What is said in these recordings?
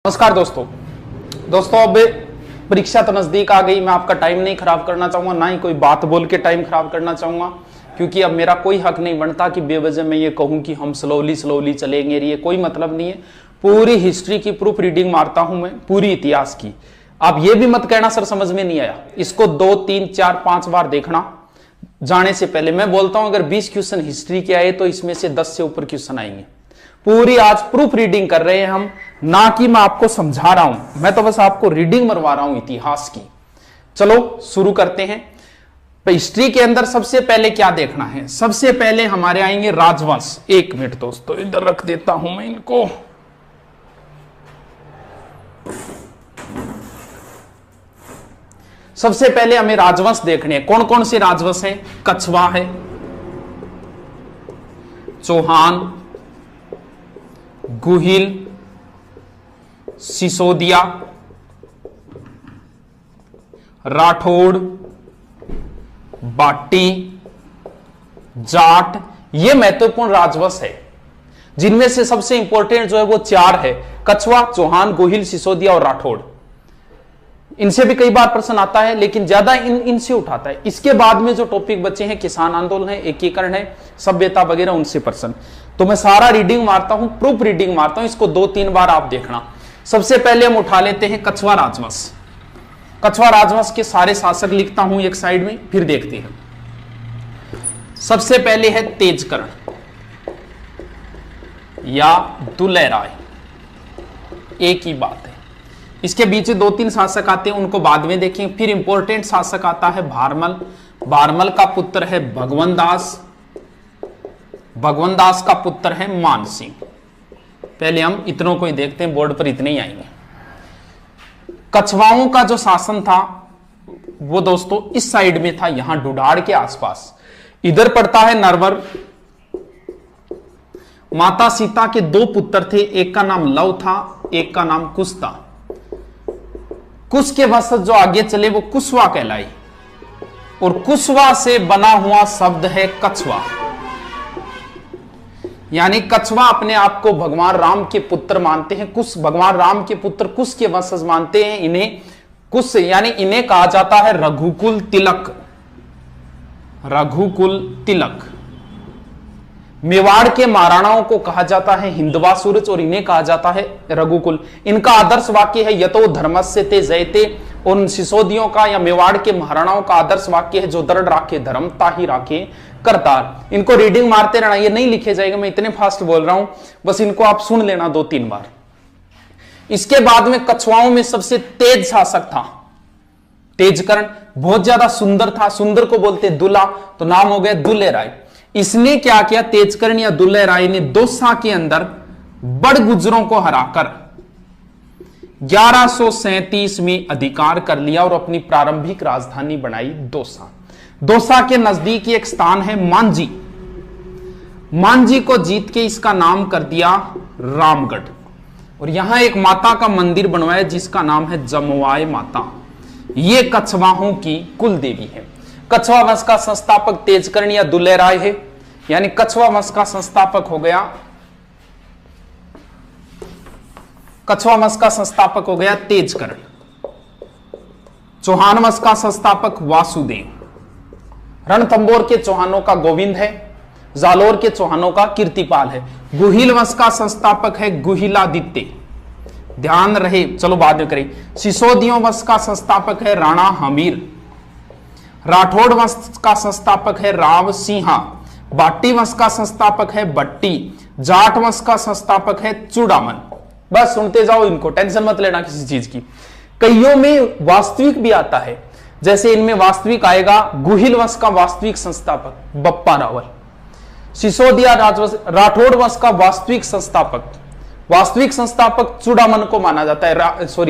नमस्कार दोस्तों अब परीक्षा तो नजदीक आ गई। मैं आपका टाइम नहीं खराब करना चाहूंगा, ना ही कोई बात बोल के टाइम खराब करना चाहूंगा, क्योंकि अब मेरा कोई हक नहीं बनता कि बेवजह मैं ये कहूं कि हम स्लोली चलेंगे। ये कोई मतलब नहीं है। पूरी हिस्ट्री की प्रूफ रीडिंग मारता हूं मैं, पूरी इतिहास की। आप ये भी मत कहना सर समझ में नहीं आया, इसको 2, 3, 4, 5 बार देखना जाने से पहले। मैं बोलता हूं अगर 20 क्वेश्चन हिस्ट्री के आए तो इसमें से 10 से ऊपर क्वेश्चन आएंगे। पूरी आज प्रूफ रीडिंग कर रहे हैं हम, ना कि मैं आपको समझा रहा हूं, मैं तो बस आपको रीडिंग मरवा रहा हूं इतिहास की। चलो शुरू करते हैं। हिस्ट्री के अंदर सबसे पहले क्या देखना है? सबसे पहले हमारे आएंगे राजवंश। 1 मिनट दोस्तों, इधर रख देता हूं मैं इनको। सबसे पहले हमें राजवंश देखने हैं। कौन कौन से राजवंश है? कछवा है, चौहान, गुहिल, सिसोदिया, राठौड़, बाटी, जाट। ये महत्वपूर्ण राजवंश है, जिनमें से सबसे इंपॉर्टेंट जो है वो 4 है: कछवा, चौहान, गुहिल, सिसोदिया और राठौड़। इनसे भी कई बार प्रश्न आता है, लेकिन ज्यादा इनसे उठाता है। इसके बाद में जो टॉपिक बचे हैं, किसान आंदोलन है, एकीकरण है, सभ्यता वगैरह, उनसे प्रश्न। तो मैं सारा रीडिंग मारता हूं, प्रूफ रीडिंग मारता हूं, इसको 2-3 बार आप देखना। सबसे पहले हम उठा लेते हैं कछवा राजवंश। कछवा राजवंश के सारे शासक लिखता हूं एक साइड में, फिर देखते हैं। सबसे पहले है तेजकर्ण या दुल्हे राय, एक ही बात है। इसके बीच 2-3 शासक आते हैं, उनको बाद में देखें। फिर इंपॉर्टेंट शासक आता है भारमल। भारमल का पुत्र है भगवंत दास। भगवंत दास का पुत्र है मान सिंह। पहले हम इतनों को ही देखते हैं, बोर्ड पर इतने ही आएंगे। कछवाओं का जो शासन था वो दोस्तों इस साइड में था, यहां डुडाड़ के आसपास। इधर पड़ता है नरवर। माता सीता के 2 पुत्र थे, एक का नाम लव था, एक का नाम कुश था। कुश के वंशज जो आगे चले वो कुशवा कहलाई, और कुशवा से बना हुआ शब्द है कछवा। यानी कछवा अपने आप को भगवान राम के पुत्र मानते हैं। कुश भगवान राम के पुत्र कुश के वंशज मानते हैं इन्हें। कुश यानी इन्हें कहा जाता है रघुकुल तिलक। रघुकुल तिलक। मेवाड़ के महाराणाओं को कहा जाता है हिंदवा सूरज, और इन्हें कहा जाता है रघुकुल। इनका आदर्श वाक्य है यतो धर्मस्य ते जयते। उन सिसोदियों का या मेवाड़ के महाराणाओं का आदर्श वाक्य है जो दृढ़ राखे धर्म ताहि राखे करतार। इनको रीडिंग मारते रहना, ये नहीं लिखे जाएगा, मैं इतने फास्ट बोल रहा हूं, बस इनको आप सुन लेना 2-3 बार। इसके बाद में कछवाओं में सबसे तेज शासक था तेजकर्ण। बहुत ज्यादा सुंदर था, सुंदर को बोलते दुल्हा, तो नाम हो गया दुल्हे राय। इसने क्या किया? तेजकर्ण या दुल्हे राय ने दौसा के अंदर बड़ गुजरों को हराकर 1137 में अधिकार कर लिया और अपनी प्रारंभिक राजधानी बनाई दौसा। दौसा के नजदीक एक स्थान है मांझी। मांझी को जीत के इसका नाम कर दिया रामगढ़, और यहां एक माता का मंदिर बनवाया जिसका नाम है जमवाय माता। ये कछवाहों की कुल देवी है। कछवा वंश का संस्थापक तेजकर्ण या दुल्हे राय है, यानी कछवा वंश का संस्थापक हो गया, कछवा वंश का संस्थापक हो गया तेजकर्ण। चौहान वंश का संस्थापक वासुदेव। रणथंबोर के चौहानों का गोविंद है। जालोर के चौहानों का कीर्तिपाल है। गुहिल वंश का संस्थापक है गुहिलादित्य। ध्यान रहे, चलो बाद में करें। सिसोदियों वंश का संस्थापक है राणा हमीर। राठौड़ वंश का संस्थापक है राव सिंहा। बाटी वंश का संस्थापक है बट्टी। जाट वंश का संस्थापक है चूड़ामन। बस सुनते जाओ इनको, टेंशन मत लेना किसी चीज की। कईयों में वास्तविक भी आता है, जैसे इनमें वास्तविक आएगा गुहिल वंश का वास्तविक संस्थापक बप्पा रावल। सिसोदिया राठौड़ वंश का वास्तविक संस्थापक चूड़ामन को माना जाता है,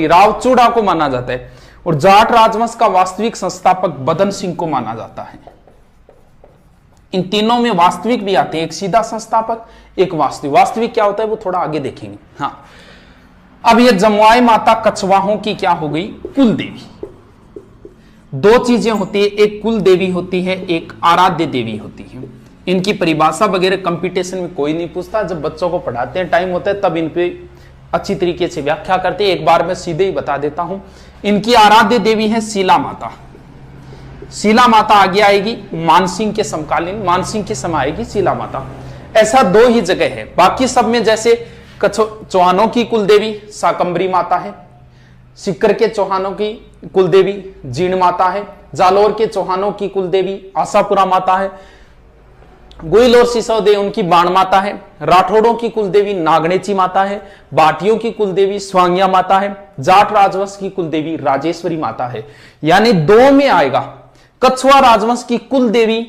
राव चूड़ा को माना जाता है। और जाट राजवंश का वास्तविक संस्थापक बदन सिंह को माना जाता है। इन तीनों में वास्तविक भी आते हैं, एक सीधा संस्थापक, एक वास्तविक। वास्तविक क्या होता है वो थोड़ा आगे देखेंगे। हाँ, अब ये जमवाय माता कछवाहों की क्या हो गई? कुल देवी। 2 चीजें होती है, एक कुल देवी होती है, एक आराध्य देवी होती है। इनकी परिभाषा वगैरह कंपटीशन में कोई नहीं पूछता, जब बच्चों को पढ़ाते हैं टाइम होता है तब इन पे अच्छी तरीके से व्याख्या करते हैं। एक बार मैं सीधे ही बता देता हूं। इनकी आराध्य देवी है शीला माता। शीला माता आगे आएगी मानसिंह के समकालीन, मानसिंह के समय आएगी शीला माता। ऐसा 2 ही जगह है, बाकी सब में जैसे चौहानों की कुलदेवी शाकंभरी माता है, सिक्कर के चौहानों की कुलदेवी जीर्ण माता है, जालोर के चौहानों की कुलदेवी आशापुरा माता है, गुइल और सिसोदे उनकी बाण माता है, राठौड़ों की कुलदेवी नागणेची माता है, भाटियों की कुलदेवी स्वांगिया माता है, जाट राजवंश की कुलदेवी राजेश्वरी माता है। यानी 2 में आएगा कछुआ राजवंश की कुलदेवी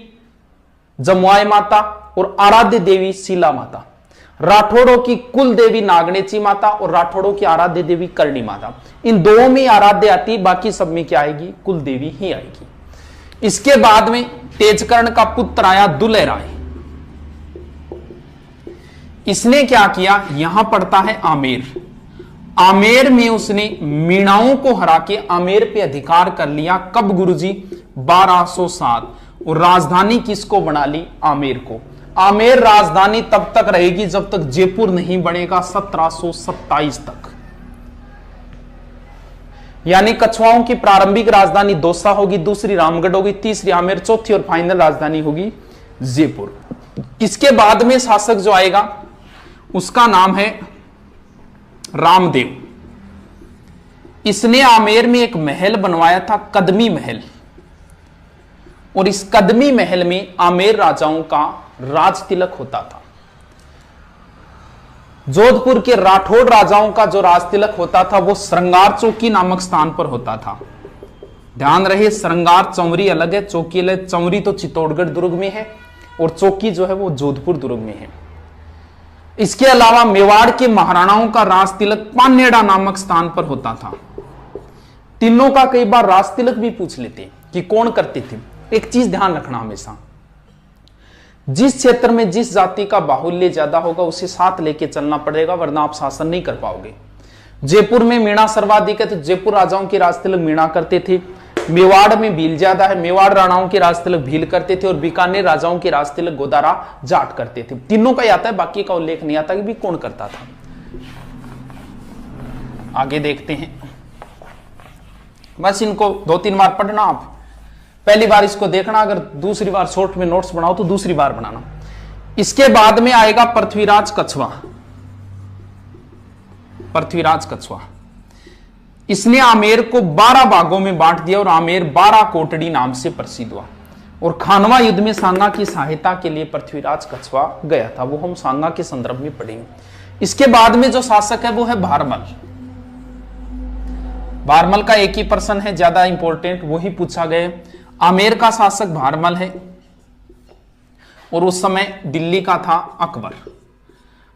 जमुआई माता और आराध्य देवी शीला माता, राठौड़ों की कुल देवी नागणेची माता और राठौड़ों की आराध्य देवी करणी माता। इन 2 में आराध्य आती, बाकी सब में क्या आएगी? कुल देवी ही आएगी। इसके बाद में तेजकर्ण का पुत्र आया दुलह राय। इसने क्या किया? यहां पड़ता है आमेर। आमेर में उसने मीणाओं को हरा के आमेर पे अधिकार कर लिया। कब गुरुजी? 1207। और राजधानी किसको बना ली? आमेर को। आमेर राजधानी तब तक रहेगी जब तक जयपुर नहीं बनेगा, 1727 तक। यानी कछुआओं की प्रारंभिक राजधानी दौसा होगी, दूसरी रामगढ़ होगी, तीसरी आमेर, चौथी और फाइनल राजधानी होगी जयपुर। इसके बाद में शासक जो आएगा उसका नाम है रामदेव। इसने आमेर में एक महल बनवाया था, कदमी महल, और इस कदमी महल में आमेर राजाओं का राज तिलक होता था। जोधपुर के राठौड़ राजाओं का जो राज तिलक होता था वो श्रृंगार चौकी नामक स्थान पर होता था। ध्यान रहे, श्रृंगार चौरी अलग है, चौकी अलग। चौरी तो चित्तौड़गढ़ दुर्ग में है और चौकी जो है वो जोधपुर दुर्ग में है। इसके अलावा मेवाड़ के महाराणाओं का राज तिलक पानेड़ा नामक स्थान पर होता था। तीनों का कई बार राज तिलक भी पूछ लेते कि कौन करते थे। एक चीज ध्यान रखना हमेशा, जिस क्षेत्र में जिस जाति का बाहुल्य ज्यादा होगा उसे साथ लेके चलना पड़ेगा, वरना आप शासन नहीं कर पाओगे। जयपुर में मीणा सर्वाधिक है तो जयपुर राजाओं के राज तिलक मीणा करते थे। मेवाड़ में भील ज्यादा है, मेवाड़ राणाओं के राज तिलक भील करते थे। और बीकानेर राजाओं के राज तिलक गोदारा जाट करते थे। तीनों का आता है, बाकी का उल्लेख नहीं आता कि भी कौन करता था। आगे देखते हैं, बस इनको 2-3 बार पढ़ना आप। पहली बार इसको देखना, अगर दूसरी बार शॉर्ट में नोट्स बनाओ तो दूसरी बार बनाना। इसके बाद में आएगा पृथ्वीराज कछुआ। पृथ्वीराज कछुआ इसने आमेर को 12 भागों में बांट दिया और आमेर 12 कोटड़ी नाम से प्रसिद्ध हुआ। और खानवा युद्ध में सांगा की सहायता के लिए पृथ्वीराज कछुआ गया था, वो हम सांगा के संदर्भ में पढ़ेंगे। इसके बाद में जो शासक है वो है भारमल। भारमल का एक ही पर्सन है, ज्यादा इंपॉर्टेंट, वही पूछा गया। आमेर का शासक भारमल है और उस समय दिल्ली का था अकबर।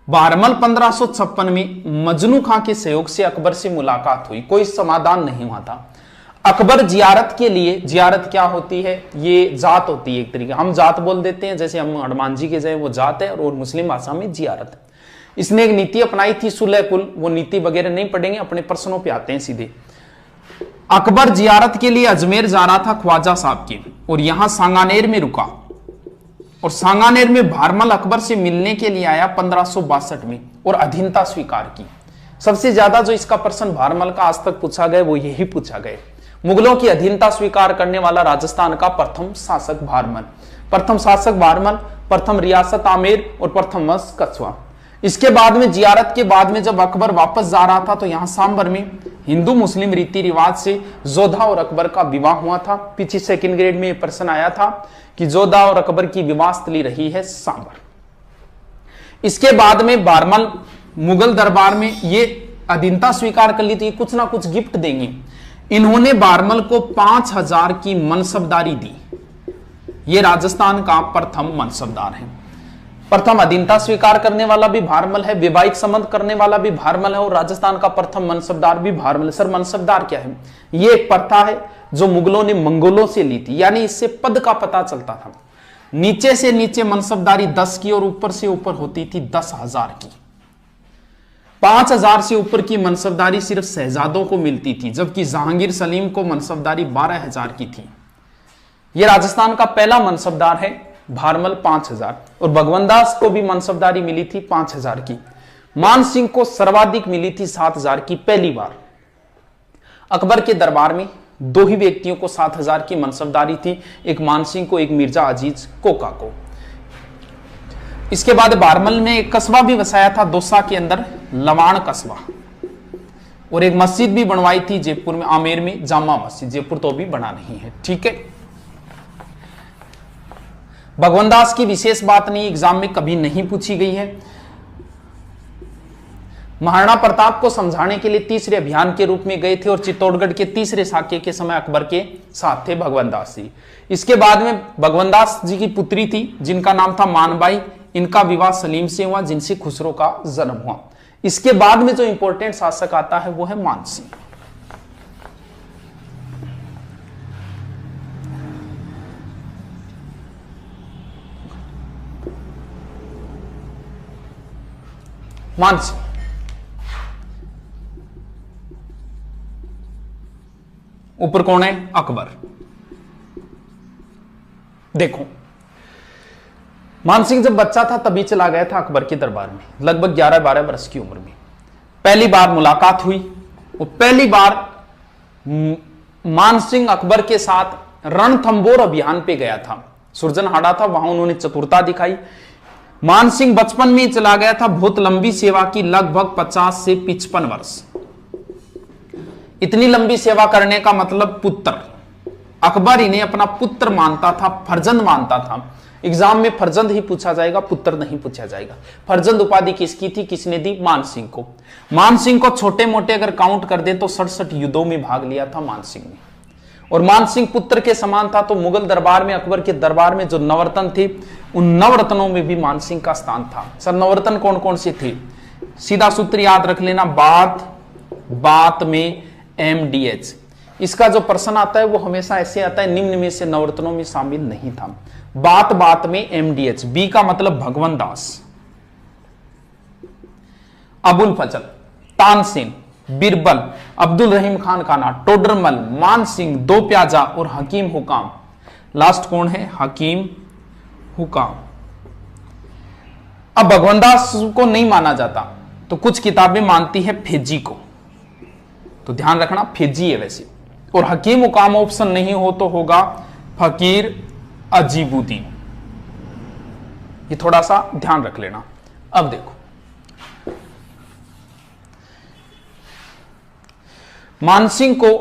भारमल 1556 में मजनू खां के सहयोग से अकबर से मुलाकात हुई, कोई समाधान नहीं हुआ था। अकबर जियारत के लिए, जियारत क्या होती है? ये जात होती है एक तरीके, हम जात बोल देते हैं, जैसे हम हनुमान जी के जाए वो जात है और मुस्लिम भाषा में जियारत है। इसने एक नीति अपनाई थी सुलह कुल, वो नीति वगैरह नहीं पढ़ेंगे, अपने प्रश्नों पे आते हैं सीधे। अकबर जियारत के लिए अजमेर जा रहा था ख्वाजा साहब के, और यहां सांगानेर में रुका। और सांगानेर में भारमल अकबर से मिलने के लिए आया 1562 में और अधीनता स्वीकार की। सबसे ज्यादा जो इसका प्रश्न भारमल का आज तक पूछा गया वो यही पूछा गया। मुगलों की अधीनता स्वीकार करने वाला राजस्थान का प्रथम शासक भारमल। प्रथम शासक भारमल, प्रथम रियासत आमेर और प्रथम वंश कछुआ। इसके बाद में जियारत के बाद में जब अकबर वापस जा रहा था तो यहां सांबर में हिंदू मुस्लिम रीति रिवाज से जोधा और अकबर का विवाह हुआ था। पीछे सेकंड ग्रेड में प्रश्न आया था कि जोधा और अकबर की विवाह स्थली रही है सांबर। इसके बाद में भारमल मुगल दरबार में ये अधीनता स्वीकार कर ली थी, कुछ ना कुछ गिफ्ट देंगे। इन्होंने भारमल को 5000 की मनसबदारी दी। ये राजस्थान का प्रथम मनसबदार है। प्रथम अधीनता स्वीकार करने वाला भी भारमल है, वैवाहिक संबंध करने वाला भी भारमल है और राजस्थान का प्रथम मनसबदार भी भारमल है। सर मनसबदार क्या है? ये एक प्रथा है जो मुगलों ने मंगोलों से ली थी, यानी इससे पद का पता चलता था। नीचे से नीचे मनसबदारी 10 की और ऊपर से ऊपर होती थी 10,000 की। 5000 से ऊपर की मनसबदारी सिर्फ शहजादों को मिलती थी, जबकि जहांगीर सलीम को मनसबदारी 12,000 की थी। यह राजस्थान का पहला मनसबदार है भारमल 5000, और भगवंत दास को भी मनसबदारी मिली थी 5000 की। मान सिंह को सर्वाधिक मिली थी 7,000 की पहली बार। अकबर के दरबार में दो ही व्यक्तियों को 7,000 की मनसबदारी थी, एक मान सिंह को, एक मिर्जा अजीज कोका को। इसके बाद बारमल ने एक कस्बा भी बसाया था दौसा के अंदर, लवाण कस्बा, और एक मस्जिद भी बनवाई थी जयपुर में, आमेर में जामा मस्जिद, जयपुर तो भी बना नहीं है। ठीक है, भगवान दास की विशेष बात नहीं, एग्जाम में कभी नहीं पूछी गई है। महाराणा प्रताप को समझाने के लिए तीसरे अभियान के रूप में गए थे और चित्तौड़गढ़ के तीसरे साके के समय अकबर के साथ थे भगवान दास जी। इसके बाद में भगवान दास जी की पुत्री थी जिनका नाम था मानबाई, इनका विवाह सलीम से हुआ जिनसे खुसरो का जन्म हुआ। इसके बाद में जो इंपॉर्टेंट शासक आता है वो है मान सिंह। मान सिंह ऊपर कौन है? अकबर। देखो, मान सिंह जब बच्चा था तभी चला गया था अकबर के दरबार में, लगभग 11-12 वर्ष की उम्र में। पहली बार मुलाकात हुई और पहली बार मान सिंह अकबर के साथ रणथंबोर अभियान पे गया था, सुरजनहाड़ा था, वहां उन्होंने चतुरता दिखाई। मान सिंह बचपन में ही चला गया था, बहुत लंबी सेवा की, लगभग 50 से 55 वर्ष। इतनी लंबी सेवा करने का मतलब पुत्र, अकबर इन्हें अपना पुत्र मानता था, फर्जंद मानता था। एग्जाम में फर्जंद ही पूछा जाएगा, पुत्र नहीं पूछा जाएगा। फर्जंद उपाधि किसकी थी, किसने दी? मान सिंह को। मान सिंह को छोटे मोटे अगर काउंट कर दे तो 67 युद्धों में भाग लिया था मान सिंह ने, और मान सिंह पुत्र के समान था। तो मुगल दरबार में, अकबर के दरबार में जो नवरत्न थे, उन नवरत्नों में भी मान सिंह का स्थान था। सर नवरत्न कौन कौन से थे? सीधा सूत्र याद रख लेना, बात में MDH। इसका जो प्रश्न आता है वो हमेशा ऐसे आता है, निम्न में से नवरत्नों में शामिल नहीं था। बात में MDH। बी का मतलब भगवान दास, अबुल फजल, तानसेन, बिरबल, अब्दुल रहीम खान खाना, टोडरमल, मान सिंह, दो प्याजा और हकीम हुकाम। लास्ट कौन है? हकीम हुकाम। अब भगवान दास को नहीं माना जाता तो कुछ किताबें मानती है फेजी को, तो ध्यान रखना फेजी है वैसे। और हकीम हुकाम ऑप्शन नहीं हो तो होगा फकीर अजीबुद्दीन, ये थोड़ा सा ध्यान रख लेना। अब देखो, मान सिंह को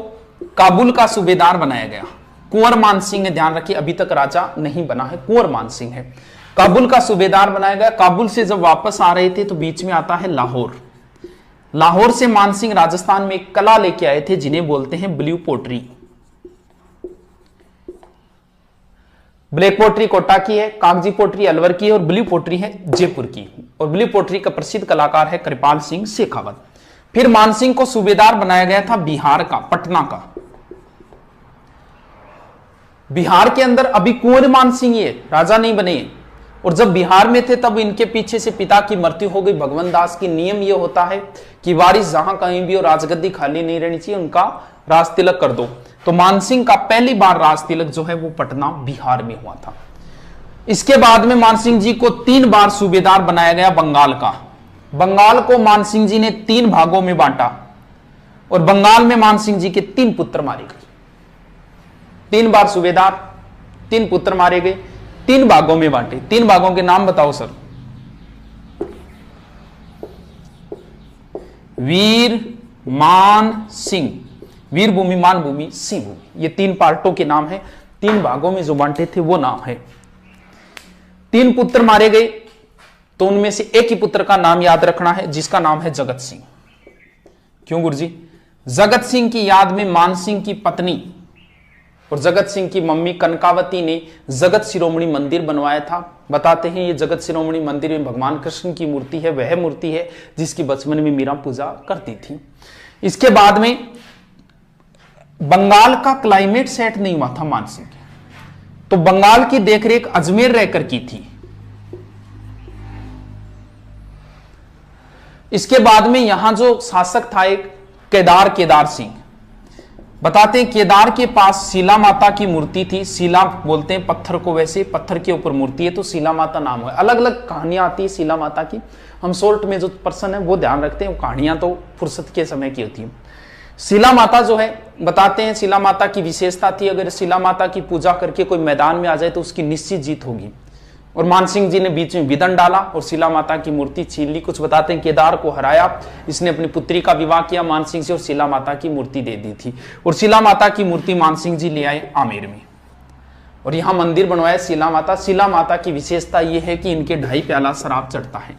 काबुल का सूबेदार बनाया गया। कुंवर मान सिंह है, ध्यान रखिए, अभी तक राजा नहीं बना है, कुंवर मान सिंह है। काबुल का सूबेदार बनाया गया। काबुल से जब वापस आ रहे थे तो बीच में आता है लाहौर। लाहौर से मान सिंह राजस्थान में एक कला लेके आए थे जिन्हें बोलते हैं blue pottery. Black pottery Kota की है, कागजी पोट्री अलवर की है और ब्लू पोट्री है जयपुर की। और ब्लू पोट्री का प्रसिद्ध कलाकार है कृपाल सिंह शेखावत। फिर मान सिंह को सूबेदार बनाया गया था बिहार का, पटना का। बिहार के अंदर अभी कुंवर मान सिंह ये राजा नहीं बने, और जब बिहार में थे तब इनके पीछे से पिता की मृत्यु हो गई भगवान दास की। नियम ये होता है कि वारिस जहां कहीं भी हो, राजगद्दी खाली नहीं रहनी चाहिए, उनका राज तिलक कर दो। तो मान सिंह का पहली बार राज तिलक जो है वो पटना बिहार में हुआ था। इसके बाद में मान सिंह जी को 3 बार सूबेदार बनाया गया बंगाल का। बंगाल को मान सिंह जी ने 3 भागों में बांटा और बंगाल में मान सिंह जी के 3 पुत्र मारे गए। 3 बार सूबेदार, 3 पुत्र मारे गए, 3 भागों में बांटे। 3 भागों के नाम बताओ सर। वीर, मान, सिंह। वीर भूमि, मान भूमि, सिंह भूमि, ये 3 पार्टों के नाम है। 3 भागों में जो बांटे थे वो नाम है। 3 पुत्र मारे गए तो उनमें से एक ही पुत्र का नाम याद रखना है जिसका नाम है जगत सिंह। क्यों गुरुजी? जगत सिंह की याद में मान सिंह की पत्नी और जगत सिंह की मम्मी कनकावती ने जगत शिरोमणि मंदिर बनवाया था। बताते हैं ये जगत शिरोमणि मंदिर में भगवान कृष्ण की मूर्ति है, वह मूर्ति है जिसकी बचपन में मीरा पूजा करती थी। इसके बाद में बंगाल का क्लाइमेट सेट नहीं हुआ था मान सिंह के, तो बंगाल की देखरेख अजमेर रहकर की थी। इसके बाद में यहां जो शासक था एक केदार सिंह, बताते हैं केदार के पास शिला माता की मूर्ति थी। शिला बोलते हैं पत्थर को, वैसे पत्थर के ऊपर मूर्ति है तो शिला माता नाम है। अलग अलग कहानियां आती है शिला माता की, हम शॉर्ट में जो पर्सन है वो ध्यान रखते हैं, वो कहानियां तो फुर्सत के समय की होती है। शिला माता जो है बताते हैं शिला माता की विशेषता थी, अगर शिला माता की पूजा करके कोई मैदान में आ जाए तो उसकी निश्चित जीत होगी। और मानसिंह जी ने बीच में विदन डाला और शिला माता की मूर्ति छीन ली। कुछ बताते हैं केदार को हराया, इसने अपनी पुत्री का विवाह किया मानसिंह से और शिला माता की मूर्ति दे दी थी। और शिला माता की मूर्ति मानसिंह जी ले आए आमेर में और यहाँ मंदिर बनवाया शिला माता। शिला माता की विशेषता यह है कि इनके 2.5 प्याला शराब चढ़ता है।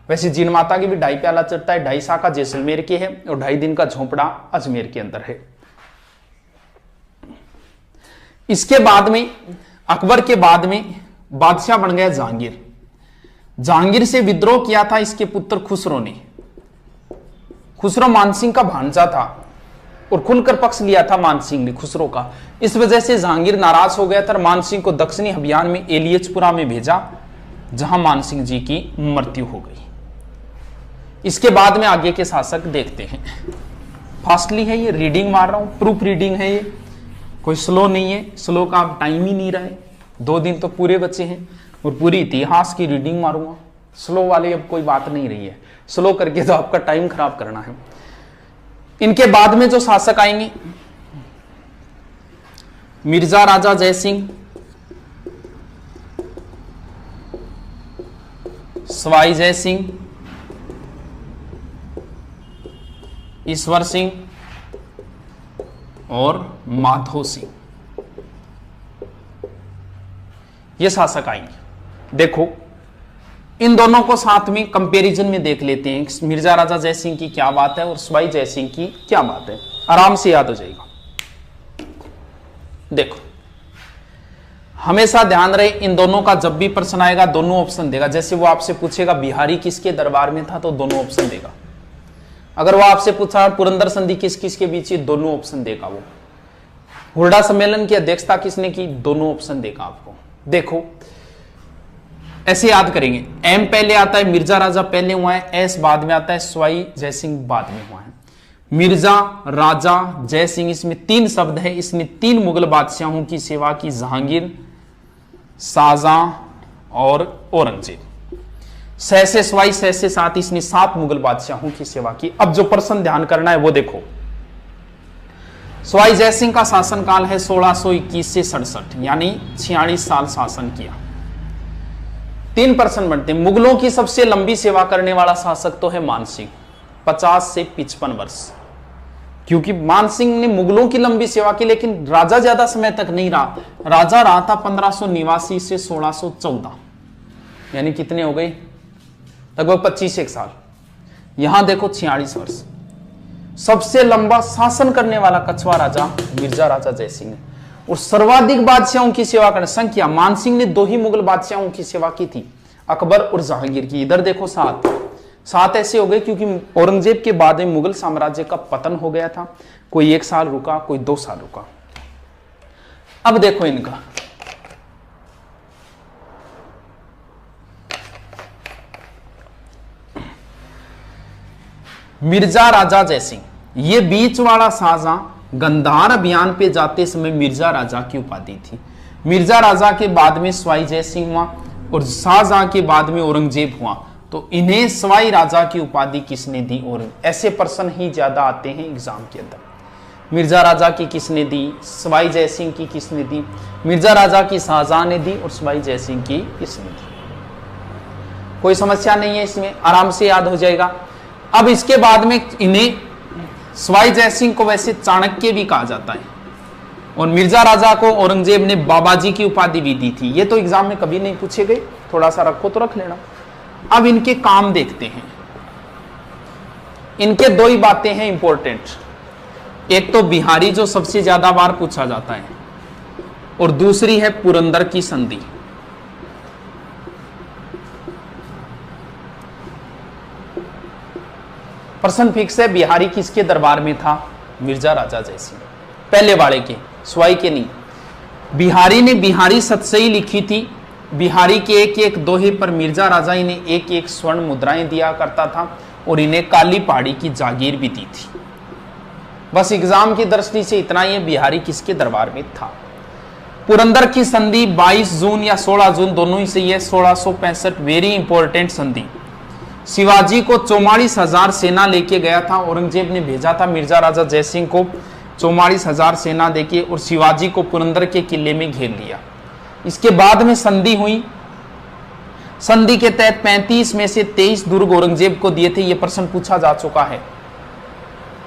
वैसे जिन माता की भी 2.5 प्याला चढ़ता है। 2.5 शाखा जैसलमेर के है और 2.5 दिन का झोंपड़ा अजमेर के अंदर है। इसके बाद में अकबर के बाद में बादशाह बन गया जहांगीर। जहांगीर से विद्रोह किया था इसके पुत्र खुसरो ने। खुसरो मानसिंह का भांजा था और खुलकर पक्ष लिया था मानसिंह ने खुसरो का। इस वजह से जहांगीर नाराज हो गया था। मानसिंह को दक्षिणी अभियान में एलियचपुरा में भेजा जहां मानसिंह जी की मृत्यु हो गई। इसके बाद में आगे के शासक देखते हैं। फास्टली है ये, रीडिंग मार रहा हूं, प्रूफ रीडिंग है ये, कोई स्लो नहीं है। स्लो का टाइम ही नहीं रहा है, 2 दिन तो पूरे बचे हैं और पूरी इतिहास की रीडिंग मारूंगा। स्लो वाले अब कोई बात नहीं रही है, स्लो करके तो आपका टाइम खराब करना है। इनके बाद में जो शासक आएंगे मिर्जा राजा जयसिंह, सवाई जयसिंह, ईश्वर सिंह और माधो सिंह, ये शासक आएंगे। देखो इन दोनों को साथ में कंपैरिजन में देख लेते हैं, मिर्जा राजा जयसिंह की क्या बात है और सवाई जयसिंह की क्या बात है, आराम से याद हो जाएगा। देखो हमेशा ध्यान रहे, इन दोनों का जब भी प्रश्न आएगा दोनों ऑप्शन देगा। जैसे वो आपसे पूछेगा बिहारी किसके दरबार में था तो दोनों ऑप्शन देगा। अगर वो आपसे पूछा पुरंदर संधि किस किस के बीच, दोनों ऑप्शन देगा। वो हुरडा सम्मेलन की अध्यक्षता किसने की, दोनों ऑप्शन देगा आपको। देखो ऐसे याद करेंगे, एम पहले आता है, मिर्जा राजा पहले हुआ है, एस बाद में आता है, सवाई जयसिंह बाद में हुआ है। मिर्जा राजा जयसिंह इसमें 3 शब्द है। इसने 3 मुगल बादशाहों की सेवा की, जहांगीर, शाहजहां और औरंगजेब। सह से सवाई, सह से 7, इसने 7 मुगल बादशाहों की सेवा की। अब जो प्रश्न ध्यान करना है वो देखो, सवाई जयसिंह का शासनकाल है 1621 से 67, यानी 46 साल शासन किया। 3 प्रश्न बनते हैं। मुगलों की सबसे लंबी सेवा करने वाला शासक तो है मानसिंह, 50 से 55 वर्ष, क्योंकि मानसिंह ने मुगलों की लंबी सेवा की, लेकिन राजा ज्यादा समय तक नहीं रहा। राजा रहा था 1589 से 1614, यानी कितने हो गए, लगभग 25 साल। यहां देखो 46 वर्ष। सबसे लंबा शासन करने वाला कछवा राजा मिर्जा राजा जयसिंह ने, और सर्वाधिक बादशाहों की सेवा करने संख्या, मानसिंह ने 2 ही मुगल बादशाहों की सेवा की थी, अकबर और जहांगीर की। इधर देखो 7 ऐसे हो गए क्योंकि औरंगजेब के बाद में मुगल साम्राज्य का पतन हो गया था। कोई 1 साल रुका, कोई 2 साल रुका। अब देखो इनका, मिर्जा राजा जयसिंह, ये बीच वाला शाहजहां गंधार अभियान पे जाते समय मिर्जा राजा की उपाधि थी। मिर्जा राजा के बाद में सवाई जयसिंह हुआ और शाहजहां के बाद में औरंगजेब हुआ, तो इन्हें सवाई राजा की उपाधि किसने दी। और ऐसे प्रश्न ही ज्यादा आते हैं एग्जाम के अंदर। मिर्जा राजा की किसने दी, सवाई जयसिंह की किसने दी, मिर्जा राजा की शाहजहां ने दी और सवाई जयसिंह की किसने दी। कोई समस्या नहीं है इसमें, आराम से याद हो जाएगा। अब इसके बाद में इन्हें सवाई जयसिंह को वैसे चाणक्य भी कहा जाता है और मिर्जा राजा को औरंगजेब ने बाबाजी की उपाधि भी दी थी। ये तो एग्जाम में कभी नहीं पूछे गए, थोड़ा सा रखो तो रख लेना। अब इनके काम देखते हैं। इनके 2 ही बातें हैं इंपॉर्टेंट, एक तो बिहारी जो सबसे ज्यादा बार पूछा जाता है और दूसरी है पुरंदर की संधि। प्रश्न फिक्स है, बिहारी किसके दरबार में था, मिर्जा राजा जयसिंह, पहले वाले के, सवाई के नहीं। बिहारी ने बिहारी सतसई लिखी थी। बिहारी के 1-1 दोहे पर मिर्जा राजा इन्हें 1-1 स्वर्ण मुद्राएं दिया करता था और इन्हें काली पहाड़ी की जागीर भी दी थी। बस एग्जाम की दृष्टि से इतना ही, बिहारी किसके दरबार में था। पुरंदर की संधि 22 जून या 16 जून दोनों ही सही है, 1665, वेरी इंपॉर्टेंट संधि। शिवाजी को 44,000 सेना लेके गया था, औरंगजेब ने भेजा था मिर्जा राजा जयसिंह को 44,000 सेना देके, और शिवाजी को पुरंदर के किले में घेर लिया। इसके बाद में संधि हुई। संधि के तहत 35 में से 23 दुर्ग औरंगजेब को दिए थे, यह प्रश्न पूछा जा चुका है।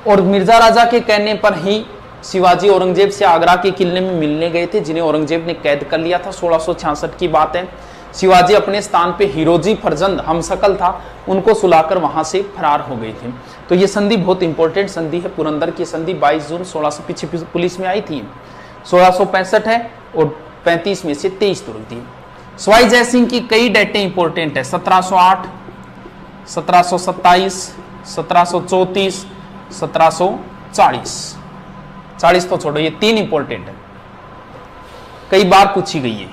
और मिर्जा राजा के कहने पर ही शिवाजी औरंगजेब से आगरा के किले में मिलने गए थे, जिन्हें औरंगजेब ने कैद कर लिया था। 1666 की बात है। शिवाजी अपने स्थान पे हिरोजी फरजंद हमशक्ल था, उनको सुलाकर वहां से फरार हो गए थे। तो ये संधि बहुत इंपॉर्टेंट संधि है। पुरंदर की संधि 22 जून 1600 पीछे पुलिस में आई थी, 1665 है, और 35 में से 23 दुर्ग थी। सवाई जयसिंह की कई डेटें इंपॉर्टेंट है, 1708, 1727, 1734, 1740। 40 तो छोड़ो, ये 3 इंपॉर्टेंट है, कई बार पूछी गई है।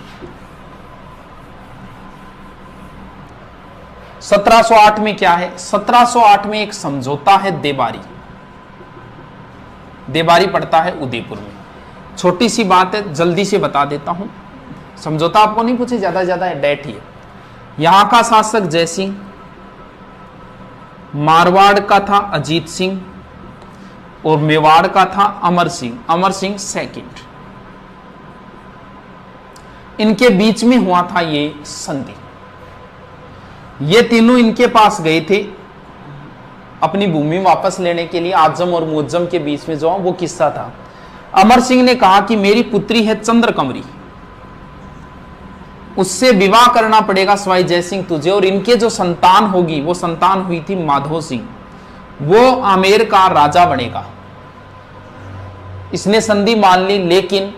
1708 में क्या है? 1708 में एक समझौता है देबारी। देबारी पड़ता है उदयपुर में। छोटी सी बात है, जल्दी से बता देता हूं। समझौता आपको नहीं पूछे, ज्यादा डेट ही है। यहां का शासक जयसिंह, मारवाड़ का था अजीत सिंह, और मेवाड़ का था अमर सिंह सेकंड। इनके बीच में हुआ था ये संधि। ये तीनों इनके पास गए थे अपनी भूमि वापस लेने के लिए। आजम और मुअज्जम के बीच में जो वो किस्सा था। अमर सिंह ने कहा कि मेरी पुत्री है चंद्रकमरी, उससे विवाह करना पड़ेगा सवाई जयसिंह तुझे, और इनके जो संतान होगी वो संतान हुई थी माधो सिंह, वो आमेर का राजा बनेगा। इसने संधि मान ली, लेकिन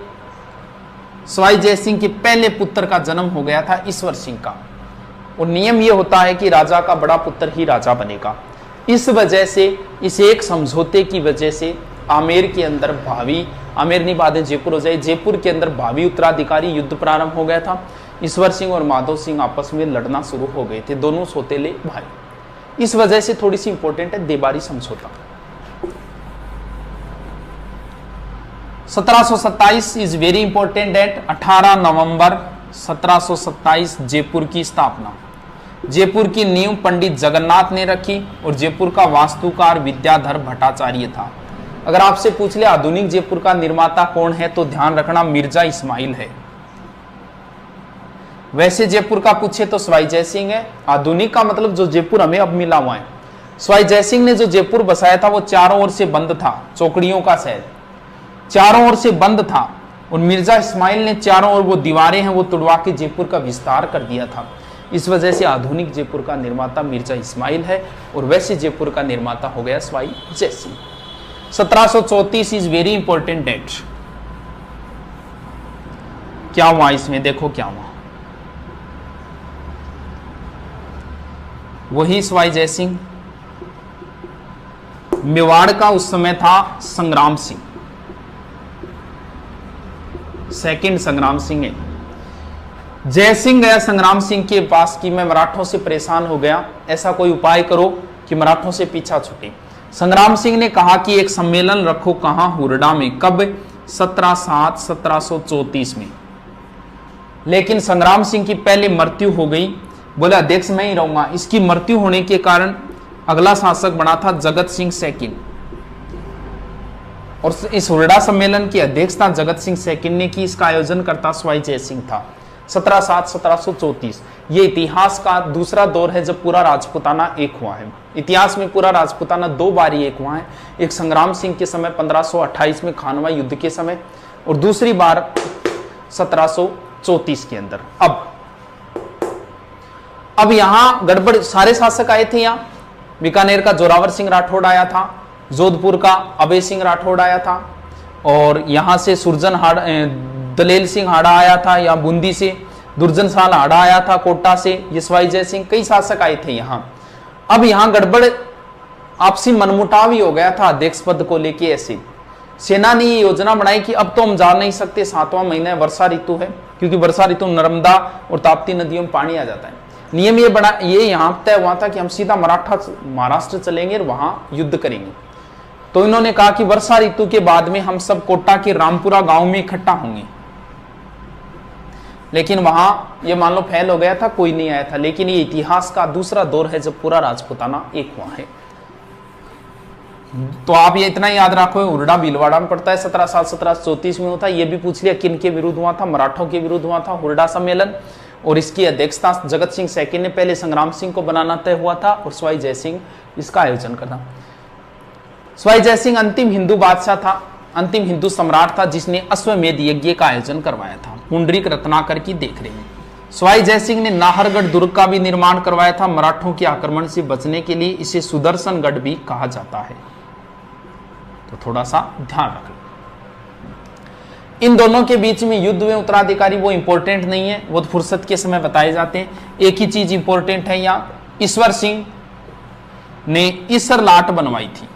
सवाई जयसिंह के पहले पुत्र का जन्म हो गया था ईश्वर सिंह का, और नियम यह होता है कि राजा का बड़ा पुत्र ही राजा बनेगा। इस वजह से, इस एक समझौते की वजह से आमेर के अंदर भावी, आमेर नहीं बाद में जयपुर हो जाए, जयपुर के अंदर भावी उत्तराधिकारी युद्ध प्रारंभ हो गया था। ईश्वर सिंह और माधो सिंह आपस में लड़ना शुरू हो गए थे, दोनों सौतेले भाई। इस वजह से थोड़ी सी इंपॉर्टेंट है देबारी समझौता। 1727 इज वेरी इंपॉर्टेंट डेट। 18 नवंबर 1727 जयपुर की स्थापना। जयपुर की नींव पंडित जगन्नाथ ने रखी, और जयपुर का वास्तुकार विद्याधर भट्टाचार्य था। अगर आपसे पूछ ले आधुनिक जयपुर का निर्माता कौन है, तो ध्यान रखना मिर्जा इस्माइल है। वैसे जयपुर का पूछे तो सवाई जयसिंह है। आधुनिक का मतलब जो जयपुर हमें अब मिला हुआ है। सवाई जयसिंह ने जो जयपुर बसाया था वो चारों ओर से बंद था, चौकड़ियों का शहर चारों ओर से बंद था, और मिर्जा इस्माइल ने चारों ओर वो दीवारें हैं वो तुड़वा के जयपुर का विस्तार कर दिया था। इस वजह से आधुनिक जयपुर का निर्माता मिर्जा इस्माइल है, और वैसे जयपुर का निर्माता हो गया Sawai Jai Singh. 1734 is very important date. क्या हुआ इसमें? देखो क्या हुआ। वही सवाई जयसिंह। मेवाड़ का उस समय था संग्राम सिंह, सेकंड संग्राम सिंह है। जयसिंह गया संग्राम सिंह के पास कि मैं मराठों से परेशान हो गया, ऐसा कोई उपाय करो कि मराठों से पीछा छूटे। संग्राम सिंह ने कहा कि एक सम्मेलन रखो, कहां? हुरडा में। कब? 17/7/1734 में। लेकिन संग्राम सिंह की पहले मृत्यु हो गई, बोला अध्यक्ष मैं ही रहूंगा। इसकी मृत्यु होने के कारण अगला शासक बना था जगत सिंह सेकंड, और इस हुरडा सम्मेलन की अध्यक्षता जगत सिंह सेकंड ने की। इसका आयोजन करता सवाई जयसिंह था। 17/7/1734 ये इतिहास का दूसरा दौर है जब पूरा राजपूताना एक हुआ है। इतिहास में पूरा राजपूताना 2 बार ही एक हुआ है, एक संग्राम सिंह के समय 1528 में खानवा युद्ध के समय, और दूसरी बार 1734 के अंदर। अब यहां गड़बड़, सारे शासक आए थे। यहां बीकानेर का जोरावर सिंह राठौड़ आया था, जोधपुर का अभय सिंह राठौड़ आया था, और यहां से सुरजन दलेल सिंह हाड़ा आया था, या बूंदी से दुर्जन साल हाड़ा आया था, कोटा से यशवाई जय सिंह, कई शासक आए थे यहां। अब यहां गड़बड़, आपसी मनमुटाव ही हो गया था अध्यक्ष पद को लेके। ऐसे सेना ने ये योजना बनाई कि अब तो हम जा नहीं सकते, 7वां महीना है, वर्षा ऋतु है, क्योंकि वर्षा ऋतु नर्मदा और ताप्ती नदियों में पानी आ जाता है। नियम ये यहां तय हुआ था कि हम सीधा महाराष्ट्र चलेंगे और वहां युद्ध करेंगे। तो इन्होंने कहा कि वर्षा ऋतु के बाद में हम सब कोटा के रामपुरा गांव में इकट्ठा होंगे। लेकिन वहां ये मान लो फैल हो गया था, कोई नहीं आया था। लेकिन ये इतिहास का दूसरा दौर है जब पूरा राजपूताना एक हुआ है। तो आप ये इतना याद रखो, उरडा भीलवाड़ा में पड़ता है, 17 साल 1734 में हुआ था। ये भी पूछ लिया किन के विरुद्ध हुआ था, मराठों के विरुद्ध हुआ था हुरडा सम्मेलन। और इसकी अध्यक्षता जगत सिंह सेकंड ने पहले संग्राम सिंह को बनाना तय हुआ था और सवाई जयसिंह इसका आयोजन करना। सवाई जयसिंह अंतिम हिंदू बादशाह था, अंतिम हिंदू सम्राट था जिसने अश्वमेध यज्ञ का आयोजन करवाया था पुंडरीक रत्नाकर की देखरेख में। सवाई जयसिंह ने नाहरगढ़ दुर्ग का भी निर्माण करवाया था। मराठों के आक्रमण से बचने के लिए इसे सुदर्शनगढ़ भी कहा जाता है, तो थोड़ा सा ध्यान रखें। इन दोनों के बीच में युद्ध में उत्तराधिकारी वो इंपॉर्टेंट नहीं है, वो फुर्सत के समय बताए जाते हैं। एक ही चीज इंपॉर्टेंट है, यहां ईश्वर सिंह ने ईसर लाट बनवाई थी।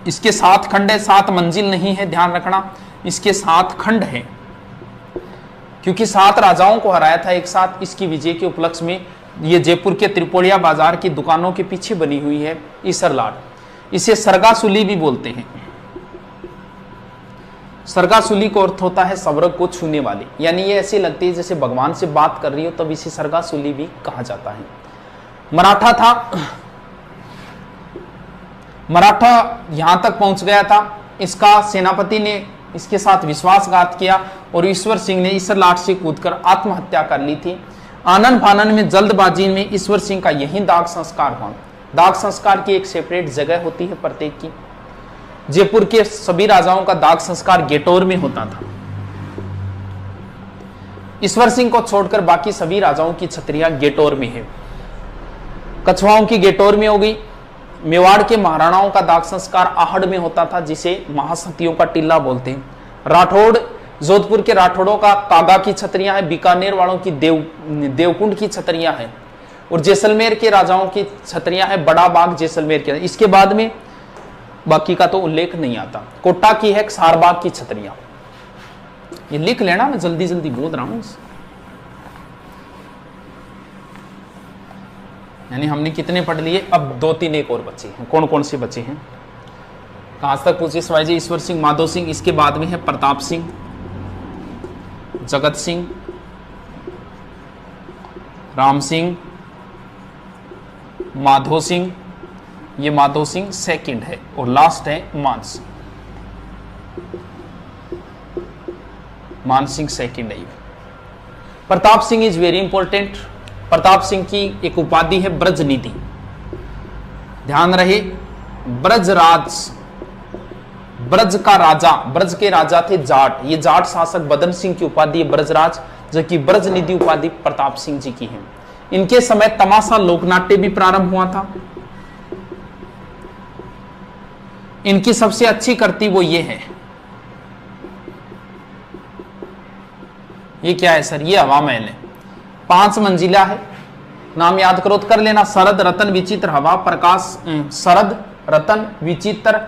इसके 7 खंड है, 7 मंजिल नहीं है, ध्यान रखना, इसके 7 खंड है, क्योंकि 7 राजाओं को हराया था एक साथ। इसकी विजय के उपलक्ष्य में ये जयपुर के त्रिपोलिया बाजार की दुकानों के पीछे बनी हुई है ईसर लाट। इसे सरगासुली भी बोलते हैं। सरगासुली का अर्थ होता है स्वर्ग को छूने वाली, यानी ये ऐसी लगती है जैसे भगवान से बात कर रही हो, तब इसे सरगासुली भी कहा जाता है। मराठा था, मराठा यहां तक पहुंच गया था। इसका सेनापति ने इसके साथ विश्वासघात किया और ईश्वर सिंह ने ईसर लाट से कूदकर आत्महत्या कर ली थी। आनन फानन में जल्दबाजी में ईश्वर सिंह का यही दाग संस्कार हुआ। दाग संस्कार की एक सेपरेट जगह होती है प्रत्येक की। जयपुर के सभी राजाओं का दाग संस्कार गेटोर में होता था। ईश्वर सिंह को छोड़कर बाकी सभी राजाओं की छतरियां गेटोर में है। कछवाओं की गेटोर में हो गई। मेवाड़ के महाराणाओं का दाग संस्कार आहड़ में होता था, जिसे महासतियों का टिल्ला बोलते हैं। राठौड़, जोधपुर के राठौड़ों का कागा की छतरियां है। बीकानेर वालों की देवकुंड की छतरियां हैं। और जैसलमेर के राजाओं की छतरियां है बड़ा बाग जैसलमेर के। इसके बाद में बाकी का तो उल्लेख नहीं आता। कोटा की है सारबाग की छतरियां। ये लिख लेना, मैं जल्दी जल्दी बोल रहा हूं। यानी हमने कितने पढ़ लिए, अब 2-3 एक और बचे हैं। कौन कौन से बचे हैं, कहां तक पूछे सवाई जी? ईश्वर सिंह, माधो सिंह, इसके बाद में है प्रताप सिंह, जगत सिंह, राम सिंह, माधो सिंह। ये माधो सिंह सेकंड है और लास्ट है मान सिंह सेकंड है। Pratap Singh is very important. Pratap Singh की एक उपाधि है ब्रज निधि। ध्यान रहे, ब्रजराज, ब्रज का राजा, ब्रज के राजा थे जाट। ये जाट शासक बदन सिंह की उपाधि है ब्रजराज, जबकि ब्रज निधि उपाधि प्रताप सिंह जी की है। इनके समय तमाशा लोकनाट्य भी प्रारंभ हुआ था। इनकी सबसे अच्छी करती वो ये है, ये क्या है सर? ये हवा महल है, 5 मंजिला है। नाम याद करो तो कर लेना, शरद रतन विचित्र हवा प्रकाश, शरद रतन विचित्र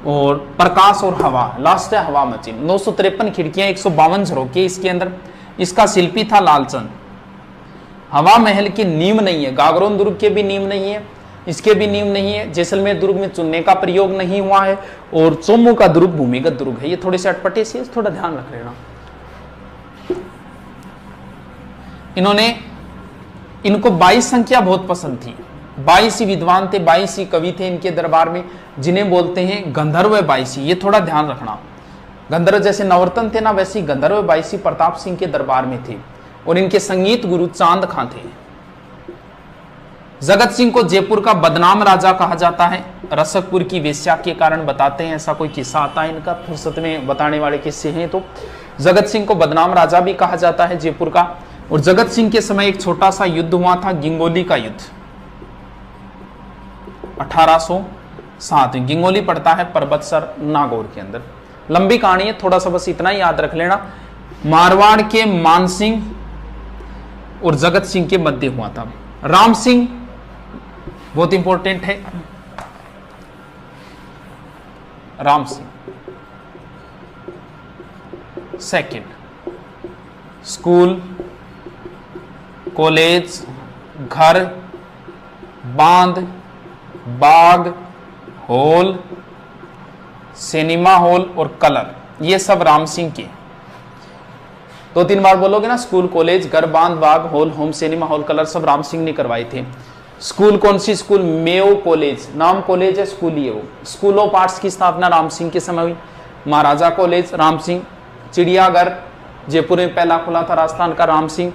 और प्रकाश और हवा, लास्ट है हवा मची। 953 खिड़कियां, 152 झरोके इसके अंदर। इसका शिल्पी था लालचंद। हवा महल की नींव नहीं है, गागरोन दुर्ग के भी नींव नहीं है, इसके भी नींव नहीं है। जैसलमेर दुर्ग में चुनने का प्रयोग नहीं हुआ है और चोमू का दुर्ग भूमिगत दुर्ग है। ये थोड़े से अटपटे से, थोड़ा ध्यान रख लेना। इनको 22 संख्या बहुत पसंद थी। 22 ही विद्वान थे, 22 ही कवि थे इनके दरबार में, जिन्हें बोलते हैं गंधर्व 22। ये थोड़ा ध्यान रखना। गंधर्व जैसे नवरत्न थे ना, वैसे गंधर्व 22 प्रताप सिंह के दरबार में थे और इनके संगीत गुरु चांद खां थे। जगत सिंह को जयपुर का बदनाम राजा कहा जाता है। रसकपुर की वेश्या के कारण बताते हैं, ऐसा कोई किस्सा आता है इनका, फुर्सत में बताने वाले किस्से हैं। तो जगत सिंह को बदनाम राजा भी कहा जाता है जयपुर का। और जगत सिंह के समय एक छोटा सा युद्ध हुआ था, गिंगोली का युद्ध, 1807। गिंगोली पड़ता है पर्वतसर नागौर के अंदर। लंबी कहानी है, थोड़ा सा बस इतना ही याद रख लेना। मारवाड़ के मान सिंह और जगत सिंह के मध्य हुआ था। राम सिंह बहुत इंपॉर्टेंट है। Ram Singh second, school, college, घर, बांध, बाग, हॉल, सिनेमा हॉल और कलर, ये सब राम सिंह के। 2-3 बार बोलोगे ना, स्कूल, कॉलेज, घर, बांध, बाग, hall, home, cinema hall, colour सब राम सिंह ने करवाए थे। स्कूल कौन सी स्कूल? मेयो कॉलेज, नाम कॉलेज है, स्कूल ही है वो। स्कूल ऑफ आर्ट्स की स्थापना राम सिंह के समय हुई। महाराजा कॉलेज राम सिंह। चिड़ियाघर जयपुर में पहला खुला था, राजस्थान का, राम सिंह।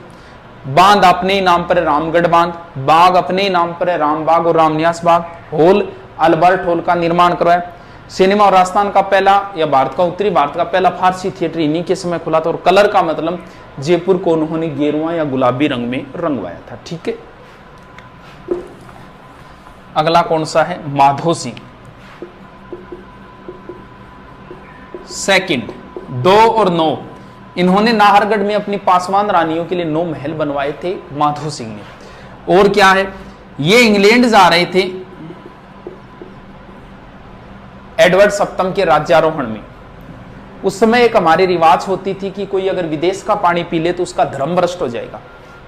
बांध अपने ही नाम पर है, रामगढ़ बांध। बाग अपने ही नाम पर है, रामबाग और Ramniwas Bagh. Hall Albert hall का निर्माण करवाया। सिनेमा और राजस्थान का पहला या भारत का उत्तरी भारत का पहला फारसी थिएटर इन्हीं के समय खुला था। और कलर का मतलब जयपुर को उन्होंने गेरुआ या गुलाबी रंग में रंगवाया था। ठीक है, अगला कौन सा है? माधो सिंह। सेकंड, 2 और 9, इन्होंने नाहरगढ़ में अपनी पासवान रानियों के लिए 9 महल बनवाए थे माधो सिंह ने। और क्या है, ये इंग्लैंड जा रहे थे एडवर्ड सप्तम के राज्यारोहण में। उस समय एक हमारी रिवाज होती थी कि कोई अगर विदेश का पानी पी ले तो उसका धर्म भ्रष्ट हो जाएगा।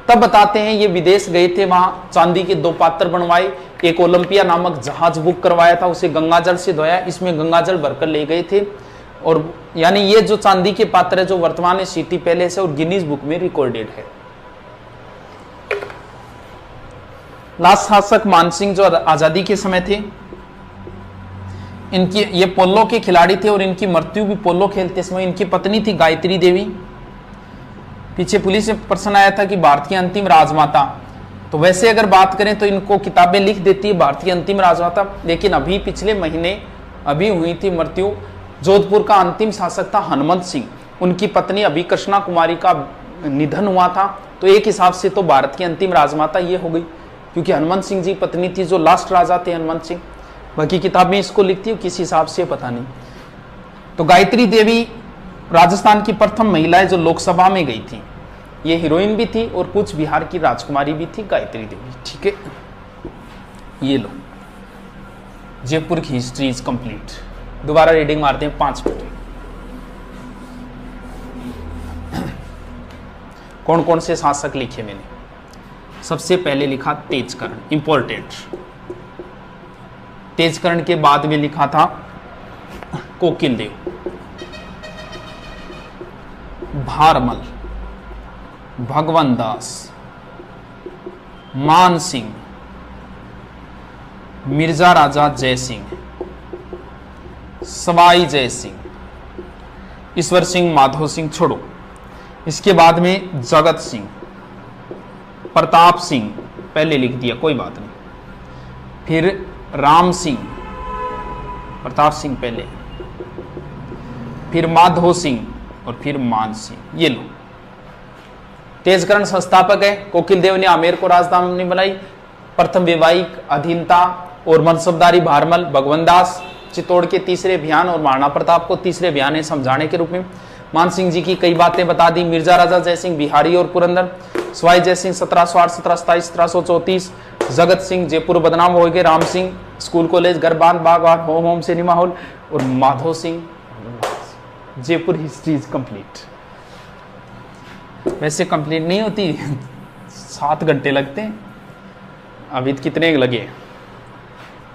तब बताते हैं ये विदेश गए थे, वहां चांदी के 2 पात्र बनवाए, एक ओलंपिया नामक जहाज बुक करवाया था, उसे गंगाजल से धोया, इसमें गंगाजल भरकर ले गए थे। और यानी ये जो चांदी के पात्र है जो वर्तमान में सिटी पैलेस है और गिनीज बुक में रिकॉर्डेड है। लास्ट शासक मानसिंह जो आजादी के समय थे, इनकी ये पोलो के खिलाड़ी थे और इनकी मृत्यु भी पोलो खेलते समय। इनकी पत्नी थी गायत्री देवी। पीछे पुलिस में प्रश्न आया था कि भारत की अंतिम राजमाता, तो वैसे अगर बात करें तो इनको किताबें लिख देती है भारत की अंतिम राजमाता, लेकिन अभी पिछले महीने अभी हुई थी मृत्यु। जोधपुर का अंतिम शासक था हनुमंत सिंह, उनकी पत्नी अभी कृष्णा कुमारी का निधन हुआ था। तो एक हिसाब से तो भारत की अंतिम राजमाता ये हो गई, क्योंकि हनुमंत सिंह जी पत्नी थी जो लास्ट राजा थे हनुमंत सिंह। बाकी किताबें इसको लिखती है किस हिसाब से पता नहीं। तो गायत्री देवी राजस्थान की प्रथम महिला है जो लोकसभा में गई थी। ये हीरोइन भी थी और कुछ बिहार की राजकुमारी भी थी गायत्री देवी। ठीक है, ये लो, जयपुर की हिस्ट्री इज कंप्लीट। दोबारा रीडिंग मारते हैं 5 मिनट। कौन कौन से शासक लिखे मैंने? सबसे पहले लिखा तेजकर्ण, इंपॉर्टेंट। तेजकर्ण के बाद में लिखा था कोकिलदेव, भारमल, भगवन दास, मान सिंह, मिर्जा राजा जय सिंह, सवाई जय सिंह, ईश्वर सिंह, माधो सिंह, छोड़ो। इसके बाद में जगत सिंह, प्रताप सिंह, पहले लिख दिया कोई बात नहीं। फिर राम सिंह, प्रताप सिंह पहले, फिर माधो सिंह और फिर मान सिंह। ये लो, तेजकर्ण संस्थापक है। कोकिलदेव ने आमेर को राजधानी बनाई। प्रथम वैवाहिक अधीनता और मनसबदारी भारमल, भगवनदास चित्तौड़ के तीसरे अभियान और महाराणा प्रताप को तीसरे अभियान ने समझाने के रूप में। मान सिंह जी की कई बातें बता दी। मिर्जा राजा जय सिंह बिहारी और पुरंदर, सवाई जय सिंह 1708, 1727, 1734, जगत सिंह जयपुर बदनाम हो गए, राम सिंह स्कूल कॉलेज घर बांध बाग होम सिनेमा हॉल, और Madho Singh Jaipur history is complete. वैसे कंप्लीट नहीं होती, 7 घंटे लगते हैं। अभी कितने लगे?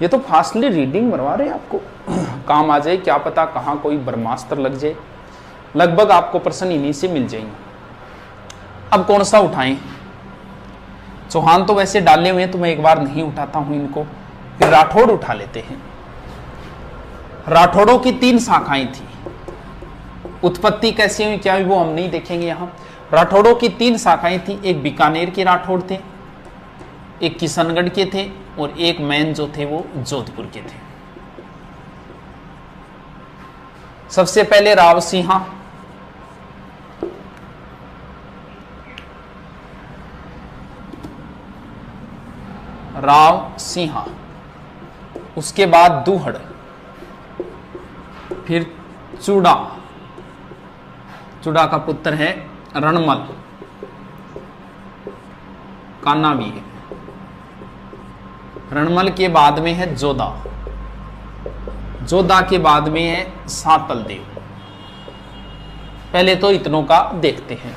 ये तो फास्टली रीडिंग बनवा रहे हैं आपको, काम आ जाए क्या पता, कहाँ कोई ब्रह्मास्त्र लग जाए। लगभग आपको प्रश्न इन्हीं से मिल जाएंगे। अब कौन सा उठाएं? चौहान तो वैसे डाले हुए हैं तो मैं एक बार नहीं उठाता हूं इनको। फिर राठौड़ उठा लेते हैं। राठौड़ों की 3 शाखाएं थी। उत्पत्ति कैसी हुई क्या हुई वो हम नहीं देखेंगे यहां। राठौड़ों की 3 शाखाएं थी। एक बीकानेर के राठौड़ थे, एक किशनगढ़ के थे और एक मैन जो थे वो जोधपुर के थे। सबसे पहले राव सिंहा, राव सिंहा, उसके बाद दूहड़, फिर चूड़ा, चूड़ा का पुत्र है रणमल, कान्हा भी है। रणमल के बाद में है जोधा, जोधा के बाद में है सातल देव। पहले तो इतनों का देखते हैं।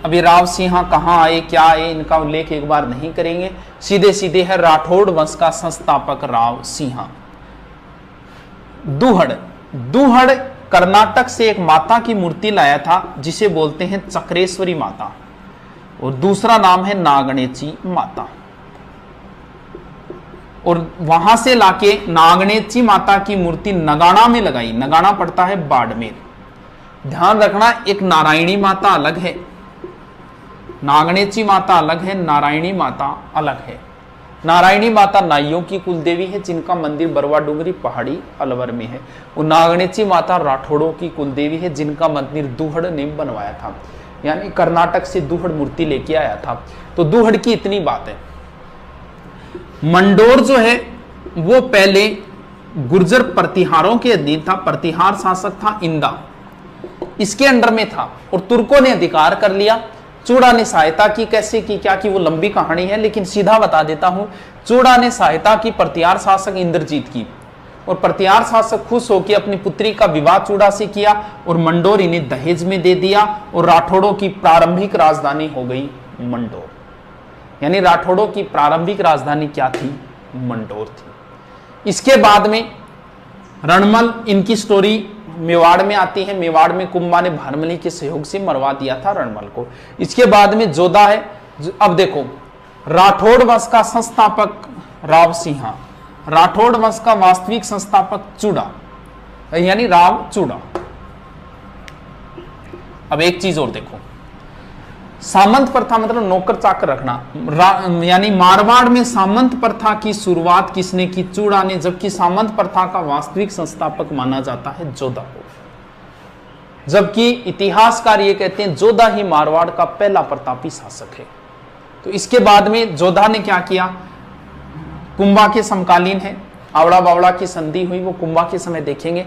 अभी राव सिंहा कहां आए क्या आए इनका उल्लेख एक बार नहीं करेंगे। सीधे सीधे है राठौड़ वंश का संस्थापक राव सिंहा। दूहड़, दूहड़ कर्नाटक से एक माता की मूर्ति लाया था जिसे बोलते हैं चक्रेश्वरी माता, और दूसरा नाम है नागणेची माता। और वहां से लाके नागणेची माता की मूर्ति नगाना में लगाई। नगाना पड़ता है बाड़मेर। ध्यान रखना, एक नारायणी माता अलग है, नागणेची माता अलग है, नारायणी माता अलग है। नारायणी माता नाइयों की कुलदेवी है जिनका मंदिर बरवा डूंगरी पहाड़ी अलवर में है, और नागणेची माता राठौड़ों की कुलदेवी है जिनका मंदिर दूहड़ ने बनवाया था, यानी कर्नाटक से दूहड़ मूर्ति लेके आया था। तो दूहड़ की इतनी बात है। मंडोर जो है वो पहले गुर्जर प्रतिहारों के अधीन था, प्रतिहार शासक था इंदा, इसके अंडर में था, और तुर्कों ने अधिकार कर लिया। चूड़ा ने सहायता की, कैसे की क्या की वो लंबी कहानी है, लेकिन सीधा बता देता हूं। चूड़ा ने सहायता की प्रतिहार शासक इंद्रजीत की, और प्रतिहार शासक खुश होकर अपनी पुत्री का विवाह चूड़ा से किया, और मंडोर इन्हें दहेज में दे दिया, और राठौड़ों की प्रारंभिक राजधानी हो गई मंडोर। यानी राठौड़ों की प्रारंभिक राजधानी क्या थी? मंडोर थी। इसके बाद में रणमल, इनकी स्टोरी मेवाड़ में आती है। मेवाड़ में कुंभा ने भारमली के सहयोग से मरवा दिया था रणमल को। इसके बाद में जोधा है। अब देखो, राठौड़ वंश का संस्थापक राव सिंहा, राठौड़ वंश का वास्तविक संस्थापक चूड़ा, यानी राव चूड़ा। अब एक चीज और देखो, सामंत प्रथा मतलब नौकर चाकर रखना, यानी मारवाड़ में सामंत प्रथा की शुरुआत किसने की? चूड़ा ने, जबकि सामंत प्रथा का वास्तविक संस्थापक माना जाता है जोधा को, जबकि इतिहासकार ये कहते हैं जोधा ही मारवाड़ का पहला प्रतापी शासक है। तो इसके बाद में जोधा ने क्या किया? कुंभा के समकालीन है, आवड़ा बावड़ा की संधि हुई, वो कुंभा के समय देखेंगे।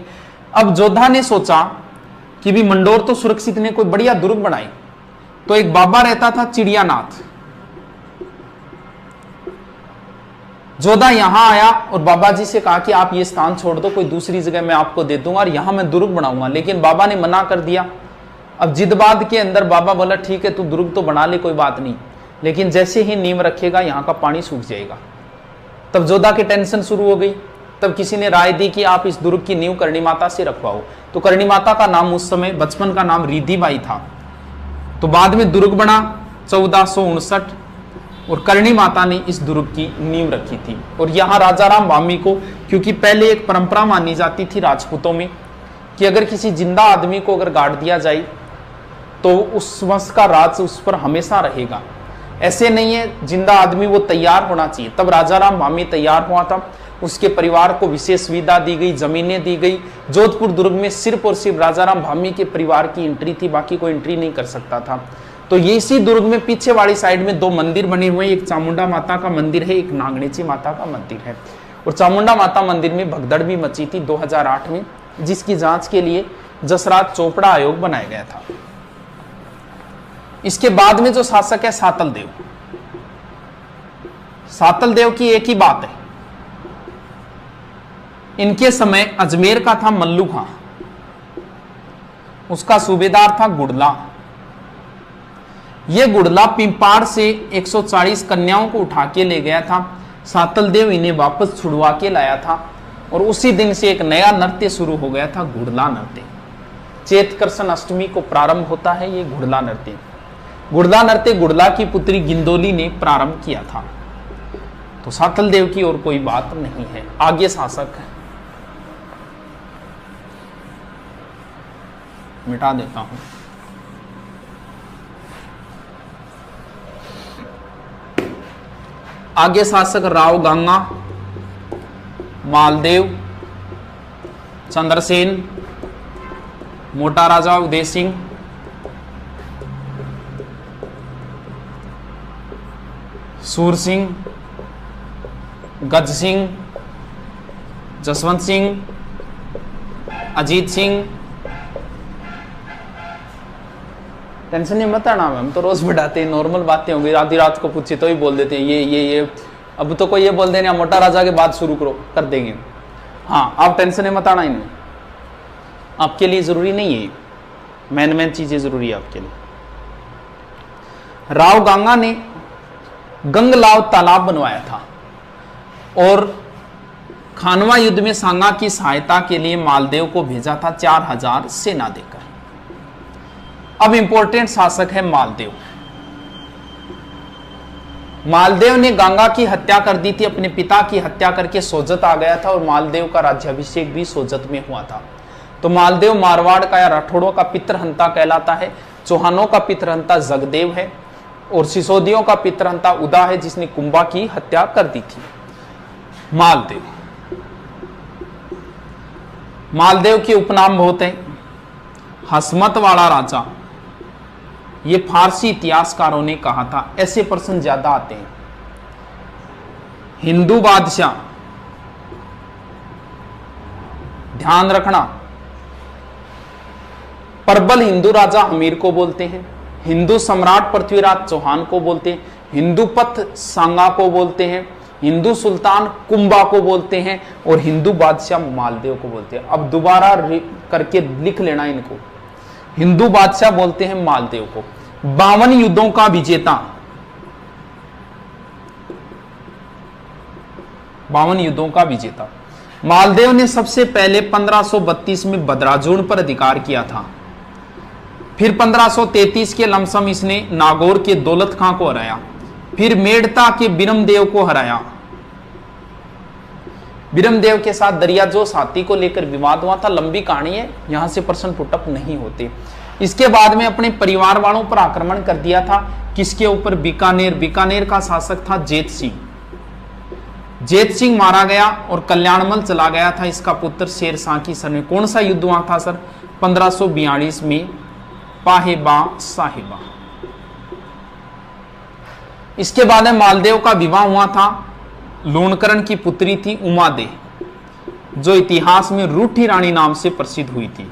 अब जोधा ने सोचा कि भी मंडोर तो सुरक्षित ने कोई बढ़िया दुर्ग बनाई, तो एक बाबा रहता था चिड़ियानाथ। जोधा यहां आया और बाबा जी से कहा कि आप ये स्थान छोड़ दो, कोई दूसरी जगह मैं आपको दे दूंगा और यहां मैं दुर्ग बनाऊंगा, लेकिन बाबा ने मना कर दिया। अब जिदबाद के अंदर बाबा बोला ठीक है तू दुर्ग तो बना ले, कोई बात नहीं, लेकिन जैसे ही नींव रखेगा यहां का पानी सूख जाएगा। तब जोधा की टेंशन शुरू हो गई। तब किसी ने राय दी कि आप इस दुर्ग की नींव करणी माता से रखवाओ। तो करणी माता का नाम उस समय बचपन का नाम रिधिबाई था। तो बाद में दुर्ग बना 1459, और करणी माता ने इस दुर्ग की नींव रखी थी। और यहाँ राजाराम वामी को, क्योंकि पहले एक परंपरा मानी जाती थी राजपूतों में कि अगर किसी जिंदा आदमी को अगर गाड़ दिया जाए तो उस वंश का राज उस पर हमेशा रहेगा। ऐसे नहीं है, जिंदा आदमी वो तैयार होना चाहिए। तब राजाराम वामी तैयार हुआ था, उसके परिवार को विशेष सुविधा दी गई, जमीनें दी गई। जोधपुर दुर्ग में सिर्फ और सिर्फ राजाराम भामी के परिवार की एंट्री थी, बाकी कोई एंट्री नहीं कर सकता था। तो ये इसी दुर्ग में पीछे वाली साइड में दो मंदिर बने हुए हैं, एक चामुंडा माता का मंदिर है, एक नागणेची माता का मंदिर है। और चामुंडा माता मंदिर में भगदड़ भी मची थी 2008 में, जिसकी जांच के लिए जसराज चोपड़ा आयोग बनाया गया था। इसके बाद में जो शासक है सातल देव, सातल देव की एक ही बात है, इनके समय अजमेर का था मल्लू खां, उसका सूबेदार था गुड़ला। यह गुड़ला पिंपाड़ से 140 कन्याओं को उठा के ले गया था। सातल देव इन्हें वापस छुड़वा के लाया था, और उसी दिन से एक नया नृत्य शुरू हो गया था, गुड़ला नृत्य। चेतकर्षण अष्टमी को प्रारंभ होता है ये गुड़ला नृत्य। गुड़ला नृत्य गुड़ला की पुत्री गिंदोली ने प्रारंभ किया था। तो सातल देव की और कोई बात नहीं है। आगे शासक मिटा देता हूं। आगे शासक राव गंगा, मालदेव, चंद्रसेन, मोटा राजा उदय सिंह, सूर सिंह, गज सिंह, जसवंत सिंह, अजीत सिंह। टेंशन नहीं मत आना, हम तो रोज बढ़ाते हैं, नॉर्मल बातें होंगी। आधी रात को पूछे तो ही बोल देते हैं ये। अब तो कोई ये बोल देना मोटा राजा के बाद शुरू करो, कर देंगे। हाँ, आप टेंशन मत आना, इनमें आपके लिए जरूरी नहीं है, मेन चीजें जरूरी है आपके लिए। राव गंगा ने गंगलाव तालाब बनवाया था, और खानवा युद्ध में सांगा की सहायता के लिए मालदेव को भेजा था 4000 सेना देकर। अब इंपॉर्टेंट शासक है मालदेव। मालदेव ने गंगा की हत्या कर दी थी, अपने पिता की हत्या करके सोजत आ गया था और मालदेव का राज्याभिषेक भी सोजत में हुआ था। तो मालदेव मारवाड़ का या राठौड़ों का पितृहंता कहलाता है। चौहानों का पितृहंता जगदेव है और सिसोदियों का पितृहंता उदा है, जिसने कुंभा की हत्या कर दी थी। मालदेव, मालदेव के उपनाम बहुत हैं। हसमत वाला राजा, ये फारसी इतिहासकारों ने कहा था। ऐसे प्रश्न ज्यादा आते हैं। हिंदू बादशाह, ध्यान रखना, प्रबल हिंदू राजा हमीर को बोलते हैं, हिंदू सम्राट पृथ्वीराज चौहान को बोलते हैं, हिंदू पथ सांगा को बोलते हैं, हिंदू सुल्तान कुंभा को बोलते हैं और हिंदू बादशाह मालदेव को बोलते हैं। अब दोबारा करके लिख लेना इनको। हिंदू बादशाह बोलते हैं मालदेव को। 52 युद्धों का विजेता, 52 युद्धों का विजेता मालदेव ने सबसे पहले 1532 में बदराजून पर अधिकार किया था। फिर 1533 के लमसम इसने नागौर के दौलत खां को हराया। फिर मेड़ता के बिरमदेव को हराया। बिरमदेव के साथ दरियाजोश हाथी को लेकर विवाद हुआ था। लंबी कहानी है, यहां से प्रश्न पुटअप नहीं होते। इसके बाद में अपने परिवार वालों पर आक्रमण कर दिया था। किसके ऊपर? बीकानेर। बीकानेर का शासक था जेत सिंह। जेत सिंह मारा गया और कल्याणमल चला गया था इसका पुत्र शेरशाह की शरण में। कौन सा युद्ध हुआ था सर? 1542 में पाहेबा साहिबा। इसके बाद में मालदेव का विवाह हुआ था। लूणकरण की पुत्री थी उमादे, जो इतिहास में रूठी रानी नाम से प्रसिद्ध हुई थी।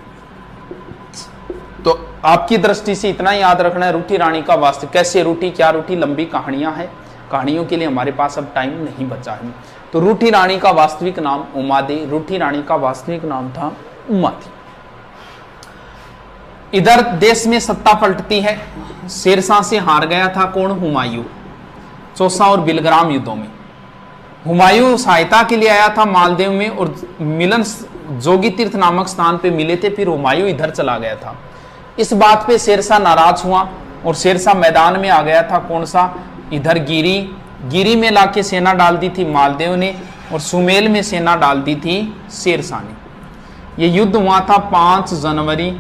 तो आपकी दृष्टि से इतना याद रखना है, रूठी रानी का वास्तव कैसे रूठी, क्या रूठी, लंबी कहानियां हैं। कहानियों के लिए हमारे पास अब टाइम नहीं बचा है। तो रूठी रानी का वास्तविक नाम उमादे, रूठी रानी का वास्तविक नाम था उमा थी। इधर देश में सत्ता पलटती है। शेरशाह से हार गया था कौन? हुमायूं। चौसा और बिलग्राम युद्धों में हुमायूं सहायता के लिए आया था मालदेव में और मिलन जोगी तीर्थ नामक स्थान पे मिले थे। फिर हुमायूं इधर चला गया था। इस बात पे शेरशाह नाराज हुआ और शेरशाह मैदान में आ गया था। कौन सा? इधर गिरी में लाके सेना डाल दी थी मालदेव ने और सुमेल में सेना डाल दी थी शेरशाह ने। यह युद्ध हुआ था 5 जनवरी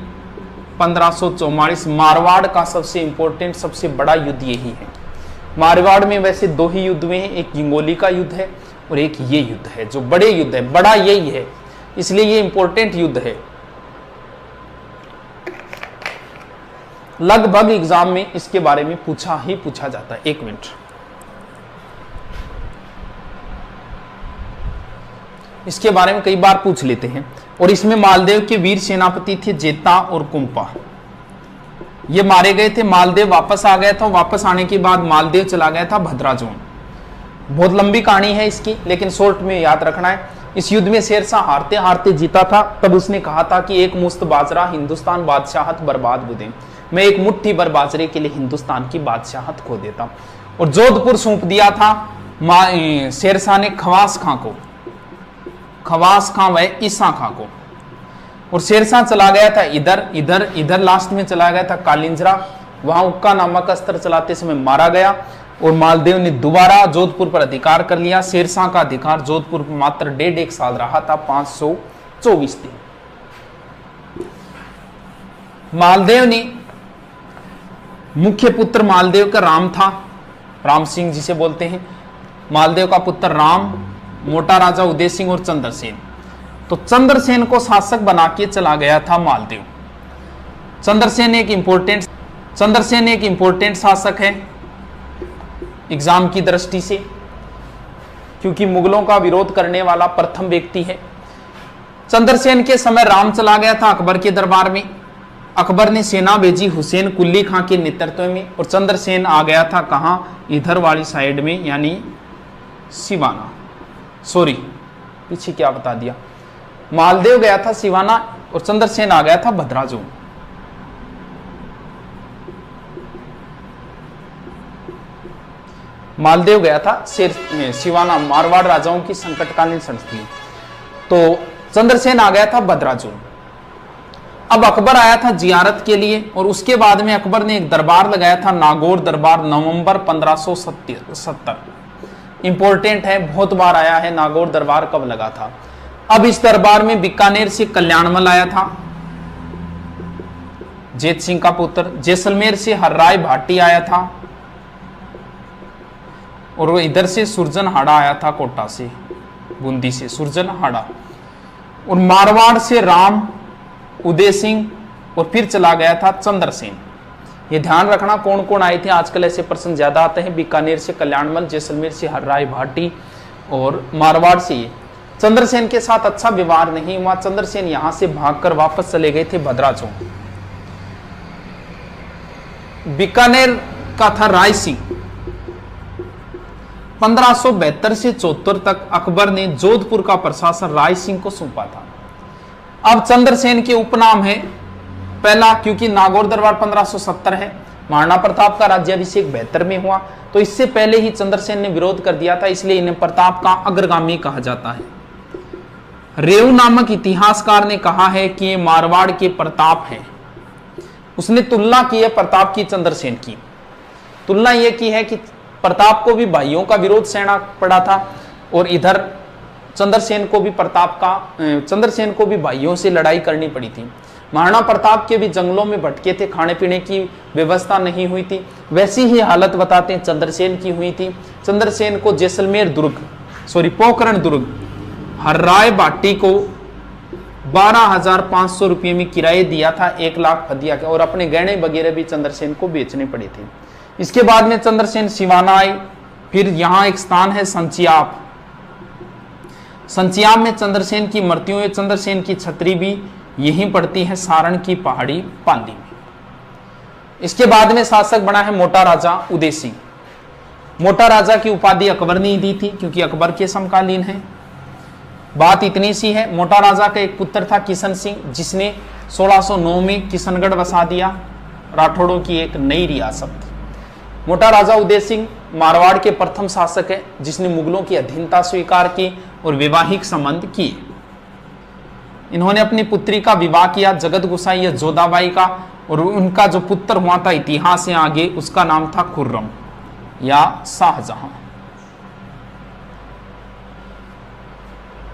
1544। मारवाड़ का सबसे इंपॉर्टेंट, सबसे बड़ा युद्ध यही है। मारवाड़ में वैसे 2 ही युद्ध हुए हैं, एक जिंगोली का युद्ध है और एक ये युद्ध है जो बड़े युद्ध है। बड़ा यही है, इसलिए ये इंपॉर्टेंट युद्ध है। लगभग एग्जाम में इसके बारे में पूछा जाता है। 1 मिनट, इसके बारे में कई बार पूछ लेते हैं। और इसमें मालदेव के वीर सेनापति थे जेता और कुंपा, ये मारे गए थे। मालदेव वापस आ गया था। वापस आने के बाद मालदेव चला गया था भद्राजोन। बहुत लंबी कहानी है इसकी, लेकिन शॉर्ट में याद रखना है। इस युद्ध में शेरशाह हारते हारते जीता था। तब उसने कहा था कि एक मुश्त बाजरा हिंदुस्तान बादशाहत बर्बाद बुदे, मैं एक मुट्ठी भर बाजरे के लिए हिंदुस्तान की बादशाहत खो देता। और जोधपुर सौंप दिया था शेरशाह ने खवास खां को, खवास खां व ईसा खां को। और शेरशाह चला गया था इधर लास्ट में चला गया था कालिंजरा। वहां उक्का नामक अस्त्र चलाते समय मारा गया और मालदेव ने दोबारा जोधपुर पर अधिकार कर लिया। शेरशाह का अधिकार जोधपुर पर मात्र 1.5 साल रहा था, 524 दिन। मालदेव ने मुख्य पुत्र मालदेव का राम था, राम सिंह जिसे बोलते हैं। मालदेव का पुत्र राम, मोटा राजा उदय सिंह और चंद्रसेन। तो चंद्रसेन को शासक बना के चला गया था मालदेव। चंद्रसेन एक इंपॉर्टेंट शासक है एग्जाम की दृष्टि से, क्योंकि मुगलों का विरोध करने वाला प्रथम व्यक्ति है। चंद्रसेन के समय राम चला गया था अकबर के दरबार में। अकबर ने सेना भेजी हुसैन कुल्ली खां के नेतृत्व में और चंद्रसेन आ गया था कहां? इधर वाली साइड में, यानी सिवाना। सॉरी, पीछे क्या बता दिया। मालदेव गया था सिवाना और चंद्रसेन आ गया था भद्राजोन। मालदेव गया था सिवाना, मारवाड़ राजाओं की संकटकालीन संस्थि। तो चंद्रसेन आ गया था बदराजुल। अब अकबर आया था जियारत के लिए और उसके बाद में अकबर ने एक दरबार लगाया था, नागौर दरबार, नवंबर 1570। इंपॉर्टेंट है, बहुत बार आया है नागौर दरबार कब लगा था। अब इस दरबार में बीकानेर से कल्याणमल आया था, जेत सिंह का पुत्र। जैसलमेर से हर्राय भाटी आया था और वो इधर से सुरजनहाड़ा आया था, कोटा से, बूंदी से सुरजनहाड़ा। और मारवाड़ से राम उदय सिंह और फिर चला गया था चंद्रसेन। ये ध्यान रखना कौन कौन आए थे, आजकल ऐसे प्रश्न ज्यादा आते हैं। बीकानेर से कल्याणमल, जैसलमेर से हर्राय भाटी और मारवाड़ से ये। चंद्रसेन के साथ अच्छा व्यवहार नहीं हुआ, चंद्रसेन यहां से भागकर वापस चले गए थे भद्राचों। बीकानेर का था राय सिंह। 1572 से 74 तक अकबर ने जोधपुर का प्रशासन राय सिंह को सौंपा था। अब चंद्रसेन के उपनाम है पहला, क्योंकि नागौर दरबार 1570 है, महाराणा प्रताप का राज्याभिषेक 72 में हुआ, तो इससे पहले ही चंद्रसेन ने विरोध कर दिया था, इसलिए इन्हें प्रताप का अग्रगामी कहा जाता है। रेऊ नामक इतिहासकार ने कहा है कि ये मारवाड़ के प्रताप हैं। उसने तुलना की है प्रताप की चंद्रसेन की। तुलना यह की है कि प्रताप को भी भाइयों का विरोध सहना पड़ा था और इधर चंद्रसेन को भी भाइयों से लड़ाई करनी पड़ी थी। महाराणा प्रताप के भी जंगलों में भटके थे, खाने पीने की व्यवस्था नहीं हुई थी। वैसी ही हालत बताते हैं चंद्रसेन की हुई थी। चंद्रसेन को पोखरण दुर्ग हर्राय बाटी को 12,500 रुपये में किराए दिया था, 1 लाख फदिया के, और अपने गहने वगैरह भी चंद्रसेन को बेचने पड़े थे। इसके बाद में चंद्रसेन सिवाना आए। फिर यहां एक स्थान है संचियाप। संचियाप में चंद्रसेन की मूर्तियों, चंद्रसेन की छतरी भी यहीं पड़ती है, सारण की पहाड़ी पाली में। इसके बाद में शासक बना है मोटा राजा उदय सिंह। मोटा राजा की उपाधि अकबर ने ही दी थी, क्योंकि अकबर के समकालीन है। बात इतनी सी है, मोटा राजा का एक पुत्र था किशन सिंह, जिसने 1609 में किशनगढ़ बसा दिया, राठौड़ों की एक नई रियासत। मोटा राजा उदय सिंह मारवाड़ के प्रथम शासक है, जिसने मुगलों की अधीनता स्वीकार की और वैवाहिक संबंध किए। इन्होंने अपनी पुत्री का विवाह किया जगत गुसाई या जोधाबाई का, और उनका जो पुत्र हुआ था इतिहास से आगे, उसका नाम था खुर्रम या शाहजहां।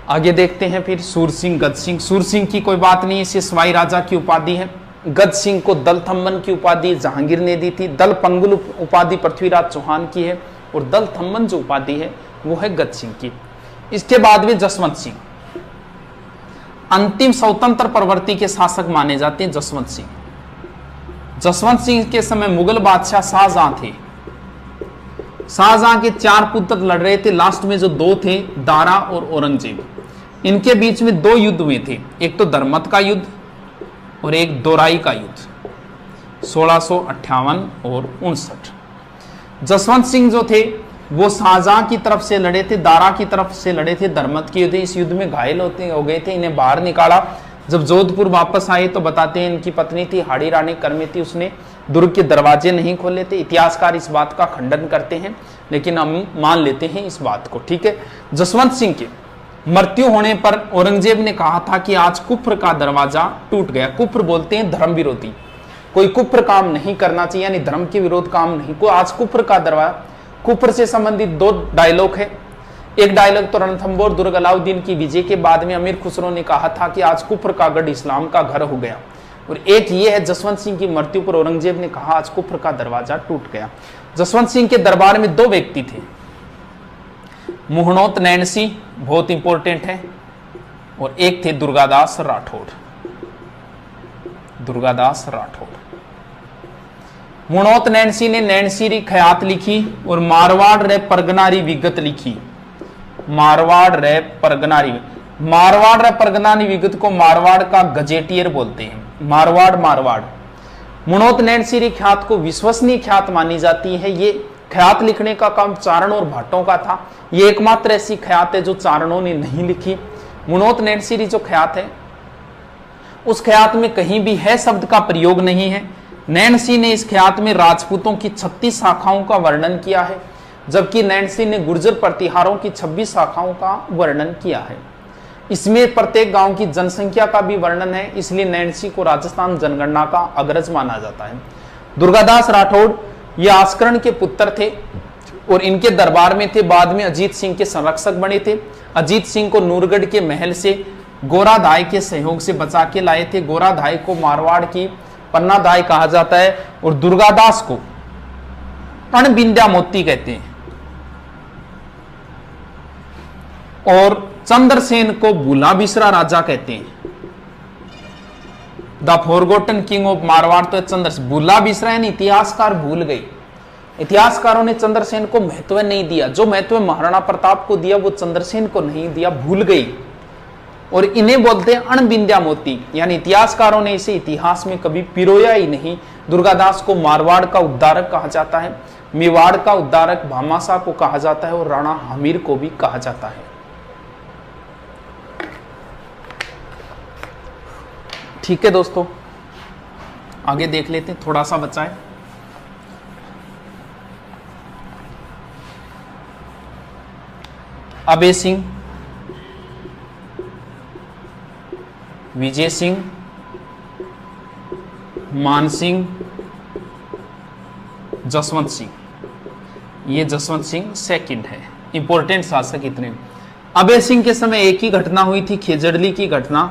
आगे देखते हैं फिर सूर सिंह, गज सिंह। सूर सिंह की कोई बात नहीं, इसे सवाई राजा की उपाधि है। गज सिंह को दल थम्मन की उपाधि जहांगीर ने दी थी। दल पंगुल उपाधि पृथ्वीराज चौहान की है, और दल थम्मन जो उपाधि है वो है गज सिंह की। इसके बाद में जसवंत सिंह, अंतिम स्वतंत्र प्रवृत्ति के शासक माने जाते हैं जसवंत सिंह। जसवंत सिंह के समय मुगल बादशाह शाहजहां थे। शाहजहां के 4 पुत्र लड़ रहे थे, लास्ट में जो 2 थे, दारा और औरंगजेब। इनके बीच में 2 युद्ध हुए थे, एक तो दरमत का युद्ध और एक दोराई का युद्ध, 1658 और 59। जसवंत सिंह जो थे वो शाहजहां की तरफ से लड़े थे, दारा की तरफ से लड़े थे, दरमत की युद्ध। इस युद्ध में घायल हो गए थे, इन्हें बाहर निकाला। जब जोधपुर वापस आए तो बताते हैं इनकी पत्नी थी हाड़ी रानी करमेती, उसने दुर्ग के दरवाजे नहीं खोले थे। इतिहासकार इस बात का खंडन करते हैं, लेकिन हम मान लेते हैं इस बात को, ठीक है। जसवंत सिंह के मृत्यु होने पर औरंगजेब ने कहा था कि आज कुफ्र का दरवाजा टूट गया। कुफ्र बोलते हैं धर्म विरोधी, कोई कुफ्र काम नहीं करना चाहिए, यानी धर्म के विरोध काम नहीं, को आज कुफ्र का दरवाजा। कुफ्र से संबंधित 2 डायलॉग है। एक डायलॉग तो रणथंबोर दुर्ग अलाउद्दीन की विजय के बाद में अमीर खुसरो ने कहा था कि आज कुफ्र का गढ़ इस्लाम का घर हो गया, और एक ये है जसवंत सिंह की मृत्यु पर औरंगजेब ने कहा आज कुफ्र का दरवाजा टूट गया। जसवंत सिंह के दरबार में 2 व्यक्ति थे, मुहणोत नैन सिंह, बहुत इंपॉर्टेंट है, और एक थे दुर्गादास राठौड़। दुर्गादास राठौड़। मुहणोत नैन सिंह ने नैनसीरी खयात लिखी और मारवाड़ रे परगनारी विगत लिखी। मारवाड़ रे परगनारी विगत को मारवाड़ का गजेटियर बोलते हैं। मारवाड़। मुहणोत नैनसीरी ख्यात को विश्वसनीय ख्यात मानी जाती है। ये ख्यात लिखने का काम चारण और भाटों का था। ये एकमात्र ऐसी ख्यात है जो चारणों ने नहीं लिखी। मुहणोत नैनसीरी जो ख्यात है, उस ख्यात में कहीं भी है शब्द का प्रयोग नहीं है। नैनसी ने इस ख्यात में राजपूतों की 36 शाखाओं का वर्णन किया है, जबकि नैनसी ने गुर्जर प्रतिहारों की 26 शाखाओं का वर्णन किया है। इसमें प्रत्येक गांव की जनसंख्या का भी वर्णन है, इसलिए नैन्सी को राजस्थान जनगणना का अग्रज माना जाता है। दुर्गादास राठौड़ ये आस्करण के पुत्र थे और इनके दरबार में थे। बाद में अजीत सिंह के संरक्षक बने थे। अजीत सिंह को नूरगढ़ के महल से गोराधाय के सहयोग से बचा के लाए थे। गोराधाय को मारवाड़ की पन्नाधाय कहा जाता है और दुर्गादास को अणबिंद्या मोती कहते हैं और चंद्रसेन को भूला बिसरा राजा कहते हैं। The forgotten king of Marwar तो चंद्रसेन। भूला बिसरा यानी इतिहासकार भूल गए। इतिहासकारों ने चंद्रसेन को महत्व नहीं दिया। जो महत्व महाराणा प्रताप को दिया वो चंद्रसेन को नहीं दिया, भूल गई। और इन्हें बोलते हैं अणबिंद्या मोती, यानी इतिहासकारों ने इसे इतिहास में कभी पिरोया ही नहीं। दुर्गादास को मारवाड़ का उद्धारक कहा जाता है, मेवाड़ का उद्धारक भामाशाह को कहा जाता है और राणा हमीर को भी कहा जाता है। ठीक है दोस्तों, आगे देख लेते हैं, थोड़ा सा बचा है। अभय सिंह, विजय सिंह, मान सिंह, जसवंत सिंह। ये जसवंत सिंह सेकंड है, इंपॉर्टेंट शासक इतने। अभय सिंह के समय एक ही घटना हुई थी, खेजड़ली की घटना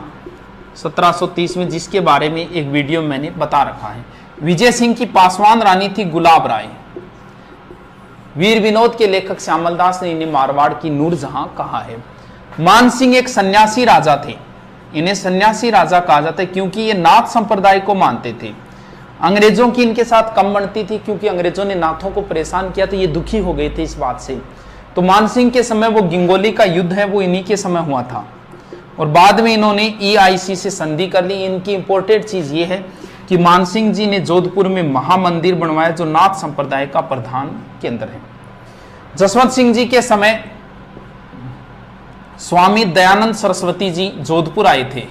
1730 में, जिसके बारे में एक वीडियो मैंने बता रखा है। विजय सिंह की पासवान रानी थी गुलाब राय। वीर विनोद के लेखक श्यामलदास ने इन्हें मारवाड़ की नूरजहां कहा है। मान सिंह एक सन्यासी राजा थे। इन्हें सन्यासी राजा कहा जाता है क्योंकि ये नाथ संप्रदाय को मानते थे। अंग्रेजों की इनके साथ कम बनती थी क्योंकि अंग्रेजों ने नाथों को परेशान किया, तो ये दुखी हो गए थे इस बात से। तो मान सिंह के समय वो गिंगोली का युद्ध है वो इन्हीं के समय हुआ था और बाद में इन्होंने EIC से संधि कर ली। इनकी इंपॉर्टेंट चीज ये है कि मान सिंह जी ने जोधपुर में महामंदिर बनवाया जो नाथ संप्रदाय का प्रधान केंद्र है। जसवंत सिंह जी के समय स्वामी दयानंद सरस्वती जी जोधपुर आए थे।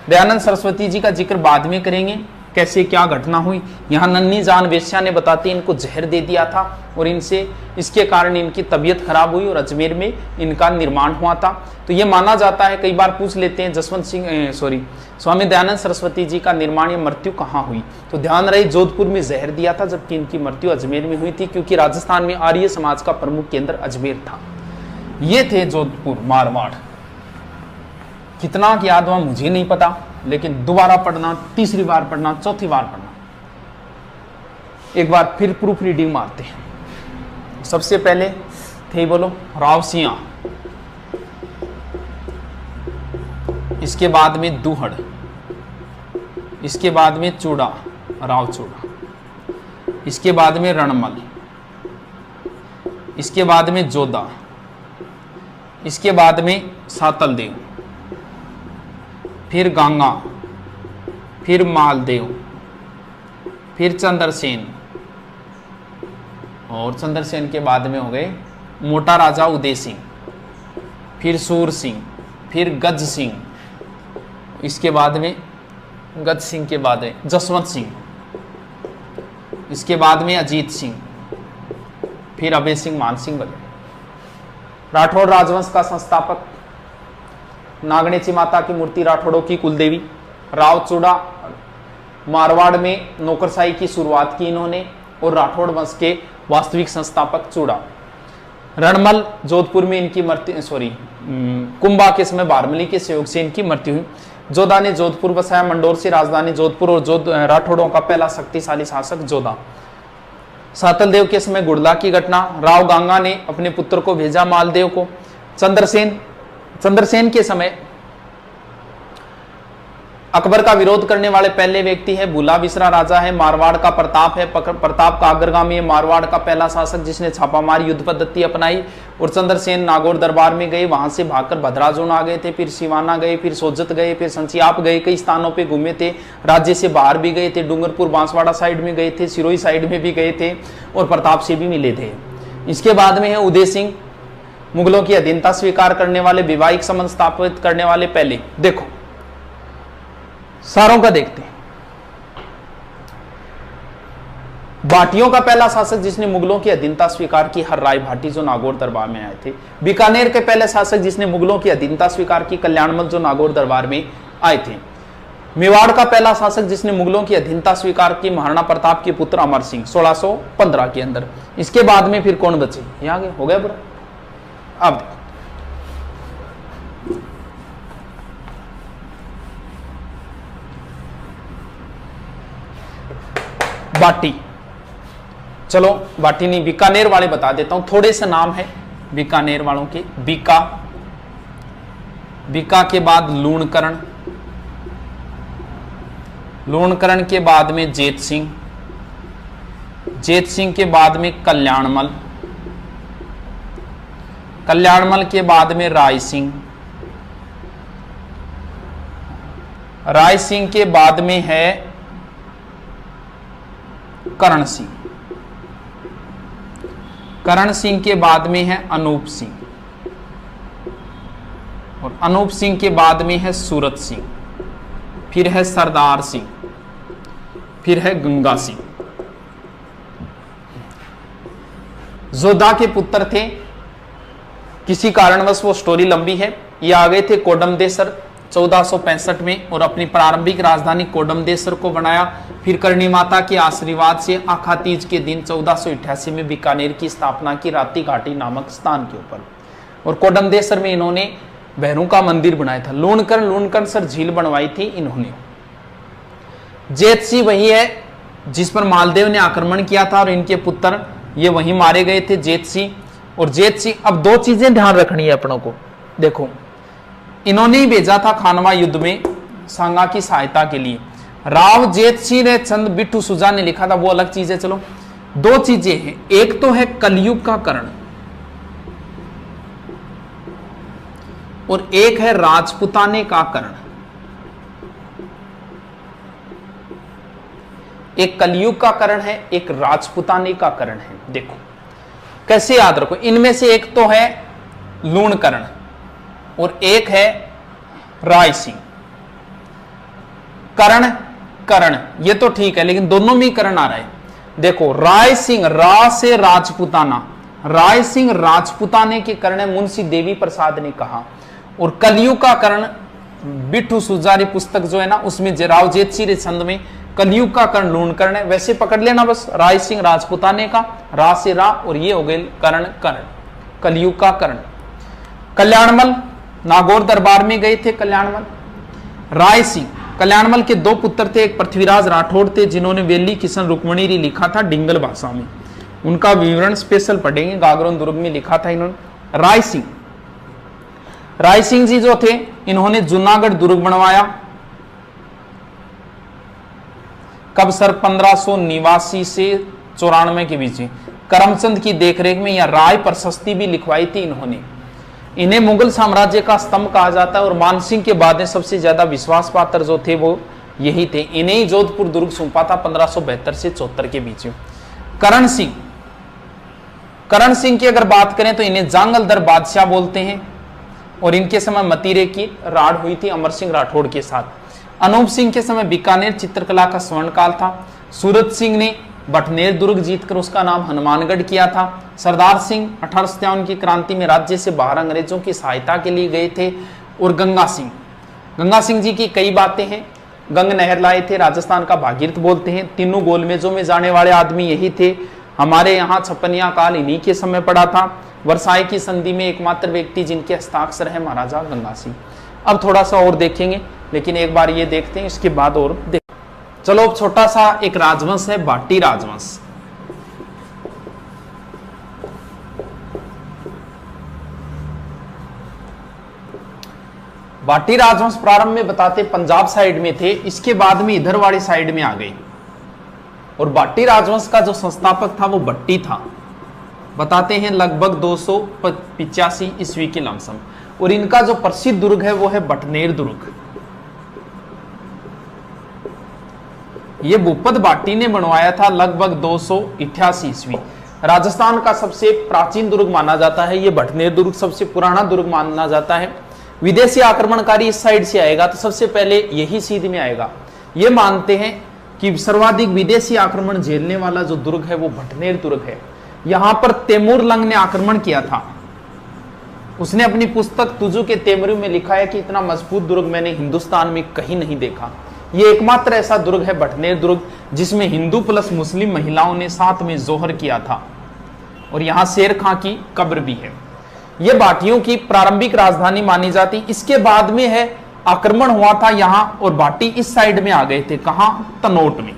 दयानंद सरस्वती जी का जिक्र बाद में करेंगे, कैसे क्या घटना हुई। यहाँ नन्ही जान वेश्या ने बताती इनको जहर दे दिया था और इनसे इसके कारण इनकी तबीयत खराब हुई और अजमेर में इनका निर्माण हुआ था। तो ये माना जाता है, कई बार पूछ लेते हैं स्वामी दयानंद सरस्वती जी का निर्माण या मृत्यु कहाँ हुई, तो ध्यान रहे जोधपुर में जहर दिया था, जबकि इनकी मृत्यु अजमेर में हुई थी क्योंकि राजस्थान में आर्य समाज का प्रमुख केंद्र अजमेर था। ये थे जोधपुर मारवाड़। कितना याद हुआ मुझे नहीं पता, लेकिन दोबारा पढ़ना, तीसरी बार पढ़ना, चौथी बार पढ़ना। एक बार फिर प्रूफ रीडिंग मारते हैं। सबसे पहले थे बोलो राव सिंह, इसके बाद में दूहड़, इसके बाद में चूड़ा, राव चूड़ा, इसके बाद में रणमल, इसके बाद में जोधा, इसके बाद में सातल देव, फिर गंगा, फिर मालदेव, फिर चंद्रसेन और चंद्रसेन के बाद में हो गए मोटा राजा उदय सिंह, फिर सूर सिंह, फिर गज सिंह, इसके बाद में गज सिंह के बाद है जसवंत सिंह, इसके बाद में अजीत सिंह, फिर अभय सिंह, मान सिंह वगैरह। राठौड़ राजवंश का संस्थापक, नागणेची माता की मूर्ति राठौड़ों की कुलदेवी। राव चूड़ा, मारवाड़ में नौकरशाही की शुरुआत की इन्होंने और राठौड़ वंश के वास्तविक संस्थापक चूड़ा। रणमल, जोधपुर में इनकी मृत्यु, कुंभा के समय बारमली के सहयोग से इनकी मृत्यु हुई। जोधा ने जोधपुर बसाया, मंडोर से राजधानी जोधपुर और राठौड़ों का पहला शक्तिशाली शासक जोधा। सातल देव के समय गुड़ला की घटना। राव गांगा ने अपने पुत्र को भेजा मालदेव को। चंद्रसेन के समय अकबर का विरोध करने वाले पहले व्यक्ति है, भूला बिसरा राजा है। मारवाड़ का प्रताप है, प्रताप का अग्रगामी है, मारवाड़ का पहला शासक जिसने छापामार युद्ध पद्धति अपनाई। और चंद्रसेन नागौर दरबार में गए, वहां से भागकर भद्राजोन आ गए थे, फिर सिवाना गए, फिर सोजत गए, फिर संचियाप गए, कई स्थानों पे घूमे थे। राज्य से बाहर भी गए थे, डूंगरपुर बांसवाड़ा साइड में गए थे, सिरोही साइड में भी गए थे और प्रताप से भी मिले थे। इसके बाद में है उदय सिंह, मुगलों की अधीनता स्वीकार करने वाले, वैवाहिक संबंध स्थापित करने वाले पहले। देखो सारों का देखते हैं। भाटियों का पहला शासक जिसने मुगलों की अधीनता स्वीकार की, हर राय भाटी, जो नागौर दरबार में आए थे। बीकानेर के पहले शासक जिसने मुगलों की अधीनता स्वीकार की, कल्याणमल, जो नागौर दरबार में आए थे। मेवाड़ का पहला शासक जिसने मुगलों की अधीनता स्वीकार की, महाराणा प्रताप के पुत्र अमर सिंह, 1615 के अंदर। इसके बाद में फिर कौन बचे, ये आगे हो गया पूरा। अब बाटी, चलो बाटी नहीं, बीकानेर वाले बता देता हूं, थोड़े से नाम है बीकानेर वालों के। बीका, बीका के बाद लूणकरण, लूणकरण के बाद में जेत सिंह, जेत सिंह के बाद में कल्याणमल, कल्याणमल के बाद में राय सिंह, राय सिंह के बाद में है करण सिंह, करण सिंह के बाद में है अनूप सिंह, और अनूप सिंह के बाद में है सूरत सिंह, फिर है सरदार सिंह, फिर है गंगा सिंह। जोधा के पुत्र थे, किसी कारणवश वो स्टोरी लंबी है। ये आ गए थे कोडमदेसर 1465 में और अपनी प्रारंभिक राजधानी कोडमदेसर को बनाया। फिर करणी माता के आशीर्वाद से आखा तीज के दिन 1488 में बीकानेर की स्थापना की, राती घाटी नामक स्थान के ऊपर। और कोडमदेसर में इन्होंने भैरू का मंदिर बनाया था। लूणकरण सर झील बनवाई थी इन्होंने। जेतसी वही है जिस पर मालदेव ने आक्रमण किया था और इनके पुत्र ये वहीं मारे गए थे, जेतसी और जेतसी। अब दो चीजें ध्यान रखनी है अपनों को, देखो इन्होंने ही भेजा था खानवा युद्ध में सांगा की सहायता के लिए। राव जेतसी ने चंद बिट्टू सुजा ने लिखा था, वो अलग चीज है। चलो दो चीजें हैं, एक तो है कलयुग का कर्ण और एक है राजपुताने का कर्ण। एक कलयुग का कर्ण है, एक राजपुताने का कर्ण है। देखो कैसे याद रखो, इनमें से एक तो है लूणकर्ण और एक है राय सिंह। कर्ण कर्ण ये तो ठीक है, लेकिन दोनों में कर्ण आ रहा है। देखो राय सिंह, रा से राजपुताना, राय सिंह राजपुताने के कर्ण है, मुंशी देवी प्रसाद ने कहा। और कलयुग का कर्ण बिट्टू सुजारी पुस्तक जो है ना, उसमें राव जेतसी रे छंद में कलयुग का कर्ण लूणकर्ण है। वैसे पकड़ लेना बस, राय सिंह राजपुताने का, रा से रा, और ये हो गए कर्ण कर्ण, कलयुग का कर्ण। कल्याणमल नागौर दरबार में गए थे कल्याणमल। राय सिंह, कल्याणमल के दो पुत्र थे, एक पृथ्वीराज राठौड़ थे जिन्होंने वेली किशन रुक्मणी लिखा था डिंगल भाषा में, उनका विवरण स्पेशल पढ़ेंगे, गागरोन दुर्ग में लिखा था इन्होंने। राय सिंह, राय सिंह जी जो थे इन्होंने जूनागढ़ दुर्ग बनवाया। कब सर 1589 से 94 के बीच में करमचंद की देखरेख में, या राय प्रशस्ति भी लिखवाई थी इन्होंने। इन्हें मुगल साम्राज्य का स्तंभ कहा जाता है और मानसिंह के बाद में सबसे ज्यादा विश्वास पात्र जो थे वो यही थे। इन्हें ही जोधपुर दुर्ग सौंपा था 1572 से 74 के बीच में। करण सिंह, करण सिंह की अगर बात करें तो इन्हें जांगलदर बादशाह बोलते हैं और इनके समय मतीरे की राड़ हुई थी अमर सिंह राठौड़ के साथ। अनूप सिंह के समय बीकानेर चित्रकला का स्वर्णकाल था। सूरत सिंह ने बटनेर दुर्ग जीतकर उसका नाम हनुमानगढ़ किया था। सरदार सिंह 1857 की क्रांति में राज्य से बाहर अंग्रेजों की सहायता के लिए गए थे। और गंगा सिंह, गंगा सिंह जी की कई बातें हैं। गंग नहर लाए थे, राजस्थान का भागीरथ बोलते हैं। तीनों गोलमेजों में जाने वाले आदमी यही थे। हमारे यहाँ छप्पनिया काल इन्हीं के समय पड़ा था। वर्साई की संधि में एकमात्र व्यक्ति जिनके हस्ताक्षर है महाराजा गंगा सिंह। अब थोड़ा सा और देखेंगे, लेकिन एक बार ये देखते हैं, इसके बाद और देख। चलो अब छोटा सा एक राजवंश है भाटी राजवंश। भाटी राजवंश प्रारंभ में बताते पंजाब साइड में थे, इसके बाद में इधर वाली साइड में आ गए। और भाटी राजवंश का जो संस्थापक था वो भट्टी था, बताते हैं लगभग 285 ईस्वी के लमसम। और इनका जो प्रसिद्ध दुर्ग है वो है बटनेर दुर्ग। ये भूपत भाटी ने बनवाया था लगभग 288 ईस्वी। राजस्थान का सबसे प्राचीन दुर्ग माना जाता है ये बटनेर दुर्ग, सबसे पुराना दुर्ग माना जाता है। विदेशी आक्रमणकारी इस साइड से आएगा तो सबसे पहले यही सीध में आएगा। ये मानते हैं कि सर्वाधिक विदेशी आक्रमण झेलने वाला जो दुर्ग है वो भटनेर दुर्ग है। यहां पर तैमूर लंग ने आक्रमण किया था। उसने अपनी पुस्तक तुजु के तैमूरी में लिखा है कि इतना मजबूत दुर्ग मैंने हिंदुस्तान में कहीं नहीं देखा। ये एकमात्र ऐसा दुर्ग है भटनेर दुर्ग जिसमें हिंदू प्लस मुस्लिम महिलाओं ने साथ में जोहर किया था, और यहां शेर खां की कब्र भी है। यह भाटियों की प्रारंभिक राजधानी मानी जाती। इसके बाद में है आक्रमण हुआ था यहां, और भाटी इस साइड में आ गए थे, कहां? तनोट में,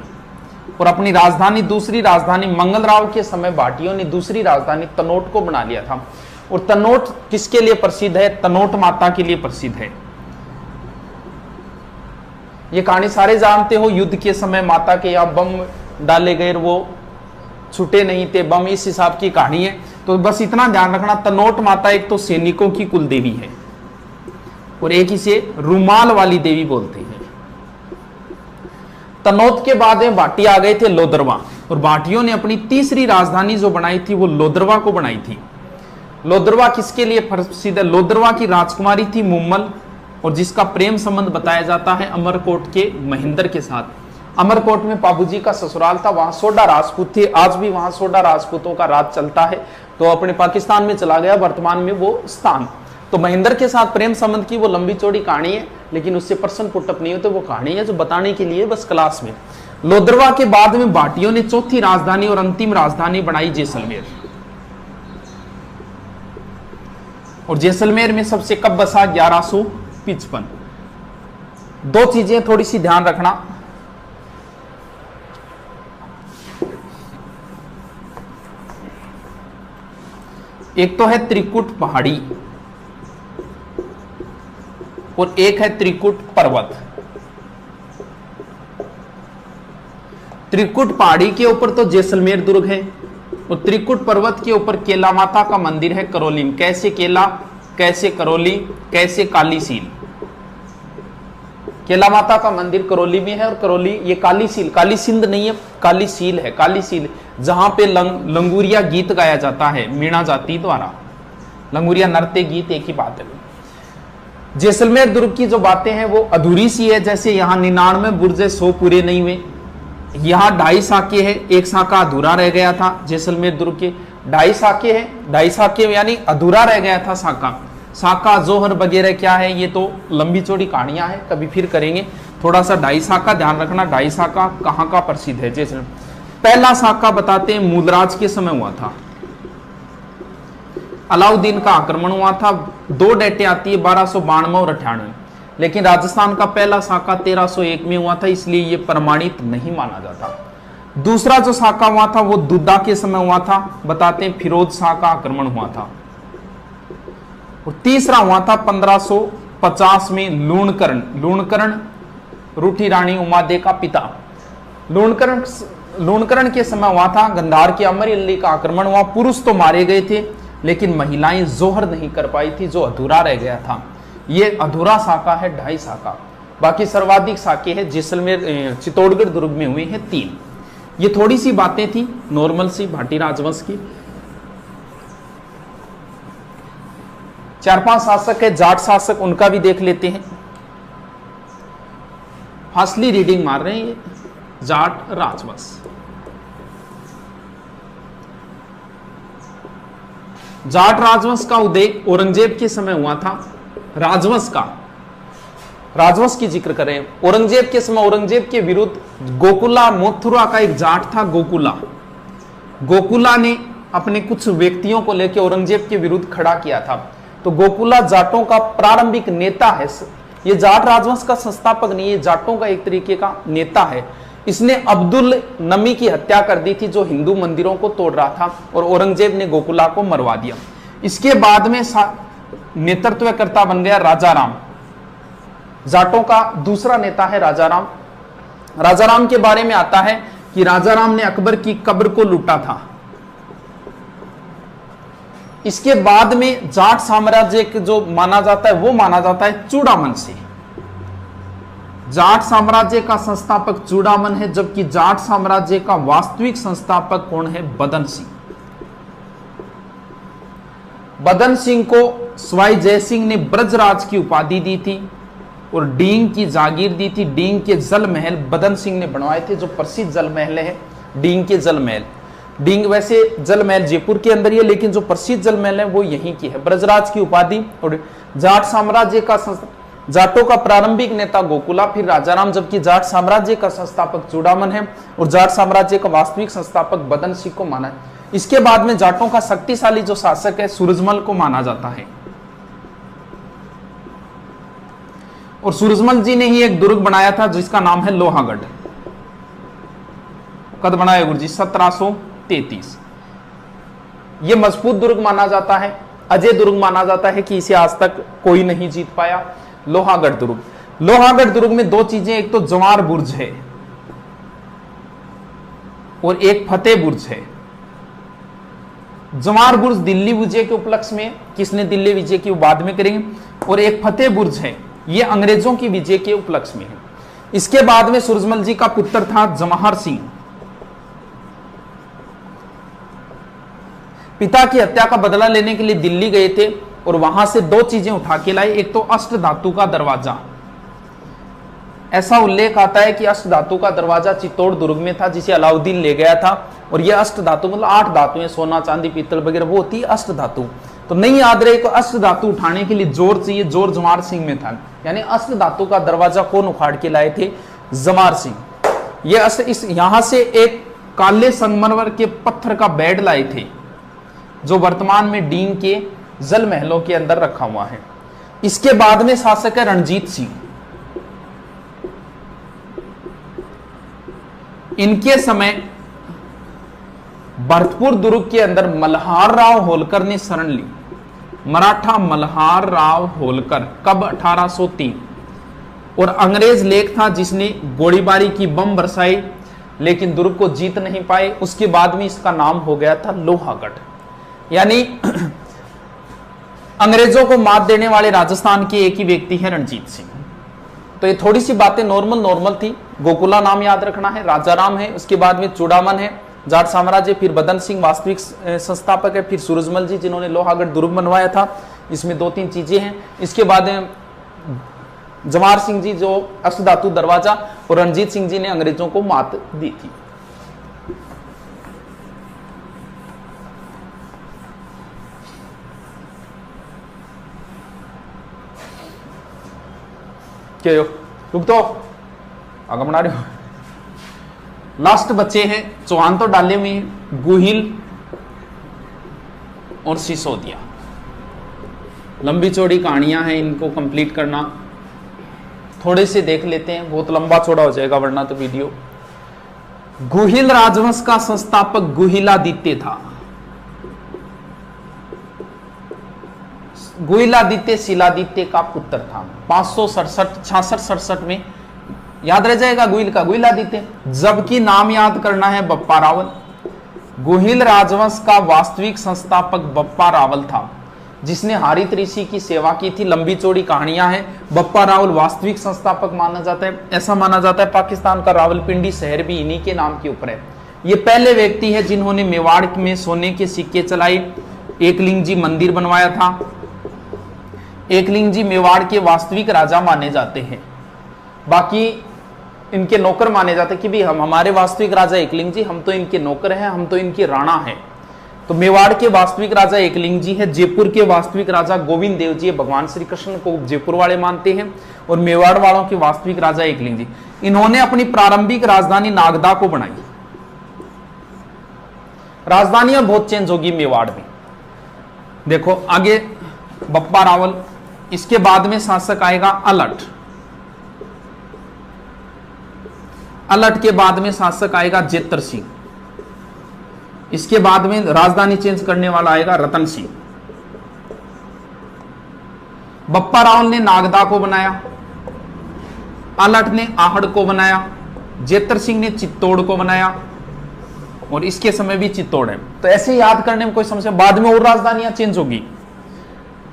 और अपनी राजधानी दूसरी राजधानी मंगलराव के समय भाटियों ने दूसरी राजधानी तनोट को बना लिया था। और तनोट किसके लिए प्रसिद्ध है? तनोट माता के लिए प्रसिद्ध है। ये कहानी सारे जानते हो, युद्ध के समय माता के यहाँ बम डाले गए, वो छूटे नहीं थे बम, इस हिसाब की कहानी है। तो बस इतना ध्यान रखना, तनोट माता एक तो सैनिकों की कुल देवी है, और एक इसे रुमाल वाली देवी बोलते हैं। तनोट के बाद में भाटी आ गए थे लोदरवा, और भाटियों ने अपनी तीसरी राजधानी जो बनाई थी वो लोदरवा को बनाई थी। लोदरवा किसके लिए प्रसिद्ध है? लोदरवा की राजकुमारी थी मुम्मल, और जिसका प्रेम संबंध बताया जाता है अमरकोट के महेंद्र के साथ। अमरकोट में बाबूजी का ससुराल था, वहां सोडा राजपूत थे, आज भी वहां सोडा राजपूतों का राज चलता है। तो अपने पाकिस्तान में चला गया वर्तमान में वो स्थान। तो महेंद्र के साथ प्रेम संबंध की वो लंबी चौड़ी कहानी है, लेकिन उससे प्रश्न पुटअप नहीं होते। वो कहानी है जो बताने के लिए बस क्लास में। लोदरवा के बाद में भाटियों ने चौथी राजधानी और अंतिम राजधानी बनाई जैसलमेर। और जैसलमेर में सबसे कब बसा? 1155। दो चीजें थोड़ी सी ध्यान रखना। एक तो है त्रिकुट पहाड़ी और एक है त्रिकुट पर्वत। त्रिकुट पहाड़ी के ऊपर तो जैसलमेर दुर्ग है, और त्रिकुट पर्वत के ऊपर केला माता का मंदिर है करौली में। कैसे केला, कैसे करौली, कैसे कालीसील। केला माता का मंदिर करौली में है, और करौली ये कालीसील, काली सिंध नहीं है, कालीसील है। कालीसील जहां पे लंगूरिया गीत गाया जाता है मीणा जाति द्वारा। लंगूरिया नृत्य गीत एक ही बात है। जैसलमेर दुर्ग की जो बातें हैं वो अधूरी सी है, जैसे यहाँ 99 बुर्ज 100 पूरे नहीं हुए। यहाँ 2.5 साके है, एक साका अधूरा रह गया था। जैसलमेर दुर्ग के 2.5 साके है, 2.5 साके यानी अधूरा रह गया था साका। साका जोहर वगैरह क्या है ये तो लंबी चौड़ी कहानियां हैं, कभी फिर करेंगे। थोड़ा सा 2.5 साका ध्यान रखना। 2.5 साका कहाँ का प्रसिद्ध है? जैसलमेर। पहला साका बताते हैं मूलराज के समय हुआ था। अलाउद्दीन का आक्रमण हुआ था। 2 डेटें आती है 1292 और 98, लेकिन राजस्थान का पहला साका 1301 में हुआ था, इसलिए यह प्रमाणित नहीं माना जाता। दूसरा जो साका हुआ था वो दुद्दा के समय हुआ था, बताते हैं फिरोज शाह का आक्रमण हुआ था। और तीसरा हुआ था 1550 में लूणकरण। लूणकरण रूठी रानी उमादे का पिता। लूणकरण के समय हुआ था। गंधार के अमर अली का आक्रमण हुआ। पुरुष तो मारे गए थे, लेकिन महिलाएं जोहर नहीं कर पाई थी, जो अधूरा रह गया था। ये अधूरा साका है 2.5 साका। बाकी सर्वाधिक साके है जैसलमेर चित्तौड़गढ़ दुर्ग में हुए हैं 3। ये थोड़ी सी बातें थी नॉर्मल सी भाटी राजवंश की। 4-5 शासक है जाट शासक, उनका भी देख लेते हैं। फासली रीडिंग मार रहे हैं ये जाट राजवंश। जाट राजवंश का उदय औरंगजेब के समय हुआ था। राजवंश की जिक्र करें औरंगजेब के समय, औरंगजेब के विरुद्ध गोकुला मथुरा का एक जाट था गोकुला ने अपने कुछ व्यक्तियों को लेकर औरंगजेब के विरुद्ध खड़ा किया था। तो गोकुला जाटों का प्रारंभिक नेता है। ये जाट राजवंश का संस्थापक नहीं है, जाटों का एक तरीके का नेता है। इसने अब्दुल नमी की हत्या कर दी थी, जो हिंदू मंदिरों को तोड़ रहा था, और औरंगजेब ने गोकुला को मरवा दिया। इसके बाद में नेतृत्वकर्ता बन गया राजाराम। जाटों का दूसरा नेता है राजाराम। राजाराम के बारे में आता है कि राजाराम ने अकबर की कब्र को लूटा था। इसके बाद में जाट साम्राज्य के जो माना जाता है वो माना जाता है चूड़ामन से। जाट साम्राज्य का संस्थापक चूड़ामन है, जबकि जाट साम्राज्य का वास्तविक संस्थापक कौन है? बदन सिंह। बदन सिंह को सवाई जय सिंह ने ब्रजराज की उपाधि दी थी। और डींग की जागीर दी थी। डींग के जल महल बदन सिंह ने बनवाए थे, जो प्रसिद्ध जल महल है डींग के जल महल। डींग वैसे जल महल जयपुर के अंदर ही है, लेकिन जो प्रसिद्ध जल महल है वो यहीं की है। ब्रजराज की उपाधि और जाट साम्राज्य का जाटों का प्रारंभिक नेता गोकुला, फिर राजाराम, जबकि जाट साम्राज्य का संस्थापक चूड़ामन है और जाट साम्राज्य का वास्तविक संस्थापक बदन सिंह को माना है। इसके बाद में जाटों का शक्तिशाली जो शासक है सूरजमल को माना जाता है। और सूरजमल जी ने ही एक दुर्ग बनाया था जिसका नाम है लोहागढ़। कद बनाया गुरुजी? 1733। यह मजबूत दुर्ग माना जाता है, अजय दुर्ग माना जाता है कि इसे आज तक कोई नहीं जीत पाया। लोहागढ़ दुर्ग, लोहागढ़ दुर्ग में दो चीजें, एक तो जवार बुर्ज है और एक फतेह बुर्ज है। जवार बुर्ज दिल्ली विजय के उपलक्ष्य में, किसने दिल्ली विजय की बाद में करेंगे, और एक फतेह बुर्ज है, ये अंग्रेजों की विजय के उपलक्ष्य में है। इसके बाद में सूरजमल जी का पुत्र था जवाहर सिंह, पिता की हत्या का बदला लेने के लिए दिल्ली गए थे और वहां से दो चीजें उठा के लाए। एक तो अष्ट धातु का दरवाजा, ऐसा उल्लेख आता है कि अष्ट धातु का दरवाजा चित्तौड़ दुर्ग में था जिसे अलाउद्दीन ले गया था। और यह अष्ट धातु मतलब 8 धातुएं, सोना चांदी पीतल वगैरह, वो होती है अष्ट धातु। तो नहीं याद रहे को अष्ट धातु उठाने के लिए जोर चाहिए, जोर जवाहर सिंह में था। यानी अष्ट धातु का दरवाजा कौन उखाड़ के लाए थे? जवाहर सिंह। ये इस यहां से एक काले संगमरमर के पत्थर का बेड लाए थे जो वर्तमान में डींग के जल महलों के अंदर रखा हुआ है। इसके बाद में शासक है रणजीत सिंह। इनके समय भरतपुर दुर्ग के अंदर मल्हार राव होलकर ने शरण ली। मराठा मल्हार राव होलकर, कब? 1803। और अंग्रेज लेख था जिसने गोलीबारी की, बम बरसाई, लेकिन दुर्ग को जीत नहीं पाए। उसके बाद में इसका नाम हो गया था लोहागढ़। यानी अंग्रेजों को मात देने वाले राजस्थान के एक ही व्यक्ति है रणजीत सिंह। तो ये थोड़ी सी बातें नॉर्मल थी। गोकुला नाम याद रखना है, राजाराम है, उसके बाद में चूड़ामन है, जाट साम्राज्य, फिर बदन सिंह वास्तविक संस्थापक है, फिर सूरजमल जी जिन्होंने लोहागढ़ दुर्ग बनवाया था। इसमें 2-3 चीजें हैं। इसके बाद जवाहर सिंह जी जो अष्टधातु दरवाजा, और रणजीत सिंह जी ने अंग्रेजों को मात दी थी। क्या रुक तो आगे बना रहे हो। लास्ट बच्चे हैं, चौहान तो डाले हुए हैं, गुहिल और सिसोदिया। लंबी चौड़ी कहानियां हैं, इनको कंप्लीट करना। थोड़े से देख लेते हैं, बहुत लंबा चौड़ा हो जाएगा वरना तो वीडियो। गुहिल राजवंश का संस्थापक गुहिलादित्य था। गुहिलादित्य शिलादित्य का पुत्र था। 567 में याद रह जाएगा गुहिल का, गुहिलादित्य। जबकि नाम याद करना है बप्पा रावल। गुहिल राजवंश का वास्तविक संस्थापक बप्पा रावल था, जिसने हारित ऋषि की सेवा की थी। लंबी चौड़ी कहानियां हैं। बप्पा रावल वास्तविक संस्थापक माना जाता है। ऐसा माना जाता है पाकिस्तान का रावलपिंडी शहर भी इन्हीं के नाम के ऊपर है। ये पहले व्यक्ति है जिन्होंने मेवाड़ में सोने के सिक्के चलाए। एकलिंग जी मंदिर बनवाया था। एकलिंग जी मेवाड़ के वास्तविक राजा माने जाते हैं, बाकी इनके नौकर माने जाते हैं कि भी हम हमारे वास्तविक राजा एकलिंग जी, हम तो इनके नौकर हैं, हम तो इनके राणा हैं। तो मेवाड़ के वास्तविक राजा एकलिंग जी है। जयपुर के वास्तविक राजा गोविंद देव जी है। भगवान श्री कृष्ण को जयपुर वाले मानते हैं और मेवाड़ वालों के वास्तविक राजा एकलिंग जी। इन्होंने अपनी प्रारंभिक राजधानी नागदा को बनाई। राजधानियां बहुत चेंज होगी मेवाड़ में। देखो आगे बप्पा रावल। इसके बाद में शासक आएगा अलट। अलट के बाद में शासक आएगा जेतर सिंह। इसके बाद में राजधानी चेंज करने वाला आएगा रतन सिंह। बप्पा रावल ने नागदा को बनाया, अलट ने आहड़ को बनाया, जेतर सिंह ने चित्तौड़ को बनाया, और इसके समय भी चित्तौड़ है। तो ऐसे याद करने में कोई समस्या। बाद में और राजधानियां चेंज होगी।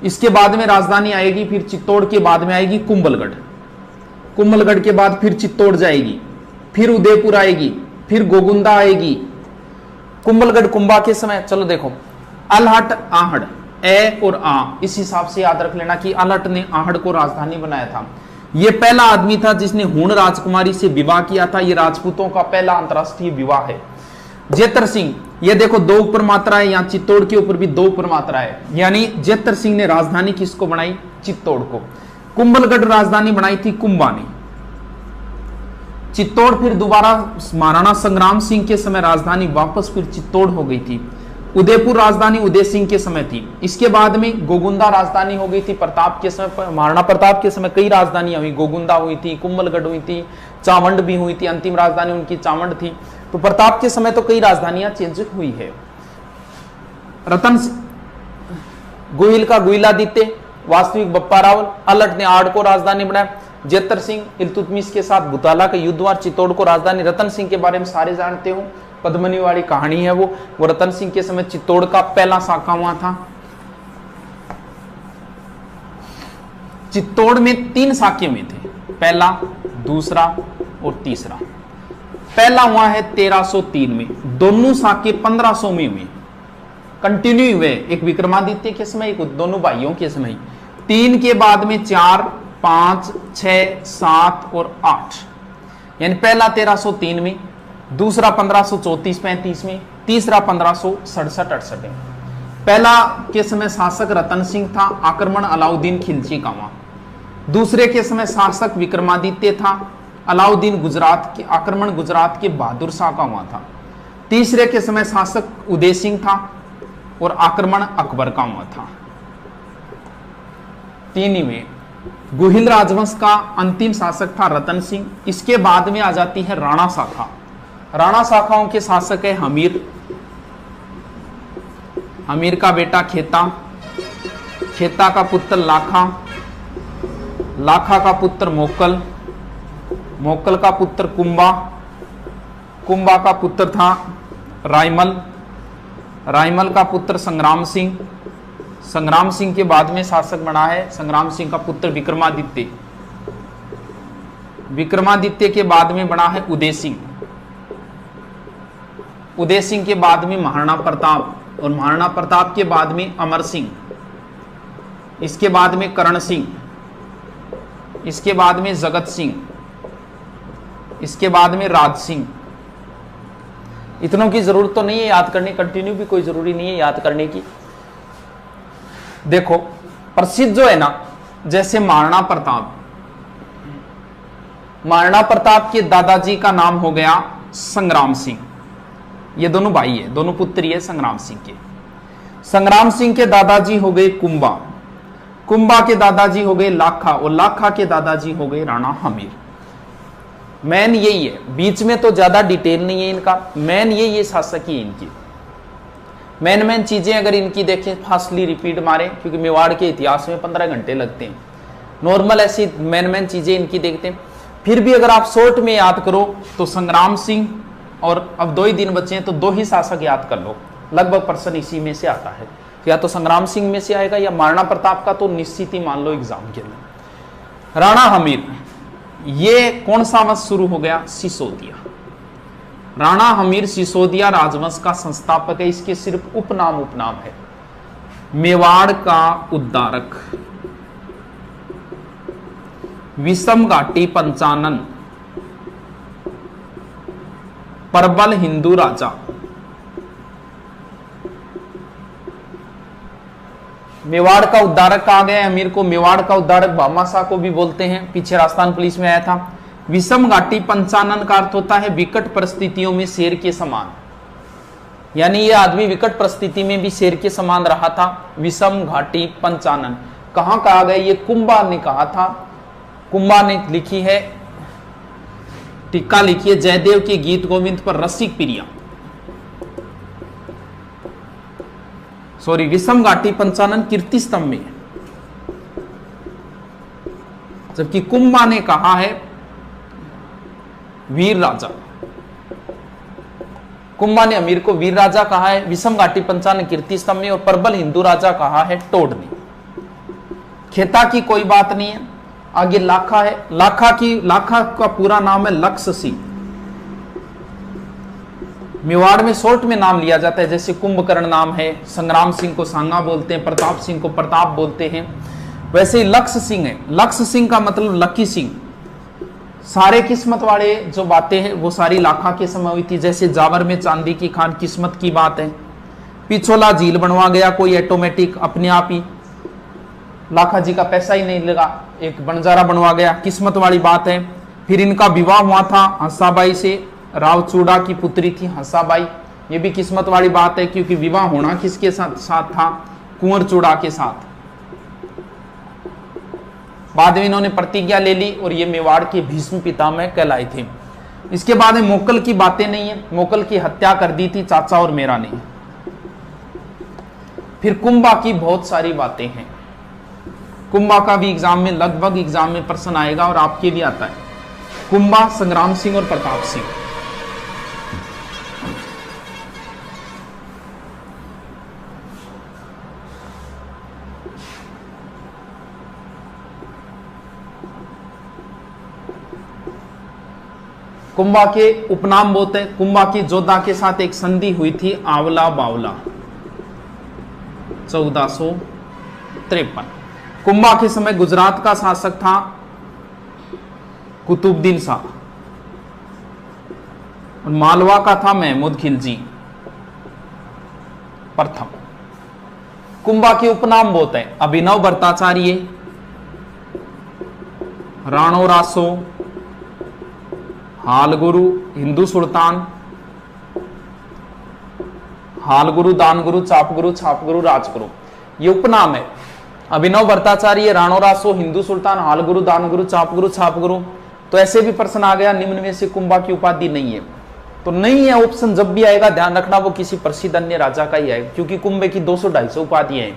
इसके बाद में राजधानी आएगी, फिर चित्तौड़ के बाद में आएगी कुंभलगढ़। कुंभलगढ़ के बाद फिर चित्तौड़ जाएगी, फिर उदयपुर आएगी, फिर गोगुंदा आएगी। कुंभलगढ़ कुंभा के समय, चलो देखो, अलहट आहड़, ए और आ, इस हिसाब से याद रख लेना कि अलहट ने आहड़ को राजधानी बनाया था। ये पहला आदमी था जिसने हुण राजकुमारी से विवाह किया था। ये राजपूतों का पहला अंतरराष्ट्रीय विवाह है। जेतर सिंह, ये देखो दो ऊपर मात्रा है, यहाँ चित्तौड़ के ऊपर भी दो ऊपर मात्रा है, यानी जेतर सिंह ने राजधानी किसको बनाई? चित्तौड़ को। कुंभलगढ़ राजधानी बनाई थी कुंभा ने। चित्तौड़ फिर दोबारा महाराणा संग्राम सिंह के समय राजधानी वापस फिर चित्तौड़ हो गई थी। उदयपुर राजधानी उदय सिंह के समय थी। इसके बाद में गोगुंदा राजधानी हो गई थी प्रताप के समय। महाराणा प्रताप के समय कई राजधानियां हुई, गोगुंदा हुई थी, कुंभलगढ़ हुई थी, चावंड भी हुई थी, अंतिम राजधानी उनकी चावंड थी। तो प्रताप के समय तो कई राजधानियां चेंज हुई है। रतन गोहिल का गोहिलादित्य, वास्तविक बप्पा रावल, अलट ने आड़ को राजधानी बनाया। जेतर सिंह इल्तुतमिश के साथ बुताला का युद्ध हुआ, चित्तौड़ को राजधानी। रतन सिंह के बारे में सारे जानते हो, पद्मनी वाली कहानी है वो रतन सिंह के समय चित्तौड़ का पहला साका हुआ था। चित्तौड़ में 3 साके में थे, पहला, दूसरा और तीसरा। पहला हुआ है 1303 में, दोनों साके 1500 में हुए, कंटिन्यू हुए, एक विक्रमादित्य के समय, एक दोनों भाइयों के समय। 3 के बाद में 4, 5, 6, 7 और 8, यानी पहला 1303 में, दूसरा 1534-35 में, तीसरा 1567-68 में। पहला के समय शासक रतन सिंह था, आक्रमण अलाउद्दीन खिलजी का हुआ। दूसरे के समय शासक विक्रमादित्य था, अलाउद्दीन गुजरात के आक्रमण गुजरात के बहादुर शाह का हुआ था। तीसरे के समय शासक उदय सिंह था और आक्रमण अकबर का हुआ था। 3 में गोहिल राजवंश का अंतिम शासक था रतन सिंह। इसके बाद में आ जाती है राणा शाखा। राणा शाखाओं के शासक है हमीर, हमीर का बेटा खेता, खेता का पुत्र लाखा, लाखा का पुत्र मोक्कल, मोक्कल का पुत्र कुंभा, कुंभा का पुत्र था रायमल, रायमल का पुत्र संग्राम सिंह, संग्राम सिंह के बाद में शासक बना है संग्राम सिंह का पुत्र विक्रमादित्य, विक्रमादित्य के बाद में बना है उदय सिंह, उदय सिंह के बाद में महाराणा प्रताप, और महाराणा प्रताप के बाद में अमर सिंह, इसके बाद में करण सिंह, इसके बाद में जगत सिंह, इसके बाद में राज सिंह। इतनों की जरूरत तो नहीं है याद करने, कंटिन्यू भी कोई जरूरी नहीं है याद करने की। देखो प्रसिद्ध जो है ना, जैसे महाराणा प्रताप, महाराणा प्रताप के दादाजी का नाम हो गया संग्राम सिंह। ये दोनों भाई है, दोनों पुत्री है संग्राम सिंह के। संग्राम सिंह के दादाजी हो गए कुंभा, कुंभा के दादाजी हो गए लाखा, और लाखा के दादाजी हो गए राणा हमीर। मैन यही है, बीच में तो ज्यादा डिटेल नहीं है इनका, मैन ये शासक ही इनकी मैन चीजें अगर इनकी देखें फास्टली रिपीट मारे, क्योंकि मेवाड़ के इतिहास में 15 घंटे लगते हैं। नॉर्मल ऐसी मैन चीजें इनकी देखते हैं। फिर भी अगर आप शॉर्ट में याद करो तो संग्राम सिंह, और अब 2 ही दिन बचे हैं तो 2 ही शासक याद कर लो, लगभग पर्सन इसी में से आता है। या तो संग्राम सिंह में से आएगा या महाराणा प्रताप का तो निश्चित ही मान लो एग्जाम के लिए। राणा हमीर, ये कौन सा वंश शुरू हो गया? सिसोदिया। राणा हमीर सिसोदिया राजवंश का संस्थापक है। इसके सिर्फ उपनाम है। मेवाड़ का उद्धारक, विषम घाटी पंचानन, प्रबल हिंदू राजा। मेवाड़ का उद्धारक कहा गया है अमीर को। मेवाड़ का उद्धारक भामाशाह को भी बोलते हैं, पीछे राजस्थान पुलिस में आया था। विषम घाटी पंचानन का अर्थ होता है विकट परिस्थितियों में शेर के समान, यानी ये आदमी विकट परिस्थिति में भी शेर के समान रहा था। विषम घाटी पंचानन कहां कहा गया? ये कुंभा ने कहा था। कुंभा ने लिखी है, टीका लिखी है जयदेव के गीत गोविंद पर रसिक प्रिया, सॉरी विषम घाटी पंचानन कीर्ति स्तंभ में, जबकि कुंभा ने कहा है वीर राजा। कुंभा ने अमीर को वीर राजा कहा है विषम घाटी पंचानन कीर्ति स्तंभ में, और प्रबल हिंदू राजा कहा है टोड ने। खेता की कोई बात नहीं है। आगे लाखा है। लाखा का पूरा नाम है लक्ष्य सिंह। मेवाड़ में शॉर्ट में नाम लिया जाता है, जैसे कुंभकर्ण नाम है, संग्राम सिंह को सांगा बोलते हैं, प्रताप सिंह को प्रताप बोलते हैं। वैसे ही लक्ष्य सिंह है, लक्ष्य सिंह का मतलब लकी सिंह। सारे किस्मत वाले जो बातें हैं वो सारी लाखा के समय हुई थी। जैसे जावर में चांदी की खान किस्मत की बात है, पिछोला झील बनवा गया कोई ऑटोमेटिक अपने आप ही, लाखा जी का पैसा ही नहीं लगा, एक बंजारा बनवा गया, किस्मत वाली बात है। फिर इनका विवाह हुआ था हंसाबाई से, रावचूड़ा की पुत्री थी हंसाबाई, ये भी किस्मत वाली बात है क्योंकि विवाह होना किसके साथ था, कुंवर चूड़ा के साथ। बाद में इन्होंने प्रतिज्ञा ले ली और ये मेवाड़ के भीष्म पितामह कहलाए थे। इसके बाद में मोकल की बातें नहीं है, मोकल की हत्या कर दी थी चाचा और मेरा ने। फिर कुंभा की बहुत सारी बातें हैं, कुंभा का भी एग्जाम में लगभग एग्जाम में प्रश्न आएगा और आपके भी आता है। कुंभा संग्राम सिंह और प्रताप सिंह। कुंभा के उपनाम बहुत है। कुंभा की जोधा के साथ एक संधि हुई थी आवला बावला 1453। कुंभा के समय गुजरात का शासक था कुतुबुद्दीन शाह और मालवा का था महमूद खिलजी प्रथम। कुंभा के उपनाम बहुत है, अभिनव भट्टाचार्य, राणो रासो, हालगुरु, हिंदू सुल्तान, हालगुरु, दानगुरु, चापगुरु, छापगुरु, राजगुरु, ये उपनाम है। अभिनव भट्टाचार्य, राणो रासो, हिंदू सुल्तान, हालगुरु, दानगुरु, चापगुरु, छापगुरु। तो ऐसे भी प्रश्न आ गया निम्न में से कुंभा की उपाधि नहीं है, तो नहीं है ऑप्शन जब भी आएगा ध्यान रखना वो किसी प्रसिद्ध अन्य राजा का ही आएगा, क्योंकि कुंभे की 200-250 उपाधियां हैं।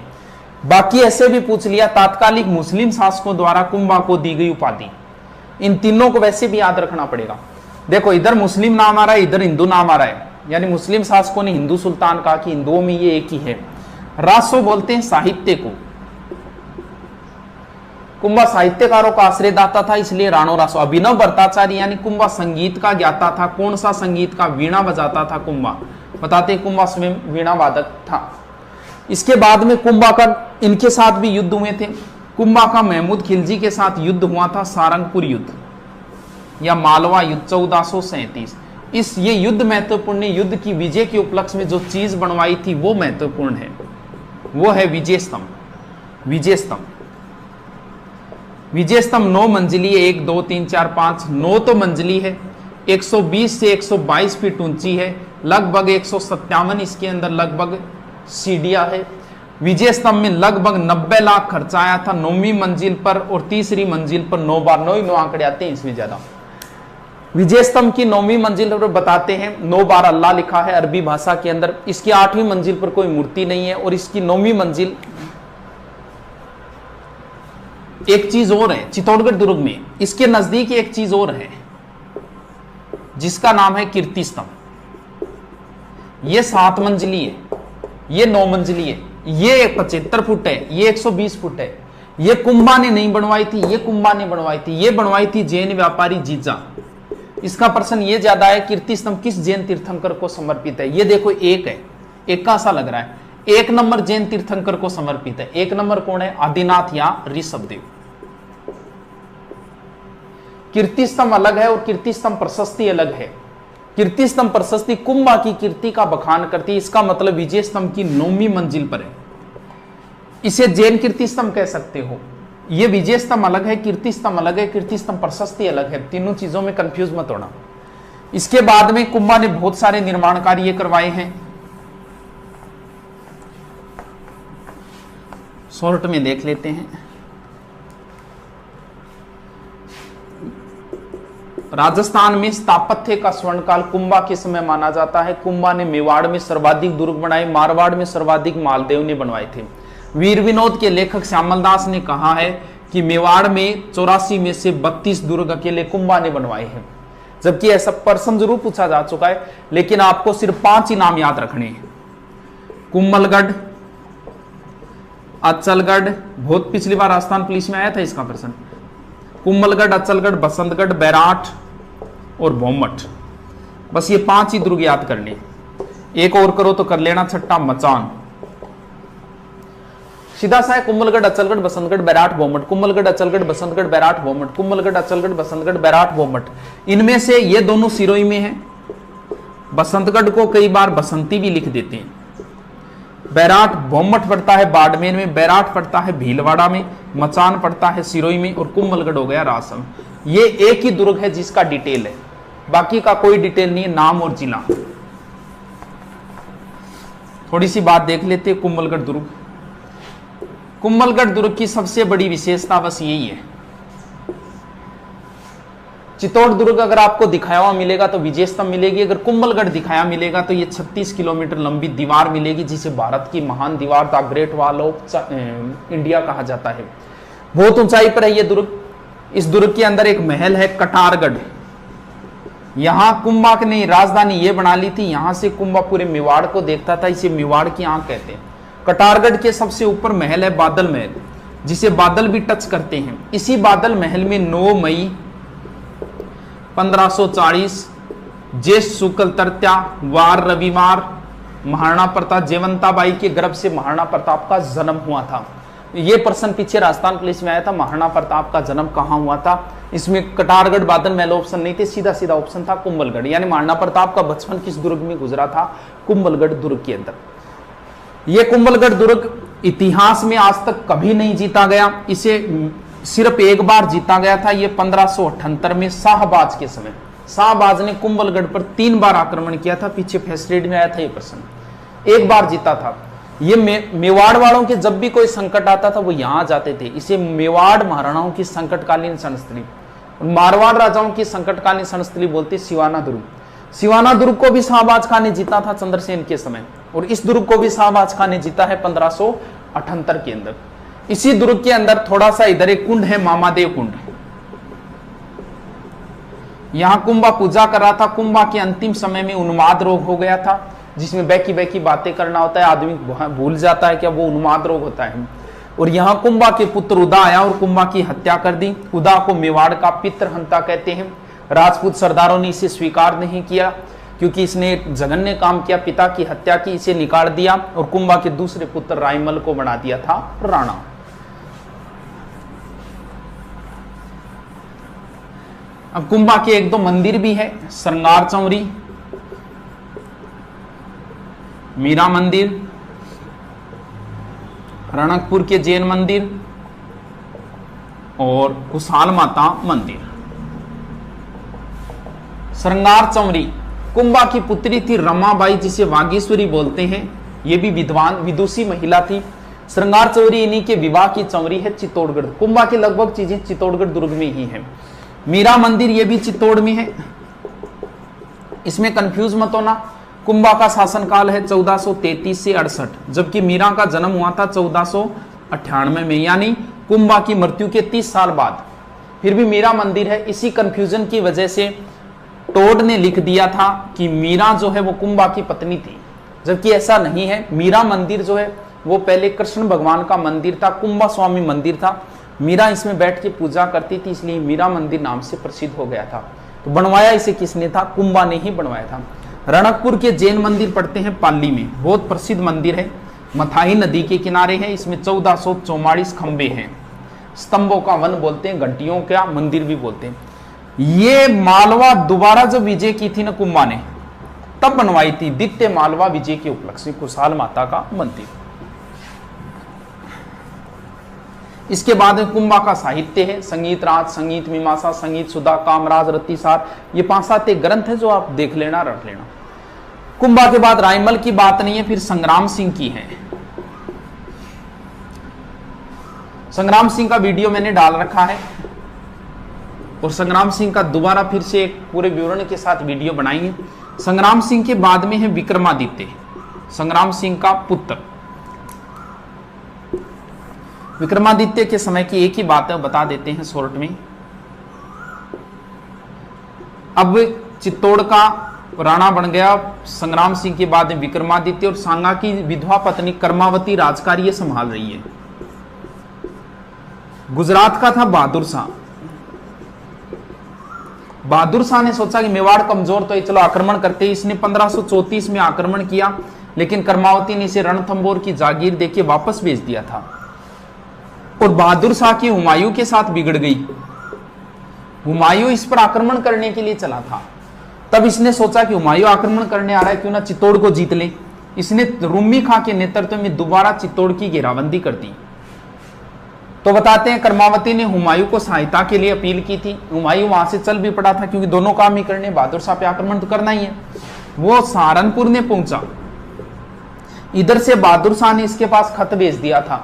बाकी ऐसे भी पूछ लिया तात्कालिक मुस्लिम शासकों द्वारा कुंभा को दी गई उपाधि, इन तीनों को वैसे भी याद रखना पड़ेगा। देखो इधर मुस्लिम नाम आ रहा है, इधर हिंदू नाम आ रहा है, यानी मुस्लिम शासकों ने हिंदू सुल्तान कहा कि हिंदुओं में ये एक ही है। रासो बोलते हैं साहित्य को, कुंभा साहित्यकारों का आश्रयदाता था इसलिए राणो रासो। अभिनव भट्टाचार्य यानी कुंभा संगीत का ज्ञाता था। कौन सा संगीत का? वीणा बजाता था कुंभा, बताते कुंभा स्वयं वीणा वादक था। इसके बाद में कुंभा का इनके साथ भी युद्ध हुए थे। कुंभा का महमूद खिलजी के साथ युद्ध हुआ था, सारंगपुर युद्ध या मालवा युद्ध 1437। इस ये युद्ध महत्वपूर्ण है। युद्ध की विजय के उपलक्ष्य में जो चीज बनवाई थी वो महत्वपूर्ण है, वो है विजय स्तंभ। विजय स्तंभ, विजय स्तंभ 9 मंजिली है, 1 2 3 4 5 9 तो मंजिली है, 120 से 122 फीट ऊंची है, लगभग 157 इसके अंदर लगभग सीढ़ियां है। विजय स्तंभ में लगभग 90 लाख खर्चा आया था 9वीं मंजिल पर, और तीसरी मंजिल पर 9 बार, 9 आंकड़े आते हैं इसमें ज्यादा। विजय स्तंभ की 9वीं मंजिल पर बताते हैं 9 बार अल्लाह लिखा है अरबी भाषा के अंदर। इसकी 8वीं मंजिल पर कोई मूर्ति नहीं है, और इसकी 9वीं मंजिल एक चीज और है चित्तौड़गढ़ दुर्ग में, इसके नजदीक एक चीज और है जिसका नाम है कीर्ति स्तंभ। ये 7 मंजिली है, ये 9 मंजिली है, ये 75 फुट है, ये 120 फुट है। ये कुंभा ने नहीं बनवाई थी, ये कुंभा ने बनवाई थी, ये बनवाई थी जैन व्यापारी जीजा। इसका प्रश्न ये ज्यादा है कीर्ति स्तंभ किस जैन तीर्थंकर को समर्पित है? ये देखो एक है, एक का सा लग रहा है, 1 नंबर जैन तीर्थंकर को समर्पित है। 1 नंबर कौन है? आदिनाथ या ऋषभदेव। कीर्ति स्तंभ अलग है और कीर्ति स्तंभ प्रशस्ति अलग है। कीर्ति स्तंभ प्रशस्ति कुंभा की कीर्ति का बखान करती है, इसका मतलब विजय स्तंभ की 9वीं मंजिल पर है। इसे जैन कीर्ति स्तंभ कह सकते हो। ये विजय स्तंभ अलग है, कीर्ति स्तंभ अलग है, कीर्ति स्तंभ प्रशस्ति अलग है, तीनों चीजों में कंफ्यूज मत होना। इसके बाद में कुंभा ने बहुत सारे निर्माण कार्य करवाए हैं। शॉर्ट में देख लेते हैं। राजस्थान में स्थापत्य का स्वर्णकाल कुंभा के समय माना जाता है। कुंभा ने मेवाड़ में सर्वाधिक दुर्ग बनाए, मारवाड़ में सर्वाधिक मालदेव ने बनवाए थे। वीर विनोद के लेखक श्यामल दास ने कहा है कि मेवाड़ में 84 में से 32 दुर्ग अकेले कुंभा ने बनवाए हैं, जबकि ऐसा प्रश्न जरूर पूछा जा चुका है, लेकिन आपको सिर्फ 5 ही नाम याद रखने हैं। कुम्भलगढ़, अचलगढ़, बहुत पिछली बार राजस्थान पुलिस में आया था इसका प्रश्न। कुम्भलगढ़, अचलगढ़, बसंतगढ़, बैराठ और भोमठ, बस ये 5 ही दुर्ग याद करने। एक और करो तो कर लेना, छठा मचान। सीधा सा है कुंभलगढ़, अचलगढ़, बसंतगढ़, बैराट, भोमट, कुंभलगढ़, अचलगढ़, बसंतगढ़, बैराट, भोमट, कुंभलगढ़, अचलगढ़, बसंतगढ़, बैराट, भोमट। इनमें से ये दोनों सिरोही में है। बसंतगढ़ को कई बार बसंती भी लिख देते हैं। बैराट भोमट पड़ता है बाड़मेर में, बैराट पड़ता है भीलवाड़ा में, मचान पड़ता है सिरोही में, और कुंभलगढ़ हो गया रासम। ये एक ही दुर्ग है जिसका डिटेल है, बाकी का कोई डिटेल नहीं है, नाम और जिला। थोड़ी सी बात देख लेते हैं कुंभलगढ़ दुर्ग। कुंभलगढ़ दुर्ग की सबसे बड़ी विशेषता बस यही है। चित्तौड़ दुर्ग अगर आपको दिखाया हुआ मिलेगा तो विजय स्तंभ मिलेगी, अगर कुंभलगढ़ दिखाया मिलेगा तो ये 36 किलोमीटर लंबी दीवार मिलेगी, जिसे भारत की महान दीवार the great wall of India कहा जाता है। बहुत ऊंचाई पर है ये दुर्ग। इस दुर्ग के अंदर एक महल है कटारगढ़। यहां कुंभा ने राजधानी ये बना ली थी, यहां से कुंभा पूरे मेवाड़ को देखता था, इसे मेवाड़ की आंख कहते हैं। कटारगढ़ के सबसे ऊपर महल है बादल महल, जिसे बादल भी टच करते हैं। इसी बादल महल में 9 मई 1540 ज्येष्ठ शुक्ल तृतीया वार रविवार महाराणा प्रताप जयवंताबाई के गर्भ से महाराणा प्रताप का जन्म हुआ था। ये प्रश्न पीछे राजस्थान पुलिस में आया था, महाराणा प्रताप का जन्म कहां हुआ था। इसमें कटारगढ़ बादल महल ऑप्शन नहीं थे, सीधा सीधा ऑप्शन था कुंभलगढ़। यानी महाराणा प्रताप का बचपन किस दुर्ग में गुजरा था? कुंभलगढ़ दुर्ग के अंदर। यह कुंभलगढ़ दुर्ग इतिहास में आज तक कभी नहीं जीता गया, इसे सिर्फ एक बार जीता गया था। यह 1578 में शाहबाज के समय। शाहबाज ने कुंभलगढ़ पर 3 बार आक्रमण किया था। पीछे फर्स्ट रेड में आया था ये प्रश्न, एक बार जीता था। ये मेवाड़ वालों के जब भी कोई संकट आता था वो यहां जाते थे। इसे मेवाड़ महाराणाओं की संकटकालीन संस्थली, मारवाड़ राजाओं की संकटकालीन संस्थली बोलते सिवाना दुर्ग। सिवाना दुर्ग को भी शाहबाज खान ने जीता था चंद्रसेन के समय, और इस दुर्ग को भी शाहबाज खान ने जीता है 1578 के अंदर। इसी दुर्ग के अंदर थोड़ा सा इधर एक कुंड है, मामादेव कुंड। यहां कुंभा पूजा कर रहा था। कुंभा के अंतिम समय में उन्माद रोग हो गया था, जिसमें बैकी बैकी बातें करना होता है, आदमी भूल जाता है कि वो उन्माद रोग होता है। और यहां कुंभा के पुत्र उदा आया और कुंभा की हत्या कर दी। उदा को मेवाड़ का पितृहंता कहते हैं। राजपूत सरदारों ने इसे स्वीकार नहीं किया क्योंकि इसने जघन्य काम किया, पिता की हत्या की, इसे निकाल दिया और कुंभा के दूसरे पुत्र रायमल को बना दिया था राणा। अब कुंभा के 1-2 मंदिर भी है, श्रृंगार चौरी, मीरा मंदिर, रणकपुर के जैन मंदिर और कुशाल माता मंदिर। श्रृंगार चौरी कुंभा की पुत्री थी रमाबाई, जिसे वागीश्वरी बोलते हैं। ये भी विद्वान विदुषी महिला थी। श्रृंगार चौरी इन्हीं के विवाह की चौरी है चित्तौड़गढ़। कुंभा की लगभग चीजें चित्तौड़गढ़ दुर्ग में ही है। मीरा मंदिर ये भी चित्तौड़ में है। इसमें कंफ्यूज मत होना, कुंभा का शासनकाल है 1433 से 68, जबकि मीरा का जन्म हुआ था 1498 में, यानी कुंभा की मृत्यु के 30 साल बाद। फिर भी मीरा मंदिर है। इसी कंफ्यूजन की वजह से टोड ने लिख दिया था कि मीरा जो है वो कुंभा की पत्नी थी, जबकि ऐसा नहीं है। मीरा मंदिर जो है वो पहले कृष्ण भगवान का मंदिर था, कुंभा स्वामी मंदिर था। मीरा इसमें बैठ के पूजा करती थी, इसलिए मीरा मंदिर नाम से प्रसिद्ध हो गया था। तो बनवाया इसे किसने था? कुंभा ने ही बनवाया था। रणकपुर के जैन मंदिर पड़ते हैं पाली में, बहुत प्रसिद्ध मंदिर है, मथाही नदी के किनारे है। इसमें 1444 खंबे हैं, स्तंभों का वन बोलते हैं, घंटियों का मंदिर भी बोलते हैं। ये मालवा दोबारा जब विजय की थी ना कुंभा ने, तब बनवाई थी, द्वितीय मालवा विजय के उपलक्ष्य में कुशाल माता का मंदिर। इसके बाद कुंभा का साहित्य है, संगीत राज, संगीत मीमांसा, संगीत सुधा, कामराज, रतिसार, ये 5-7 ग्रंथ है जो आप देख लेना, रख लेना। कुंभा के बाद रायमल की बात नहीं है, फिर संग्राम सिंह की है। संग्राम सिंह का वीडियो मैंने डाल रखा है और संग्राम सिंह का दोबारा फिर से एक पूरे विवरण के साथ वीडियो बनाएंगे। संग्राम सिंह के बाद में है विक्रमादित्य, संग्राम सिंह का पुत्र। विक्रमादित्य के समय की एक ही बात है, बता देते हैं शॉर्ट में। अब चित्तौड़ का राणा बन गया संग्राम सिंह के बाद में विक्रमादित्य, और सांगा की विधवा पत्नी कर्मावती राजकार्य संभाल रही है। गुजरात का था बहादुर शाह। बहादुर शाह ने सोचा कि मेवाड़ कमजोर तो है, चलो आक्रमण करते हैं। इसने 1534 में आक्रमण किया, लेकिन कर्मावती ने इसे रणथंबोर की जागीर देके वापस भेज दिया था। और बहादुर शाह की हुमायूं के साथ बिगड़ गई। हुमायूं इस पर आक्रमण करने के लिए चला था। तब इसने सोचा कि हुमायूं आक्रमण करने आ रहा है, क्यों ना चित्तौड़ को जीत ले। इसने रूमी खां के नेतृत्व में दोबारा चित्तौड़ की घेराबंदी कर दी। तो बताते हैं कर्मावती ने हुमायूं को सहायता के लिए अपील की थी। हुमायूं वहां से चल भी पड़ा था, क्योंकि दोनों काम ही करने, बहादुर शाह पे आक्रमण तो करना ही है। वो सहारनपुर में पहुंचा। इधर से बहादुर शाह ने इसके पास खत भेज दिया था,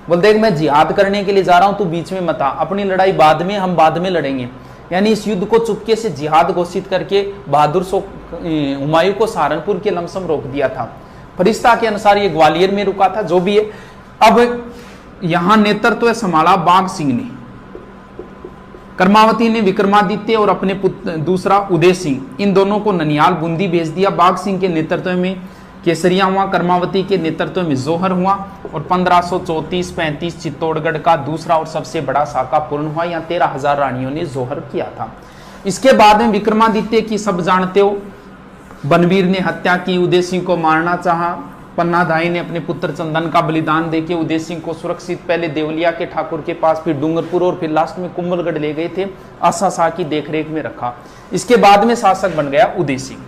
बोल देख मैं जिहाद करने के लिए जा रहा हूं, तू बीच में मत आ, अपनी लड़ाई बाद में, हम बाद में लड़ेंगे। यानी इस युद्ध को चुपके से जिहाद घोषित करके बहादुर हुमायूं को सहारनपुर के लमसम रोक दिया था। फरिश्ता के अनुसार ये ग्वालियर में रुका था, जो भी है। अब यहां नेतृत्व संभाला बाघ सिंह ने। कर्मावती ने विक्रमादित्य और अपने पुत्र दूसरा उदय सिंह, इन दोनों को ननियाल बूंदी भेज दिया। बाघ सिंह के नेतृत्व में केसरिया हुआ, कर्मावती के नेतृत्व में जोहर हुआ और 1534-35 चित्तौड़गढ़ का दूसरा और सबसे बड़ा साका पूर्ण हुआ। यहाँ 13,000 रानियों ने जोहर किया था। इसके बाद में विक्रमादित्य की सब जानते हो, बनवीर ने हत्या की, उदय सिंह को मारना चाहा। पन्नाधाई ने अपने पुत्र चंदन का बलिदान देके उदय सिंह को सुरक्षित पहले देवलिया के ठाकुर के पास, फिर डूंगरपुर और फिर लास्ट में कुंभलगढ़ ले गए थे, आशा शाह की देखरेख में रखा। इसके बाद में शासक बन गया उदय सिंह।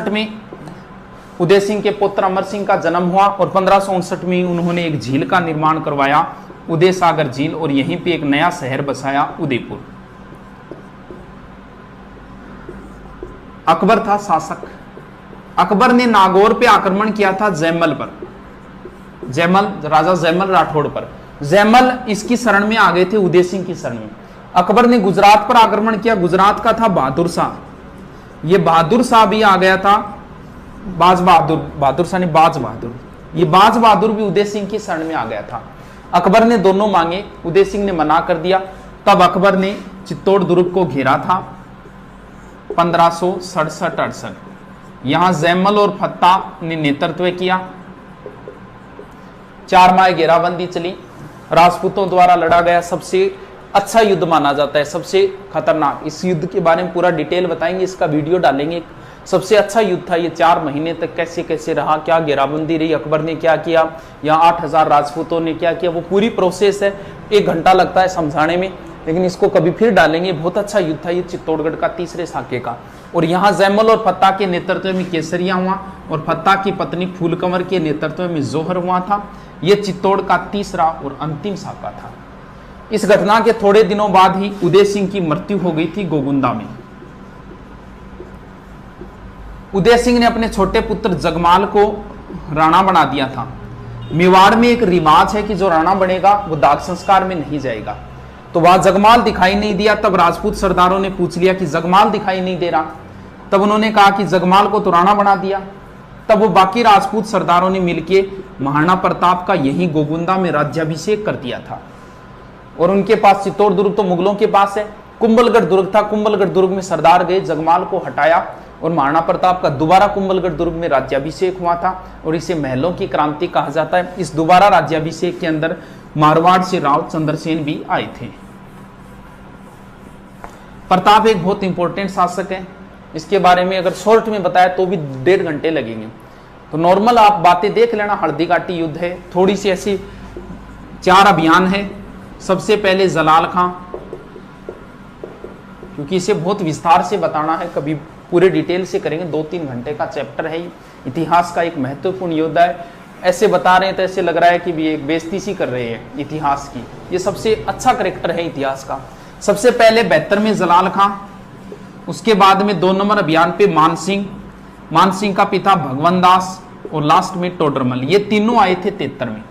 में उदय सिंह के पुत्र अमर सिंह का जन्म हुआ और 1559 में उन्होंने एक झील का निर्माण करवाया, उदय सागर झील, और यहीं पे एक नया शहर बसाया, उदयपुर। अकबर था शासक। अकबर ने नागौर पे आक्रमण किया था जैमल पर, राजा जैमल राठौड़ पर। जैमल इसकी शरण में आ गए थे, उदय सिंह की शरण में। अकबर ने गुजरात पर आक्रमण किया। गुजरात का था बहादुर शाह। ये बहादुर शाह भी आ गया था, बहादुर शाह ने बाज बहादुर, ये बाज बहादुर भी उदय सिंह की शरण में आ गया था। अकबर ने दोनों मांगे, उदय सिंह ने मना कर दिया। तब अकबर ने चित्तौड़ दुर्ग को घेरा था 1567-68। यहां जैमल और फत्ता ने नेतृत्व किया। 4 माह घेराबंदी चली, राजपूतों द्वारा लड़ा गया सबसे अच्छा युद्ध माना जाता है, सबसे खतरनाक। इस युद्ध के बारे में पूरा डिटेल बताएंगे, इसका वीडियो डालेंगे। सबसे अच्छा युद्ध था ये। 4 महीने तक कैसे कैसे रहा, क्या घेराबंदी रही, अकबर ने क्या किया, यहाँ 8,000 राजपूतों ने क्या किया, वो पूरी प्रोसेस है। 1 घंटा लगता है समझाने में, लेकिन इसको कभी फिर डालेंगे। बहुत अच्छा युद्ध था ये चित्तौड़गढ़ का, तीसरे साके का। और यहाँ जैमल और फत्ता के नेतृत्व में केसरिया हुआ और फत्ता की पत्नी फूलकंवर के नेतृत्व में जोहर हुआ था। ये चित्तौड़ का तीसरा और अंतिम साका था। इस घटना के थोड़े दिनों बाद ही उदय सिंह की मृत्यु हो गई थी गोगुंदा में। उदय सिंह ने अपने छोटे पुत्र जगमाल को राणा बना दिया था। मेवाड़ में एक रिवाज है कि जो राणा बनेगा वो दाह संस्कार में नहीं जाएगा। तो वहां जगमाल दिखाई नहीं दिया। तब राजपूत सरदारों ने पूछ लिया कि जगमाल दिखाई नहीं दे रहा। तब उन्होंने कहा कि जगमाल को तो राणा बना दिया। तब वो बाकी राजपूत सरदारों ने मिलकर महाराणा प्रताप का यही गोगुंदा में राज्याभिषेक कर दिया था। और उनके पास चित्तौड़ दुर्ग तो मुगलों के पास है, कुंभलगढ़ दुर्ग था। कुंभलगढ़ दुर्ग में सरदार गए, जगमाल को हटाया और महाराणा प्रताप का दोबारा कुंभलगढ़ दुर्ग में राज्याभिषेक हुआ था। और इसे महलों की क्रांति कहा जाता है। इस दोबारा राज्याभिषेक के अंदर मारवाड़ से राव चंद्रसेन भी आए थे। प्रताप एक बहुत इंपॉर्टेंट शासक है। इसके बारे में अगर शॉर्ट में बताया तो भी 1.5 घंटे लगेंगे। तो नॉर्मल आप बातें देख लेना। हल्दी घाटी युद्ध है, थोड़ी सी ऐसी 4 अभियान है। सबसे पहले जलाल खां, क्योंकि इसे बहुत विस्तार से बताना है, कभी पूरे डिटेल से करेंगे। 2-3 घंटे का चैप्टर है। इतिहास का एक महत्वपूर्ण योद्धा है। ऐसे बता रहे हैं तो ऐसे लग रहा है कि भी एक बेइज्जती सी कर रहे हैं इतिहास की। ये सबसे अच्छा करेक्टर है इतिहास का। सबसे पहले 72 में जलाल खां, उसके बाद में 2 नंबर अभियान पे मान सिंह का पिता भगवंत दास और लास्ट में टोडरमल। ये तीनों आए थे 73 में।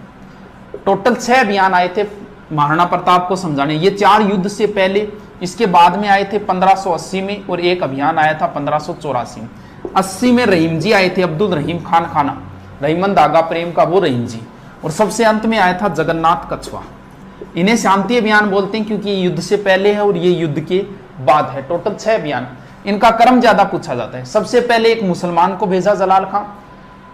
टोटल 6 अभियान आए थे महाराणा प्रताप को समझाने। ये 4 युद्ध से पहले, इसके बाद में आए थे 1580 में और एक अभियान आया था 1584 में। 80 में रहीम जी आए थे, अब्दुल रहीम खान खाना, रहीमन दागा प्रेम का वो रहीम जी। और सबसे अंत में आया था जगन्नाथ कछवा। इन्हें शांति अभियान बोलते हैं क्योंकि ये युद्ध से पहले है और ये युद्ध के बाद है। टोटल 6 अभियान। इनका क्रम ज्यादा पूछा जाता है। सबसे पहले एक मुसलमान को भेजा जलाल खां,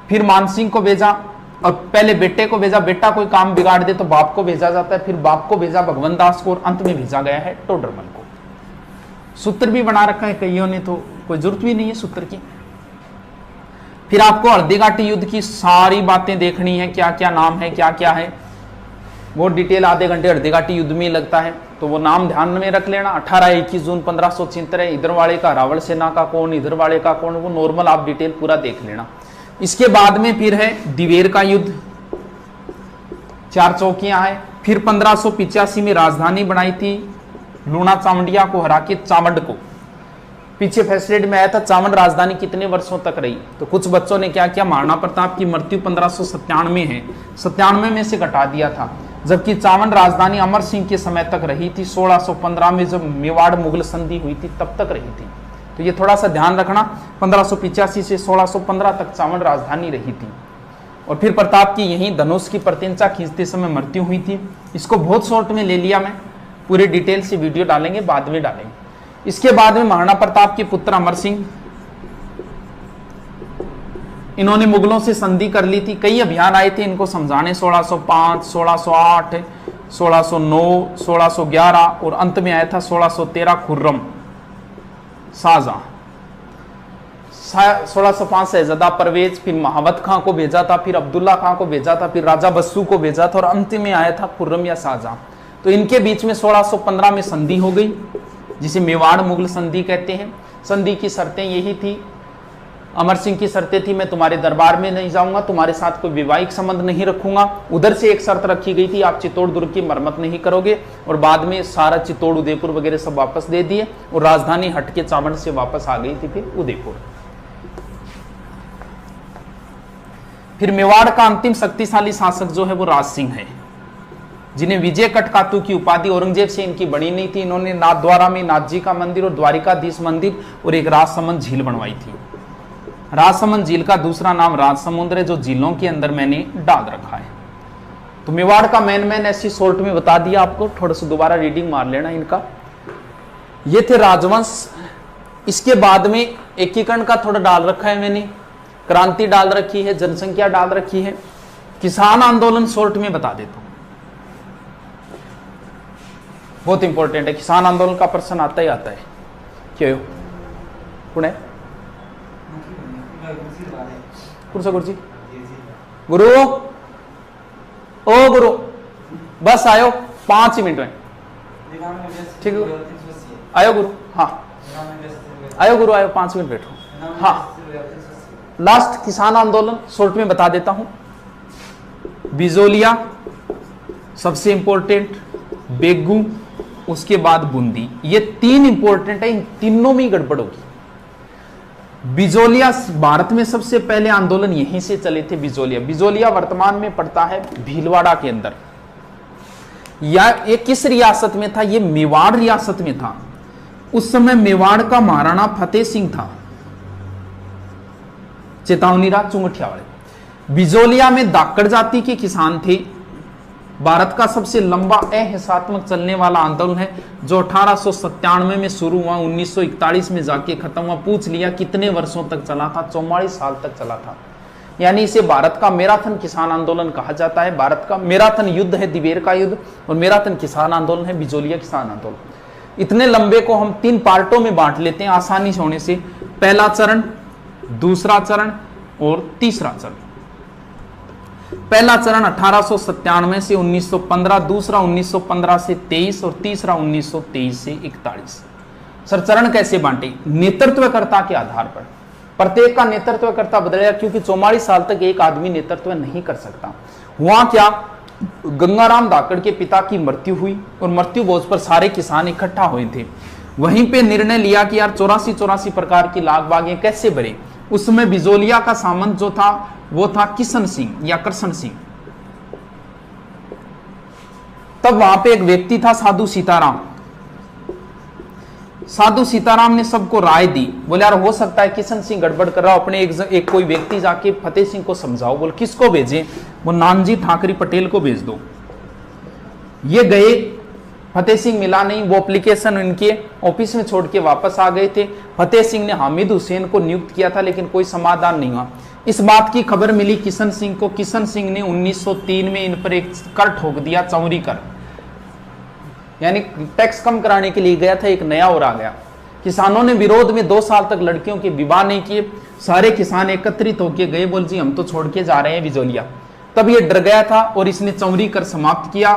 फिर मान सिंह को भेजा, और पहले बेटे को भेजा, बेटा कोई काम बिगाड़ दे तो बाप को भेजा जाता है, फिर बाप को भेजा भगवंत दास को, और अंत में भेजा गया है टोडरमल को। सूत्र भी बना रखा है कईयों ने, तो कोई जरूरत भी नहीं है सूत्र की। फिर आपको हल्दीघाटी युद्ध की सारी बातें देखनी है, क्या क्या नाम है, क्या क्या है, वो डिटेल आधे घंटे हल्दीघाटी युद्ध में ही लगता है, तो वो नाम ध्यान में रख लेना। 18-21 जून 1576 है, इधर वाले का रावण सेना का कौन, इधर वाले का कौन, वो नॉर्मल आप डिटेल पूरा देख लेना। इसके बाद में फिर है दिवेर का युद्ध, 4 चौकियां हैं। फिर 1585 में राजधानी बनाई थी, लूणा चावंडिया को हरा के चावंड को, पीछे फैसलेट में आया था चावंड राजधानी कितने वर्षों तक रही। तो कुछ बच्चों ने क्या किया, महाराणा प्रताप की मृत्यु 1597 है, 97 में से घटा दिया था, जबकि चावंड राजधानी अमर सिंह के समय तक रही थी। 1615 में जब मेवाड़ मुगल संधि हुई थी तब तक रही थी। तो ये थोड़ा सा ध्यान रखना, 1585 से 1615 तक चावंड राजधानी रही थी। और फिर प्रताप की यहीं धनुष की प्रतिंचा खींचते समय मृत्यु हुई थी। इसको बहुत शॉर्ट में ले लिया मैं, पूरे डिटेल से वीडियो डालेंगे, बाद में डालेंगे। इसके बाद में महाराणा प्रताप के पुत्र अमर सिंह, इन्होंने मुगलों से संधि कर ली थी। कई अभियान आए थे इनको समझाने, 1605, 1608, 1609, 1611 और अंत में आया था 1613 खुर्रम शाहजहां। 1605 शहजादा परवेज, फिर महावत खां को भेजा था, फिर अब्दुल्ला खां को भेजा था, फिर राजा बस्सू को भेजा था और अंत में आया था खुर्रम या शाहजहां। तो इनके बीच में 1615 में संधि हो गई, जिसे मेवाड़ मुगल संधि कहते हैं। संधि की शर्तें यही थी, अमर सिंह की शर्तें थी, मैं तुम्हारे दरबार में नहीं जाऊंगा, तुम्हारे साथ कोई वैवाहिक संबंध नहीं रखूंगा। उधर से एक शर्त रखी गई थी, आप चित्तौड़ दुर्ग की मरम्मत नहीं करोगे। और बाद में सारा चित्तौड़ उदयपुर वगैरह सब वापस दे दिए और राजधानी हट के चावंड से वापस आ गई थी फिर उदयपुर। फिर मेवाड़ का अंतिम शक्तिशाली शासक जो है वो राज सिंह है, जिन्हें विजय कटकातू की उपाधि औरंगजेब से इनकी बनी नहीं थी। इन्होंने नाथद्वारा में नाथ जी का मंदिर और द्वारिकाधीश मंदिर और एक राजसमंद झील बनवाई थी। राजसमंद झील का दूसरा नाम राजसमुद्र है, जो झीलों के अंदर मैंने डाल रखा है। तो मेवाड़ का मैन ऐसी शॉर्ट में बता दिया आपको, थोड़ा सा दोबारा रीडिंग मार लेना इनका। ये थे राजवंश। इसके बाद में एकीकरण का थोड़ा डाल रखा है मैंने, क्रांति डाल रखी है, जनसंख्या डाल रखी है, किसान आंदोलन शॉर्ट में बता देता हूं, बहुत इंपॉर्टेंट है। किसान आंदोलन का प्रश्न आता ही आता है। क्यों कौन है गुरु गुरु ओ गुरु बस आयो 5 मिनट में, ठीक है आयो गुरु, हाँ आयो गुरु आयो, 5 मिनट बैठो। हाँ लास्ट किसान आंदोलन शॉर्ट में बता देता हूं। बिजोलिया सबसे इंपॉर्टेंट, बेगू, उसके बाद बूंदी, ये 3 इंपॉर्टेंट है। इन तीनों में ही गड़बड़ होगी। बिजोलिया भारत में सबसे पहले आंदोलन यहीं से चले थे। बिजोलिया वर्तमान में पड़ता है भीलवाड़ा के अंदर। या ये किस रियासत में था? ये मेवाड़ रियासत में था। उस समय मेवाड़ का महाराणा फतेह सिंह था, चेतावनी राज चुंगठिया वाले। बिजोलिया में दाकड़ जाति के किसान थे। भारत का सबसे लंबा अहिंसात्मक चलने वाला आंदोलन है, जो 1897 में शुरू हुआ, 1941 में जाके खत्म हुआ। पूछ लिया कितने वर्षों तक चला था? 44 साल तक चला था। यानी इसे भारत का मैराथन किसान आंदोलन कहा जाता है। भारत का मैराथन युद्ध है दिवेर का युद्ध, और मैराथन किसान आंदोलन है बिजोलिया किसान आंदोलन। इतने लंबे को हम 3 पार्टों में बांट लेते हैं आसानी से होने से। पहला चरण, दूसरा चरण और तीसरा चरण। पहला चरण 1897 से 1915, दूसरा 1915 से 23 और तीसरा 1923 से 41। सर चरण कैसे बांटे? नेतृत्वकर्ता के आधार पर। प्रत्येक का नेतृत्वकर्ता बदलेगा, क्योंकि 44 साल तक एक आदमी नेतृत्व नहीं कर सकता। हुआ क्या, गंगाराम धाकड़ के पिता की मृत्यु हुई और मृत्यु भोज पर सारे किसान इकट्ठा हुए थे। वहीं पे निर्णय लिया कि यार 84 प्रकार की लाग बागें कैसे भरे। उसमें बिजोलिया का सामंत जो था वो था किशन सिंह या कृष्ण सिंह। तब वहां पे एक व्यक्ति था साधु सीताराम। साधु सीताराम ने सबको राय दी, बोले यार हो सकता है किशन सिंह गड़बड़ कर रहा हो, अपने एक कोई व्यक्ति जाके फतेह सिंह को समझाओ। बोले किसको भेजें? वो नानजी ठाकरी पटेल को भेज दो। ये गए, फतेह सिंह मिला नहीं। वो एप्लीकेशन इनके ऑफिस में छोड़ के वापस आ गए थे। फतेह सिंह ने हामिद हुसैन को नियुक्त किया था, लेकिन कोई समाधान नहीं हुआ। इस बात की खबर मिली किशन सिंह को। किशन सिंह ने 1903 में इन पर एक कर ठोक दिया, चौरी कर, यानी टैक्स कम कराने के लिए गया था, एक नया और आ गया किसानों ने विरोध में 2 साल तक लड़कियों के विवाह नहीं किए। सारे किसान एकत्रित होकर गए, बोल जी हम तो छोड़ के जा रहे हैं बिजोलिया। तब ये डर गया था और इसने चौरी कर समाप्त किया